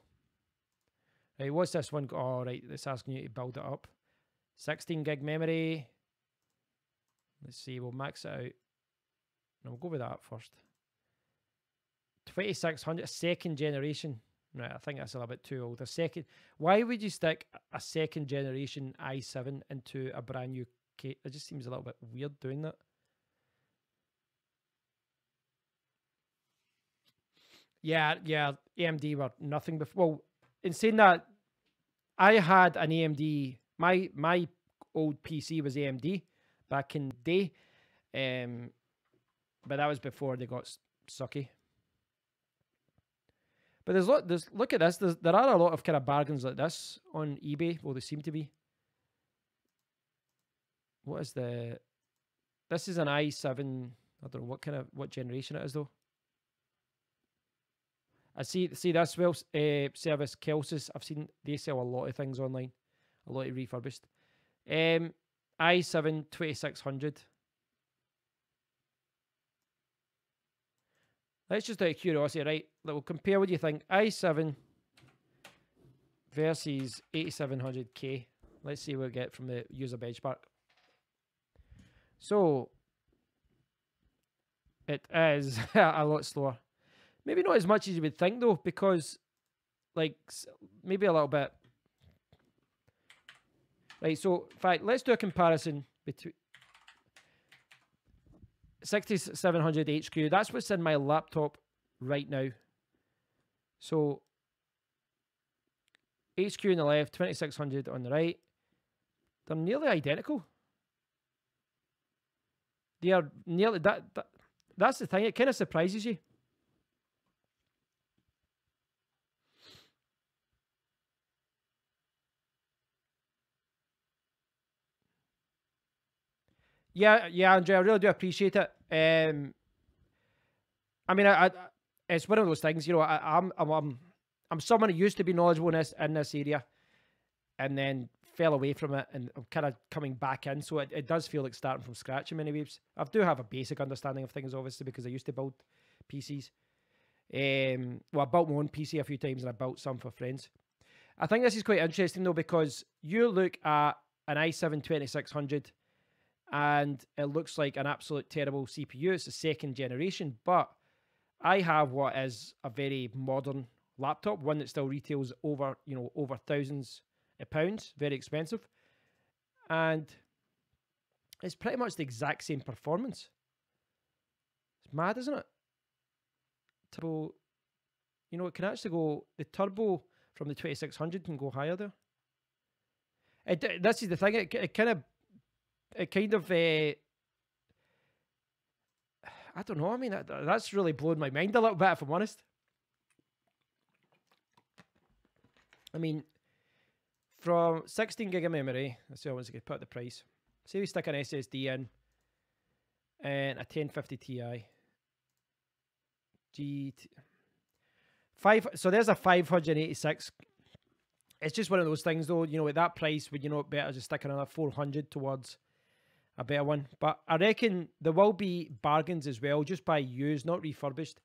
Right, what's this one? Oh, right, it's asking you to build it up. 16 gig memory. Let's see, we'll max it out. No, we'll go with that first. 2600, second generation. Right, I think that's a little bit too old. A second. Why would you stick a second generation i7 into a brand new case? It just seems a little bit weird doing that. Yeah, AMD were nothing before. Well, in saying that, I had an AMD. My old PC was AMD back in the day, but that was before they got sucky. But there's look at this. There are a lot of kind of bargains like this on eBay. Well, they seem to be. What is the? This is an i7. I don't know what generation it is though. I see this well service Kelsis. I've seen they sell a lot of things online, a lot of refurbished. i7 2600. Let's just out of curiosity, right? We'll compare what you think. i7 versus 8700K. Let's see what we get from the user benchmark. So it is a lot slower. Maybe not as much as you would think though, because like maybe a little bit. Right, so in fact, let's do a comparison between 6700 HQ. That's what's in my laptop right now. So HQ on the left, 2600 on the right. They're nearly identical. They are nearly that's the thing. It kind of surprises you. Yeah, Andrea, I really do appreciate it. I mean, it's one of those things, you know. I'm someone who used to be knowledgeable in this area, and then fell away from it, and I'm kind of coming back in. So it does feel like starting from scratch in many ways. I do have a basic understanding of things, obviously, because I used to build PCs. Well, I built my own PC a few times, and I built some for friends. I think this is quite interesting though, because you look at an i7 2600. And it looks like an absolute terrible CPU. It's the second generation, but I have what is a very modern laptop, one that still retails over thousands of pounds, very expensive, and it's pretty much the exact same performance. It's mad, isn't it? Turbo, it can actually go. The turbo from the 2600 can go higher there. This is the thing. It kind of. I don't know. I mean, that's really blown my mind a little bit, if I'm honest. I mean, from 16 gig of memory, let's see how much I could put the price. Say we stick an SSD in and a 1050 Ti. So there's a 586. It's just one of those things, though. At that price, would better just stick another 400 towards a better one. But I reckon there will be bargains as well, just by used, not refurbished.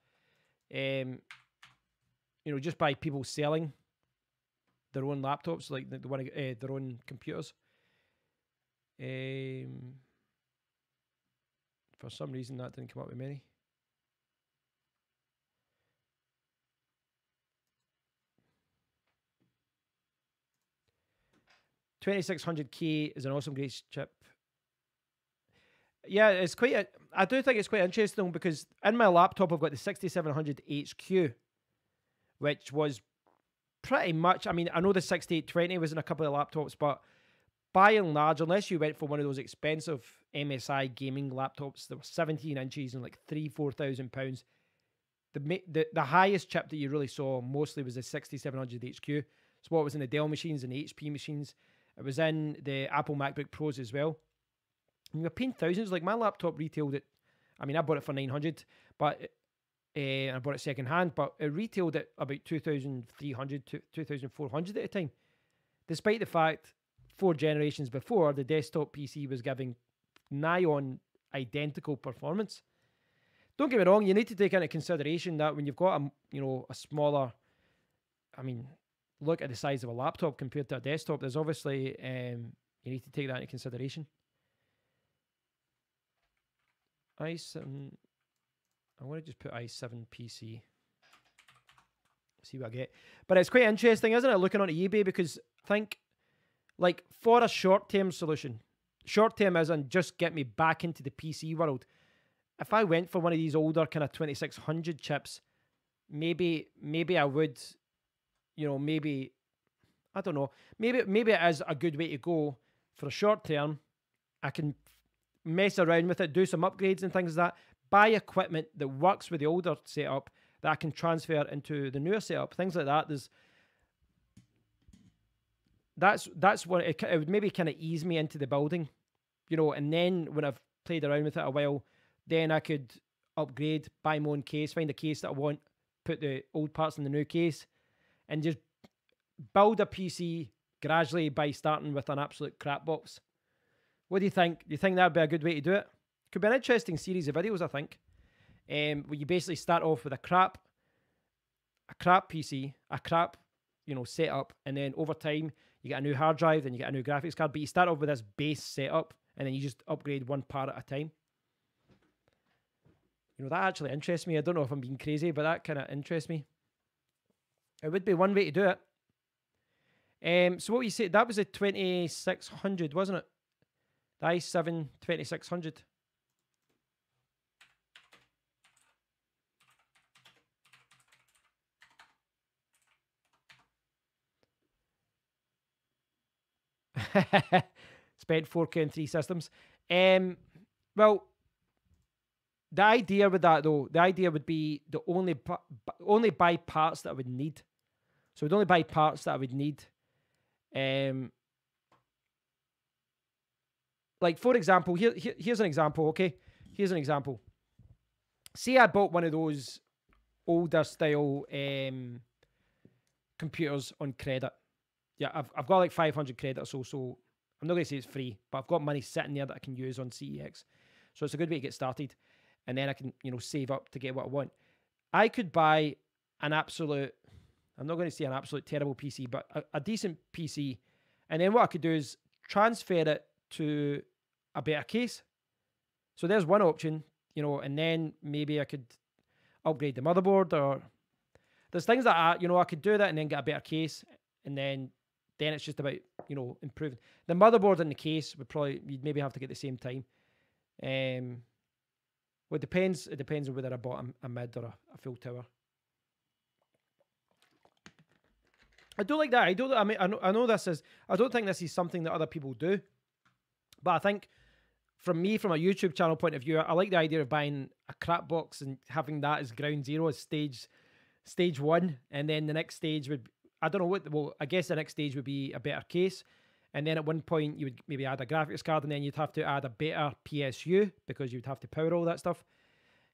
Just by people selling their own laptops, like their own computers. For some reason, that didn't come up with many. $2,600K is an awesome Grace chip. Yeah, it's quite. I do think it's quite interesting because in my laptop I've got the 6700 HQ, which was pretty much. I mean, I know the 6820 was in a couple of laptops, but by and large, unless you went for one of those expensive MSI gaming laptops that were 17 inches and like £4,000, the highest chip that you really saw mostly was the 6700 HQ. So what was in the Dell machines and the HP machines. It was in the Apple MacBook Pros as well. And you're paying thousands. Like my laptop retailed it. I mean, I bought it for 900, but I bought it second hand. But it retailed at about 2,300 to 2,400 at the time, despite the fact 4 generations before the desktop PC was giving nigh on identical performance. Don't get me wrong, you need to take into consideration that when you've got a smaller, I mean, look at the size of a laptop compared to a desktop. There's obviously you need to take that into consideration. i7, I want to just put i7 PC. See what I get. But it's quite interesting, isn't it, looking onto eBay, because I think, like, for a short-term solution, short-term as in just get me back into the PC world, if I went for one of these older kind of 2600 chips, maybe I would, maybe, I don't know, maybe it is a good way to go for a short term. I can mess around with it, do some upgrades and things like that, buy equipment that works with the older setup that I can transfer into the newer setup, things like that. That's what it would maybe kind of ease me into the building, and then when I've played around with it a while, then I could upgrade, buy my own case, find a case that I want, put the old parts in the new case, and just build a PC gradually by starting with an absolute crap box. What do you think? Do you think that'd be a good way to do it? Could be an interesting series of videos, I think. Where you basically start off with a crap PC, a crap, setup, and then over time you get a new hard drive, then you get a new graphics card, but you start off with this base setup, and then you just upgrade one part at a time. That actually interests me. I don't know if I'm being crazy, but that kind of interests me. It would be one way to do it. So what you said, that was a 2600, wasn't it? The i7 2600. Spent 4K on 3 systems. Well, the idea with that, though, the idea would be the only buy parts that I would need. So I'd only buy parts that I would need. Like, for example, here's an example, okay? Here's an example. See, I bought one of those older style computers on credit. Yeah, I've got like 500 credit or so I'm not going to say it's free, but I've got money sitting there that I can use on CEX. So it's a good way to get started. And then I can, save up to get what I want. I could buy an absolute, I'm not going to say an absolute terrible PC, but a decent PC. And then what I could do is transfer it to a better case. So there's one option, and then maybe I could upgrade the motherboard, or there's things that I could do that and then get a better case. And then it's just about, improving. The motherboard and the case you'd maybe have to get at the same time. Well, it depends on whether I bought a mid or a full tower. I do like that. I know this is, I don't think this is something that other people do, but I think from a YouTube channel point of view, I like the idea of buying a crap box and having that as ground zero, as stage one, and then the next stage would, I don't know well, I guess the next stage would be a better case. And then at one point, you would maybe add a graphics card, and then you'd have to add a better PSU because you'd have to power all that stuff.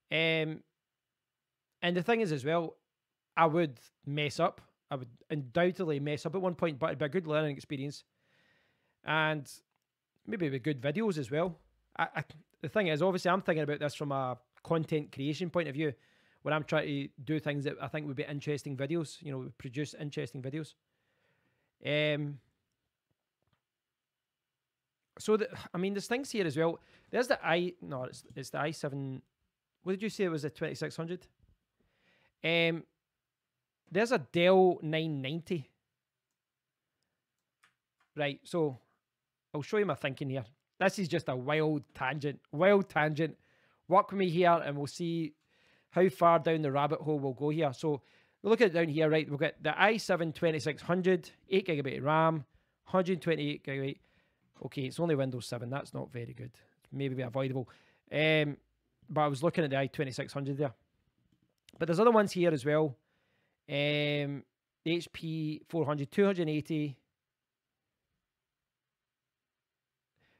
And the thing is as well, I would mess up. I would undoubtedly mess up at one point, but it'd be a good learning experience. And maybe with good videos as well. The thing is, obviously, I'm thinking about this from a content creation point of view, when I'm trying to do things that I think would be interesting videos, produce interesting videos. So, there's things here as well. There's the it's the i7. What did you say it was, the 2600? There's a Dell 990. Right, so I'll show you my thinking here. This is just a wild tangent. Work with me here and we'll see how far down the rabbit hole we'll go here. So look at it down here, right? We've got the i7 2600, 8GB RAM, 128GB. Okay, it's only Windows 7. That's not very good. Maybe avoidable. But I was looking at the i2600 there. But there's other ones here as well. The HP 400, 280.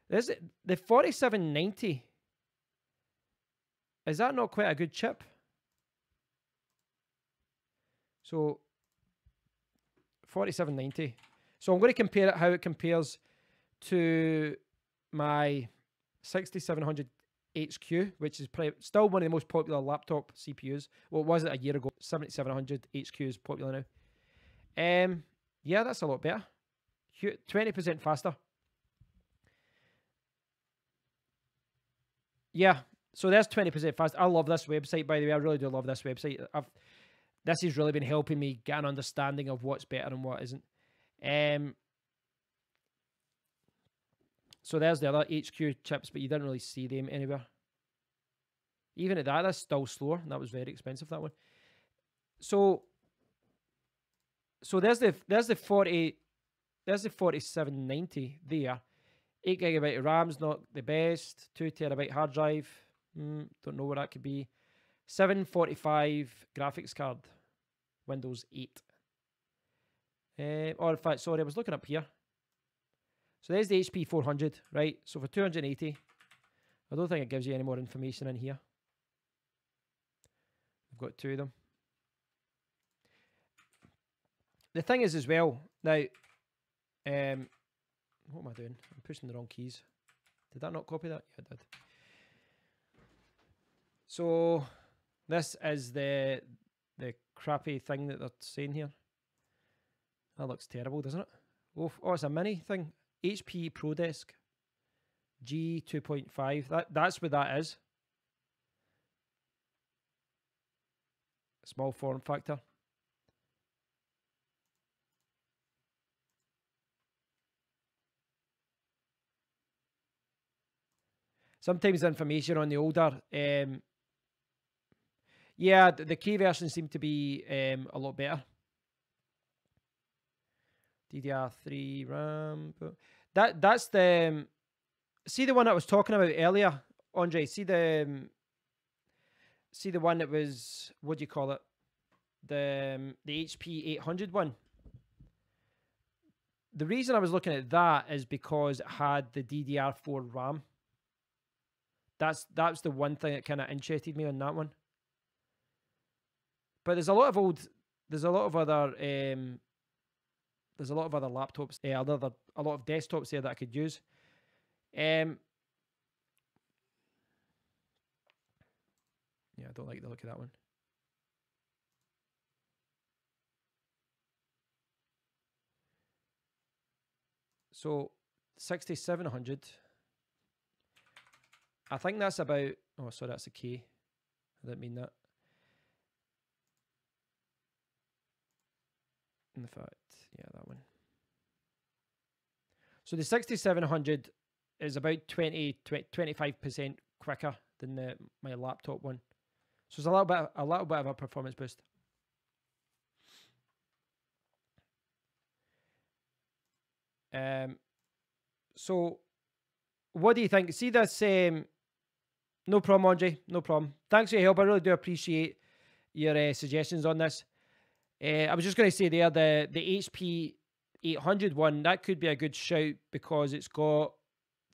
There's the 4790. Is that not quite a good chip? So 4790. So I'm going to compare it, how it compares to my 6700 HQ, which is still one of the most popular laptop CPUs. Well, it wasn't a year ago. 7700 HQ is popular now. Yeah, that's a lot better. 20% faster. Yeah, so there's 20% faster. I love this website, by the way. I really do love this website. This has really been helping me get an understanding of what's better and what isn't. So there's the other HQ chips, but you didn't really see them anywhere. Even at that, that's still slower. And that was very expensive, that one. So there's the 4790 there. 8GB of RAM's not the best. 2TB hard drive. Don't know what that could be. 745 graphics card. Windows 8. Or in fact, sorry, I was looking up here. So there's the HP 400, right? So for 280, I don't think it gives you any more information in here. I've got two of them. The thing is as well, now, what am I doing? I'm pushing the wrong keys. Did that not copy that? Yeah, I did. So this is the crappy thing that they're saying here. That looks terrible, doesn't it? Oh, it's a mini thing. HP ProDesk G2.5. That's what that is. Small form factor. Sometimes the information on the older, yeah, the key versions seem to be a lot better. DDR3 RAM. That's the see the one I was talking about earlier, Andre. See the one that was, what do you call it? The HP 800 one. The reason I was looking at that is because it had the DDR4 RAM. That's the one thing that kind of interested me on that one. But there's a lot of other laptops, a lot of desktops there that I could use. Yeah, I don't like the look of that one. So 6700. I think that's about, oh, sorry, that's a K. I didn't mean that. In fact, yeah, that one. So the 6700 is about 25% quicker than my laptop one. So it's a little bit of a performance boost. So what do you think? See this? No problem, Andre. No problem. Thanks for your help. I really do appreciate your suggestions on this. I was just going to say there, the HP 800 one, that could be a good shout because it's got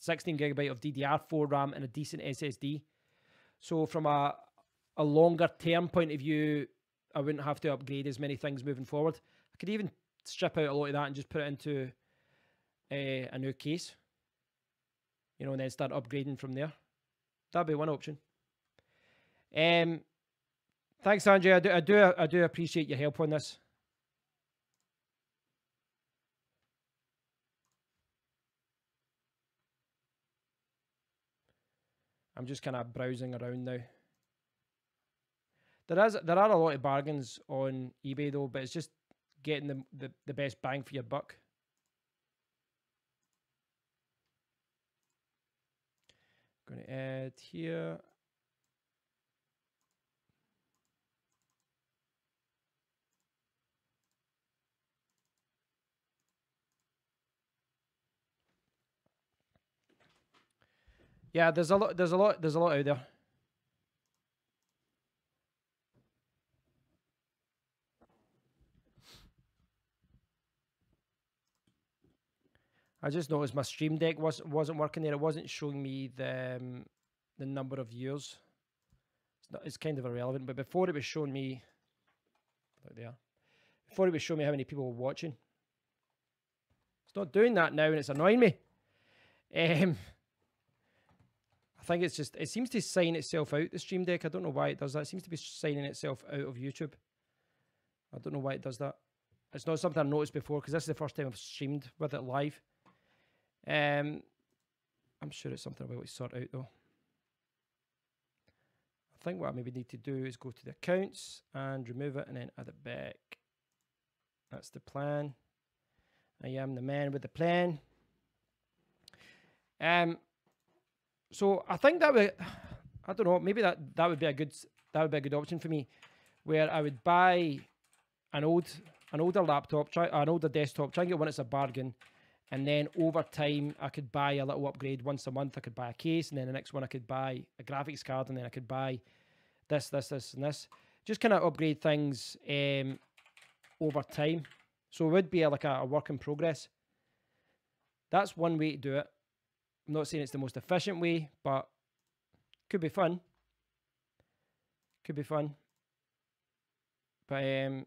16GB of DDR4 RAM and a decent SSD. So from a longer term point of view, I wouldn't have to upgrade as many things moving forward. I could even strip out a lot of that and just put it into a new case, you know, and then start upgrading from there. That'd be one option. Thanks, Andrea. I do appreciate your help on this. I'm just kind of browsing around now. There are a lot of bargains on eBay though, but it's just getting the best bang for your buck. Going to add here. Yeah, there's a lot out there. I just noticed my Stream Deck wasn't working there. It wasn't showing me the number of viewers. It's kind of irrelevant, but before it was showing me, right there, before it was showing me how many people were watching. It's not doing that now, and it's annoying me. think it's just, it seems to sign itself out, the Stream Deck. I don't know why it does that. It seems to be signing itself out of YouTube. I don't know why it does that. It's not something I've noticed before, because this is the first time I've streamed with it live. I'm sure it's something I'll be able to sort out though. I think what I maybe need to do is go to the accounts and remove it and then add it back. That's the plan. I am the man with the plan. So I think that would, I don't know, maybe that would be a good option for me, where I would buy an older laptop, an older desktop, try and get one that's a bargain, and then over time I could buy a little upgrade once a month. I could buy a case, and then the next one I could buy a graphics card, and then I could buy this, and this. Just kind of upgrade things over time. So it would be like a work in progress. That's one way to do it. I'm not saying it's the most efficient way, but could be fun. Could be fun. But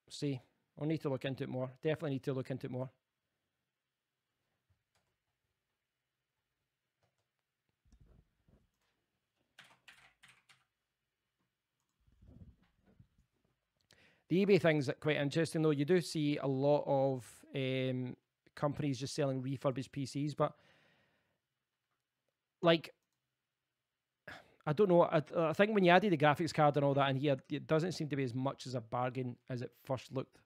see, I'll need to look into it more. Definitely need to look into it more. The eBay thing's quite interesting though. You do see a lot of companies just selling refurbished PCs, but like, I don't know. I think when you added the graphics card and all that in here, it doesn't seem to be as much as a bargain as it first looked.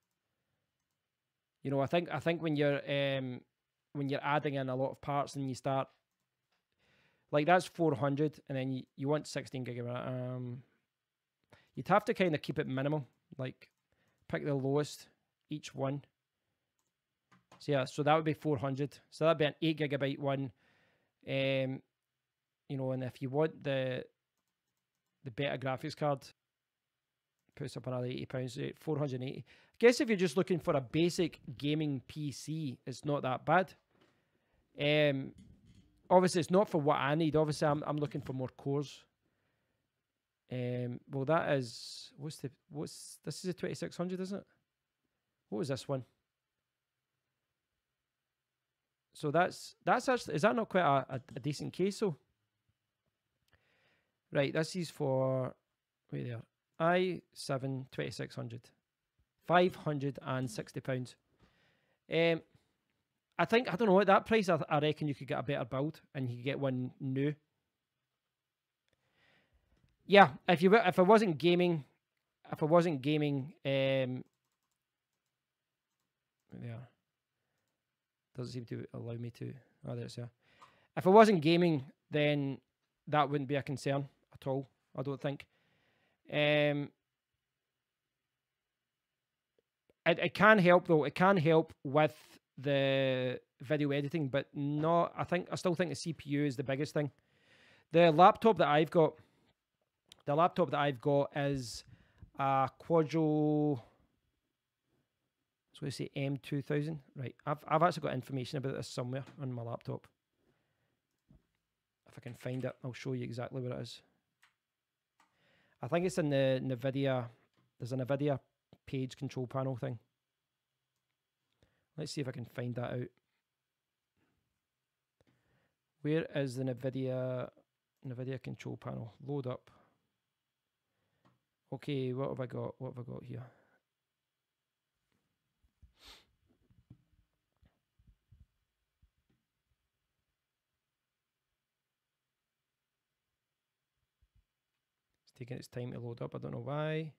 You know, I think when you're adding in a lot of parts and you start, like, that's 400, and then you want 16 gigabyte. You'd have to kind of keep it minimal, like pick the lowest each one. So yeah, so that would be 400. So that'd be an 8 gigabyte one. You know, and if you want the better graphics card, puts up another £80, 480. I guess if you're just looking for a basic gaming PC, it's not that bad. Obviously, it's not for what I need. Obviously, I'm looking for more cores. Well, that is this is a 2600, isn't it? What was this one? So that's actually, is that not quite a decent case? So right, this is for, wait there, i7 2600, £560. I think, I don't know, at that price I reckon you could get a better build and you could get one new. Yeah, if I wasn't gaming, yeah, doesn't seem to allow me to. Oh, there it's there. If I wasn't gaming, then that wouldn't be a concern at all, I don't think. It can help though. It can help with the video editing, but not. I still think the CPU is the biggest thing. The laptop that I've got is a Quadro. So we say M2000. Right, I've actually got information about this somewhere on my laptop. If I can find it, I'll show you exactly where it is. I think it's in the NVIDIA. There's a NVIDIA page control panel thing. Let's see if I can find that out. Where is the NVIDIA control panel? Load up. Okay, what have I got? What have I got here? It's taking its time to load up. I don't know why.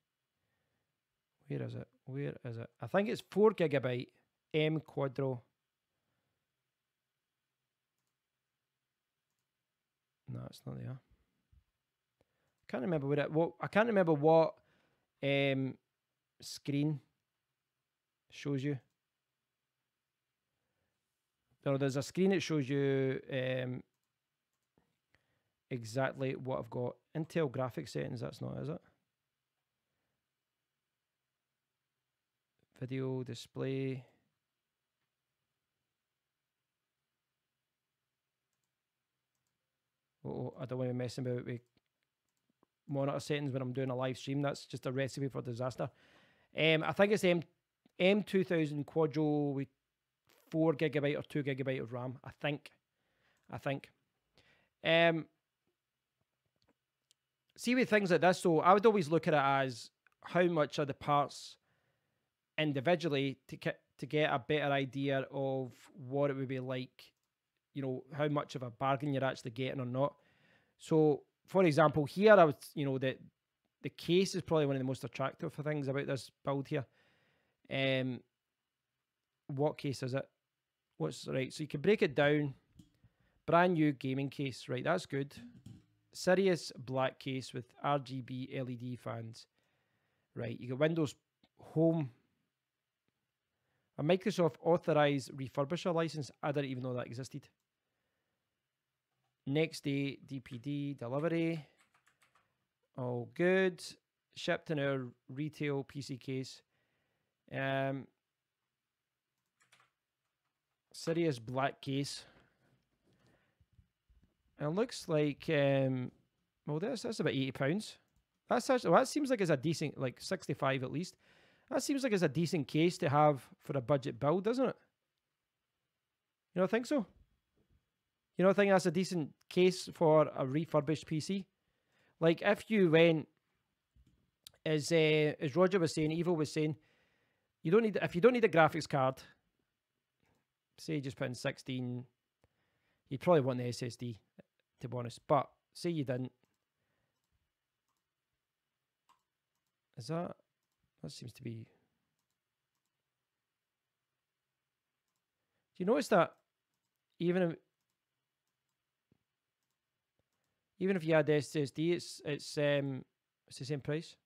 Where is it? Where is it? I think it's 4 gigabyte M Quadro. No, it's not there. Can't remember I can't remember what screen shows you. No, there's a screen that shows you exactly what I've got. Intel graphics settings, that's not, is it? Video display. Oh, I don't want to be messing about with monitor settings when I'm doing a live stream. That's just a recipe for disaster. I think it's M2000 Quadro with 4 gigabyte or 2 gigabyte of RAM. I think. See, with things like this, so I would always look at it as how much are the parts individually to get a better idea of what it would be like, you know, how much of a bargain you're actually getting or not. So, for example, here I would, you know, the case is probably one of the most attractive things about this build here. What case is it? What's right? So you can break it down. Brand new gaming case, right? That's good. Sirius black case with RGB LED fans. Right, you got Windows Home, a Microsoft authorized refurbisher license. I didn't even know that existed. Next day DPD delivery. All good. Shipped in our retail PC case. Sirius black case. And it looks like well, that's about £80. That's actually, well, that seems like it's a decent, like 65 at least. That seems like it's a decent case to have for a budget build, doesn't it? You don't think so? You don't think that's a decent case for a refurbished PC? Like if you went, as Roger was saying, Evo was saying, you don't need, if you don't need a graphics card, say you just put in 16, you'd probably want the SSD, to be honest. But say you didn't. Is that seems to be... Do you notice that even if you add the SSD, it's the same price.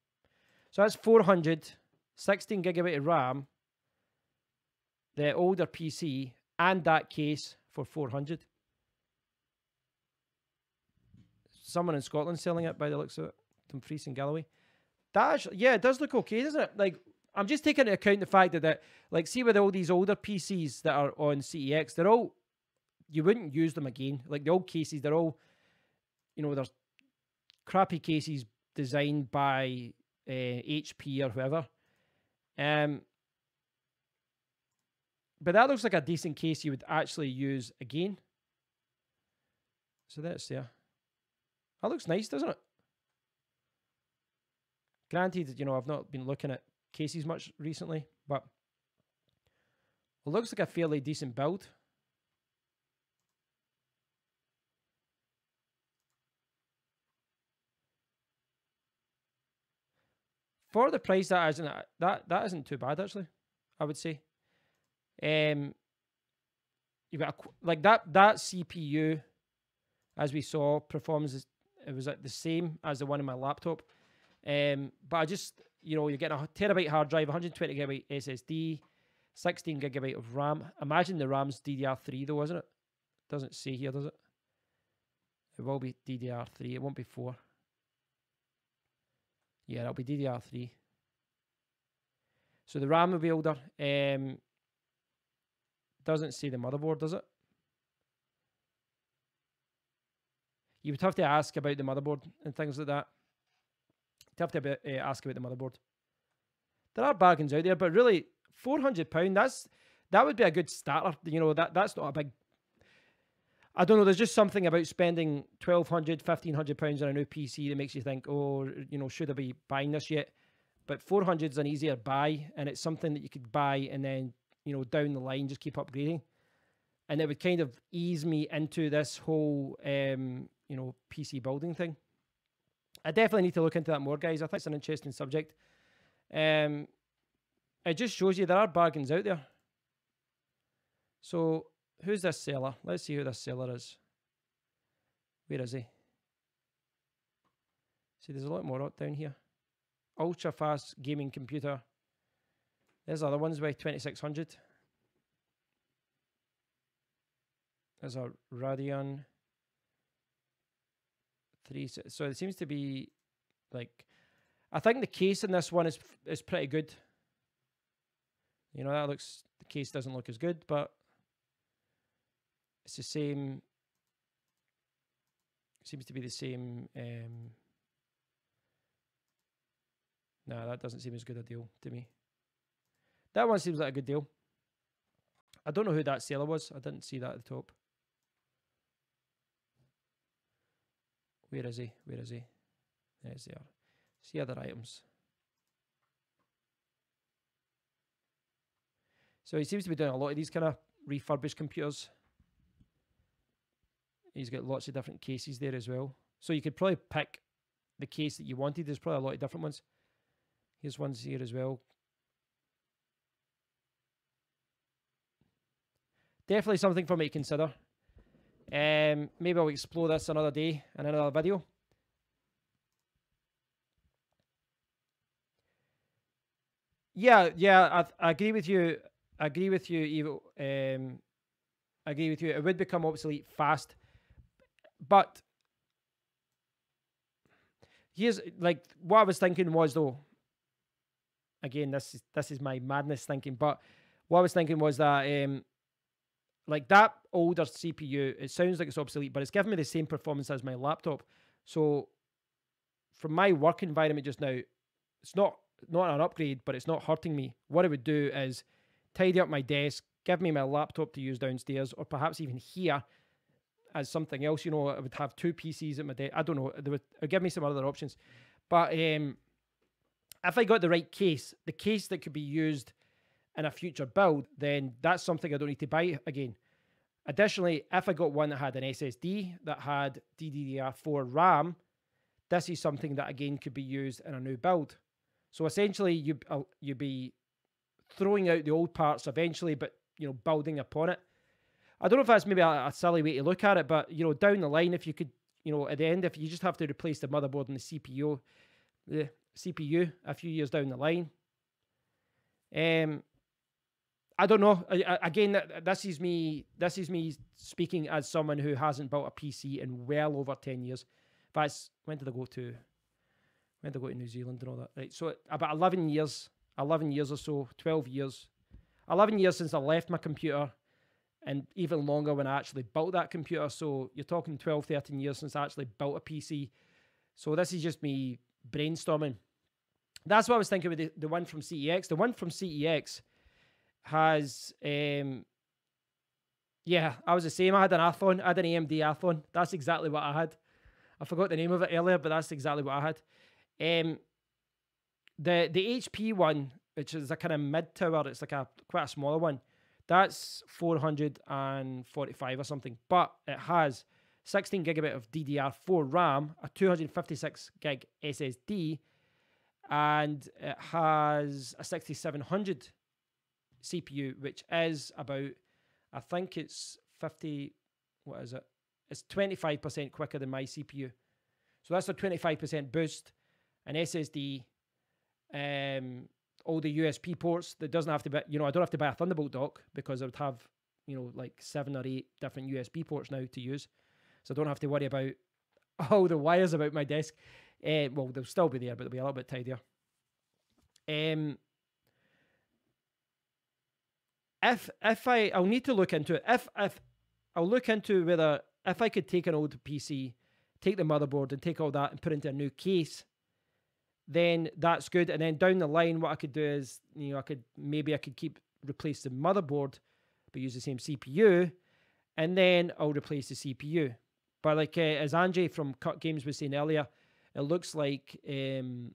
So that's 400, 16 gigabyte of RAM, the older PC, and that case for 400. Someone in Scotland selling it by the looks of it. Dumfries and Galloway. That actually, yeah, it does look okay, doesn't it? Like, I'm just taking into account the fact that like, see with all these older PCs that are on CEX, they're all, you wouldn't use them again. Like the old cases, they're all, you know, there's crappy cases designed by HP or whoever. But that looks like a decent case you would actually use again. So that's there. That looks nice, doesn't it? Granted, you know, I've not been looking at cases much recently, but it looks like a fairly decent build. For the price, that isn't too bad, actually, I would say. You've got like that CPU, as we saw, performs, it was the same as the one in my laptop. But I just, you know, you're getting a terabyte hard drive, 120 gigabyte SSD, 16 gigabyte of RAM. Imagine the RAM's DDR3 though, isn't it? Doesn't say here, does it? It will be DDR3. It won't be 4. Yeah, it'll be DDR3. So the RAM will be older. Doesn't say the motherboard, does it? You would have to ask about the motherboard and things like that. You'd have to ask about the motherboard. There are bargains out there, but really, £400, that would be a good starter. You know, that's not a big... I don't know, there's just something about spending £1,200, £1,500 on a new PC that makes you think, oh, you know, should I be buying this yet? But 400 is an easier buy, and it's something that you could buy and then, you know, down the line, just keep upgrading. And it would kind of ease me into this whole, you know, PC building thing. I definitely need to look into that more, guys. I think it's an interesting subject. It just shows you there are bargains out there. So, who's this seller? Let's see who this seller is. Where is he? See, there's a lot more down here. Ultra fast gaming computer. There's other ones by 2600. There's a Radeon 3. So it seems to be like, I think the case in this one is pretty good. You know, that looks, the case doesn't look as good, but it's the same. Seems to be the same. No, that doesn't seem as good a deal to me. That one seems like a good deal. I don't know who that seller was. I didn't see that at the top. Where is he? Where is he? There's there. See other items. So he seems to be doing a lot of these kind of refurbished computers. He's got lots of different cases there as well. So you could probably pick the case that you wanted. There's probably a lot of different ones. Here's ones here as well. Definitely something for me to consider. Maybe I'll explore this another day in another video. Yeah, I agree with you. I agree with you, Evo. I agree with you. It would become obsolete fast. But here's like what I was thinking was though. Again, this is my madness thinking, but what I was thinking was that like that older CPU, it sounds like it's obsolete, but it's giving me the same performance as my laptop. So from my work environment just now, it's not an upgrade, but it's not hurting me. What it would do is tidy up my desk, give me my laptop to use downstairs, or perhaps even here as something else. You know, I would have 2 PCs at my desk. I don't know. It would give me some other options. But if I got the right case, the case that could be used in a future build, then that's something I don't need to buy again. Additionally, if I got one that had an SSD that had DDR4 RAM, this is something that again could be used in a new build. So essentially, you'd be throwing out the old parts eventually, but you know, building upon it. I don't know if that's maybe a silly way to look at it, but you know, down the line, if you could, you know, at the end, if you just have to replace the motherboard and the CPU a few years down the line. I don't know. Again, this is me speaking as someone who hasn't built a PC in well over 10 years. In fact, when did I go to New Zealand and all that? Right, so about 11 years or so, 12 years. 11 years since I left my computer, and even longer when I actually built that computer. So you're talking 12, 13 years since I actually built a PC. So this is just me brainstorming. That's what I was thinking with the one from CEX. The one from CEX has, I was the same. I had an Athlon. I had an AMD Athlon. That's exactly what I had. I forgot the name of it earlier, but that's exactly what I had. The HP one, which is a kind of mid-tower, it's like quite a smaller one. That's 445 or something, but it has 16 gigabit of DDR4 RAM, a 256 gig SSD, and it has a 6700 CPU, which is about, I think it's 50, what is it? It's 25% quicker than my CPU. So that's a 25% boost, an SSD, all the USB ports. That doesn't have to be, you know, I don't have to buy a Thunderbolt dock because I would have, you know, like 7 or 8 different USB ports now to use. So I don't have to worry about all the wires about my desk. Well, they'll still be there, but they'll be a little bit tidier. I'll need to look into it. If I'll look into whether if I could take an old PC, take the motherboard and take all that and put it into a new case, then that's good. And then down the line, what I could do is, you know, I could replace the motherboard, but use the same CPU, and then I'll replace the CPU. But like as Anjay from Cut Games was saying earlier, it looks like Intel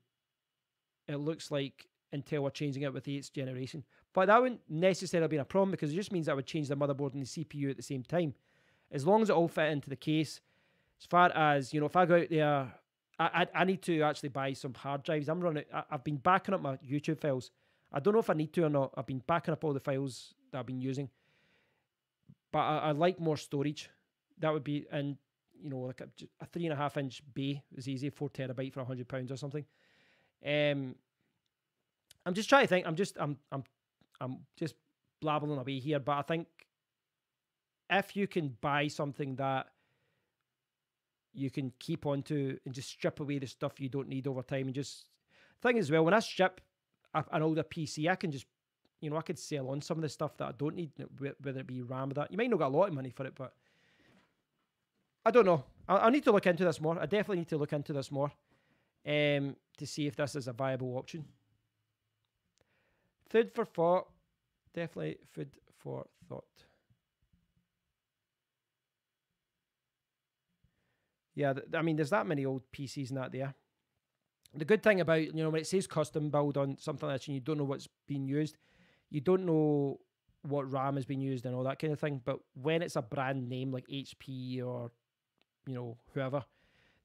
are changing it with the 8th generation. But that wouldn't necessarily be a problem because it just means I would change the motherboard and the CPU at the same time. As long as it all fit into the case. As far as, you know, if I go out there, I need to actually buy some hard drives. I've been backing up my YouTube files. I don't know if I need to or not. I've been backing up all the files that I've been using. But I like more storage. That would be, and you know, like a 3.5 inch bay is easy, 4 terabyte for £100 or something. I'm just trying to think. I'm just blabbling away here, but I think if you can buy something that you can keep onto and just strip away the stuff you don't need over time, and just thing as well, when I strip an older PC, I can just, you know, I could sell on some of the stuff that I don't need, whether it be RAM or that. You might not get a lot of money for it, but I don't know. I need to look into this more. I definitely need to look into this more to see if this is a viable option. Food for thought. Definitely food for thought. Yeah, I mean, there's that many old PCs and that there. The good thing about, when it says custom build on something like this and you don't know what's being used, you don't know what RAM has been used and all that kind of thing. But when it's a brand name like HP or, whoever,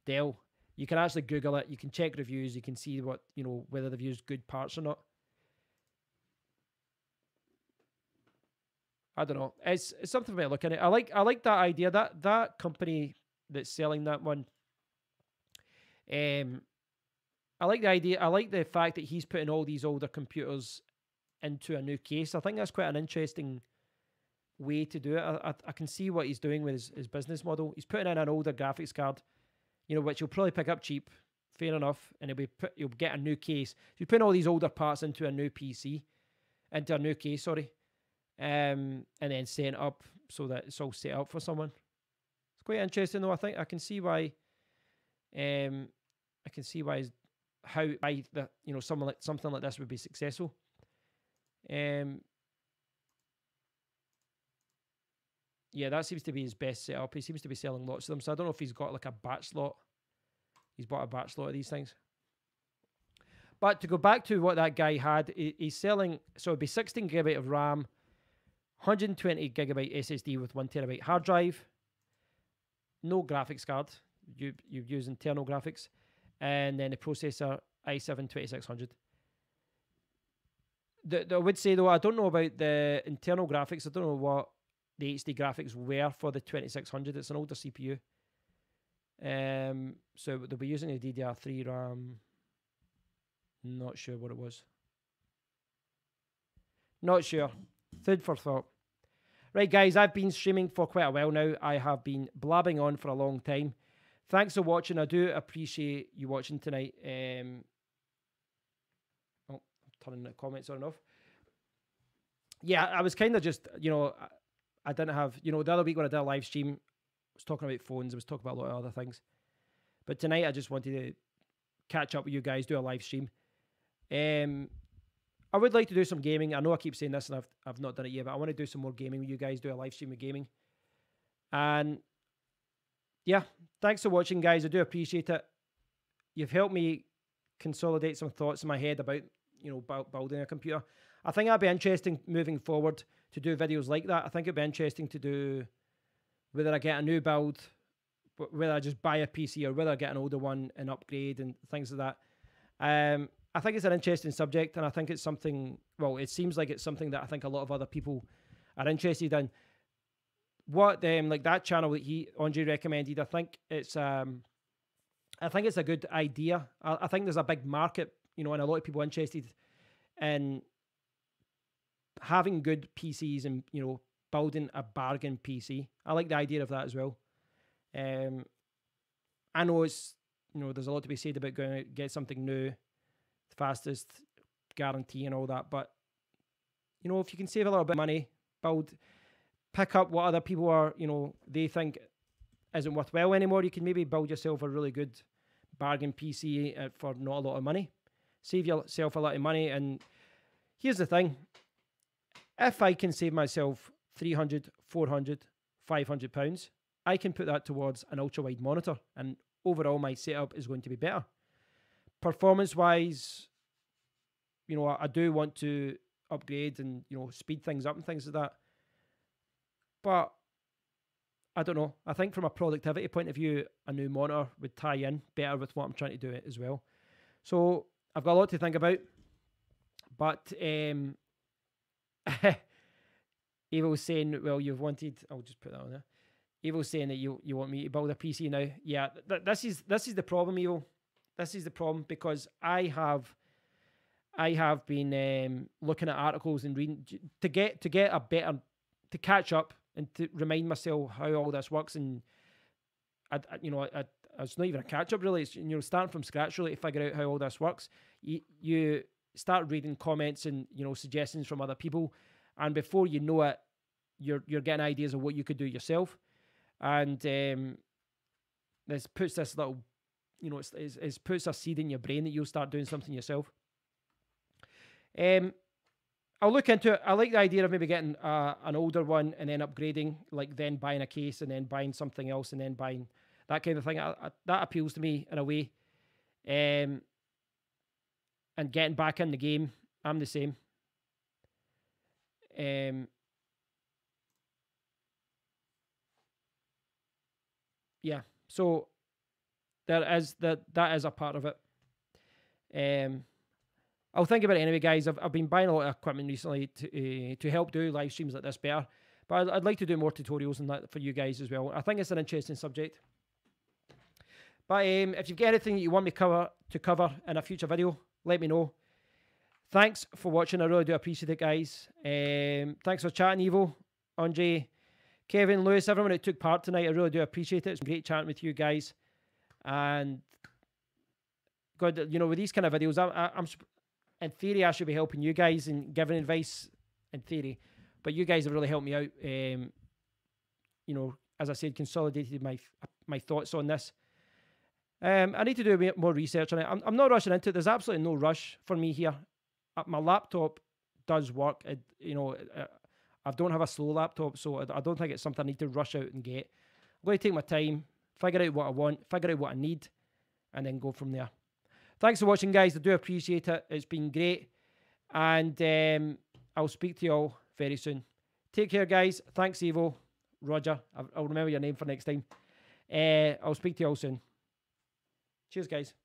Dell, you can actually Google it. You can check reviews. You can see what, whether they've used good parts or not. I don't know. It's something about looking at. I like that idea. That company that's selling that one. I like the idea. I like the fact that he's putting all these older computers into a new case. I think that's quite an interesting way to do it. I can see what he's doing with his business model. He's putting in an older graphics card, which you'll probably pick up cheap. Fair enough, and you'll get a new case. So you're putting all these older parts into a new PC, into a new case. Sorry. And then setting it up so that it's all set up for someone. It's quite interesting, though. I think I can see why. I can see why something like this would be successful. Yeah, that seems to be his best setup. He seems to be selling lots of them, so I don't know if he's got like a batch lot. He's bought a batch lot of these things. But to go back to what that guy had, he's selling, so it'd be 16 gigabyte of RAM, 120 gigabyte SSD with 1 terabyte hard drive, no graphics card, you use internal graphics, and then the processor i7 2600. I would say, though, I don't know about the internal graphics. I don't know what the HD graphics were for the 2600. It's an older CPU. So they'll be using a DDR3 RAM. Not sure what it was. Not sure. Food for thought. Right, guys, I've been streaming for quite a while now. I have been blabbing on for a long time. Thanks for watching. I do appreciate you watching tonight. I'm turning the comments on and off. Yeah, I was kind of just, I didn't have, the other week when I did a live stream, I was talking about phones. I was talking about a lot of other things. But tonight I just wanted to catch up with you guys, do a live stream. I would like to do some gaming. I know I keep saying this and I've not done it yet, but I want to do some more gaming with you guys, do a live stream of gaming. And yeah, thanks for watching, guys. I do appreciate it. You've helped me consolidate some thoughts in my head about, building a computer. I think that'd be interesting moving forward to do videos like that. I think it'd be interesting to do whether I get a new build, whether I just buy a PC or whether I get an older one and upgrade and things like that. I think it's an interesting subject, and I think it's something, well, it seems like it's something that I think a lot of other people are interested in. What like that channel that Andre recommended, I think it's a good idea. I think there's a big market, and a lot of people interested in having good PCs and building a bargain PC. I like the idea of that as well. I know it's there's a lot to be said about going to get something new, the fastest guarantee and all that, but if you can save a little bit of money, pick up what other people are, they think isn't worthwhile anymore, you can maybe build yourself a really good bargain PC for not a lot of money. Save yourself a lot of money. And here's the thing. If I can save myself 300, 400, 500 pounds, I can put that towards an ultra-wide monitor, and overall my setup is going to be better. Performance-wise, I do want to upgrade and, speed things up and things like that. But I don't know. I think from a productivity point of view, a new monitor would tie in better with what I'm trying to do as well. So I've got a lot to think about. But Evil's saying, well, you've wanted, I'll just put that on there. Evil's saying that you want me to build a PC now. Yeah, this is the problem, Evil. This is the problem, because I have been looking at articles and reading to get a better, to catch up and to remind myself how all this works. And it's not even a catch up really. It's starting from scratch really to figure out how all this works. You start reading comments and suggestions from other people, and before you know it, you're getting ideas of what you could do yourself. And this puts this little, it puts a seed in your brain that you'll start doing something yourself. I'll look into it. I like the idea of maybe getting an older one and then upgrading, like then buying a case and then buying something else and then buying that kind of thing. That appeals to me in a way. And getting back in the game, I'm the same. Yeah, so that is a part of it. I'll think about it anyway, guys. I've been buying a lot of equipment recently to help do live streams like this better. But I'd like to do more tutorials and that for you guys as well. I think it's an interesting subject. But if you've got anything that you want me to cover in a future video, let me know. Thanks for watching. I really do appreciate it, guys. Thanks for chatting, Evo, Andre, Kevin, Lewis, everyone that took part tonight. I really do appreciate it. It's great chatting with you guys. And God, you know, with these kind of videos, I'm in theory, I should be helping you guys and giving advice in theory. But you guys have really helped me out. You know, as I said, consolidated my thoughts on this. I need to do a bit more research on it. I'm not rushing into it. There's absolutely no rush for me here. My laptop does work. You know, I don't have a slow laptop, so I don't think it's something I need to rush out and get. I'm going to take my time, figure out what I want, figure out what I need, and then go from there. Thanks for watching, guys. I do appreciate it. It's been great. And I'll speak to you all very soon. Take care, guys. Thanks, Evo. Roger. I'll remember your name for next time. I'll speak to you all soon. Cheers, guys.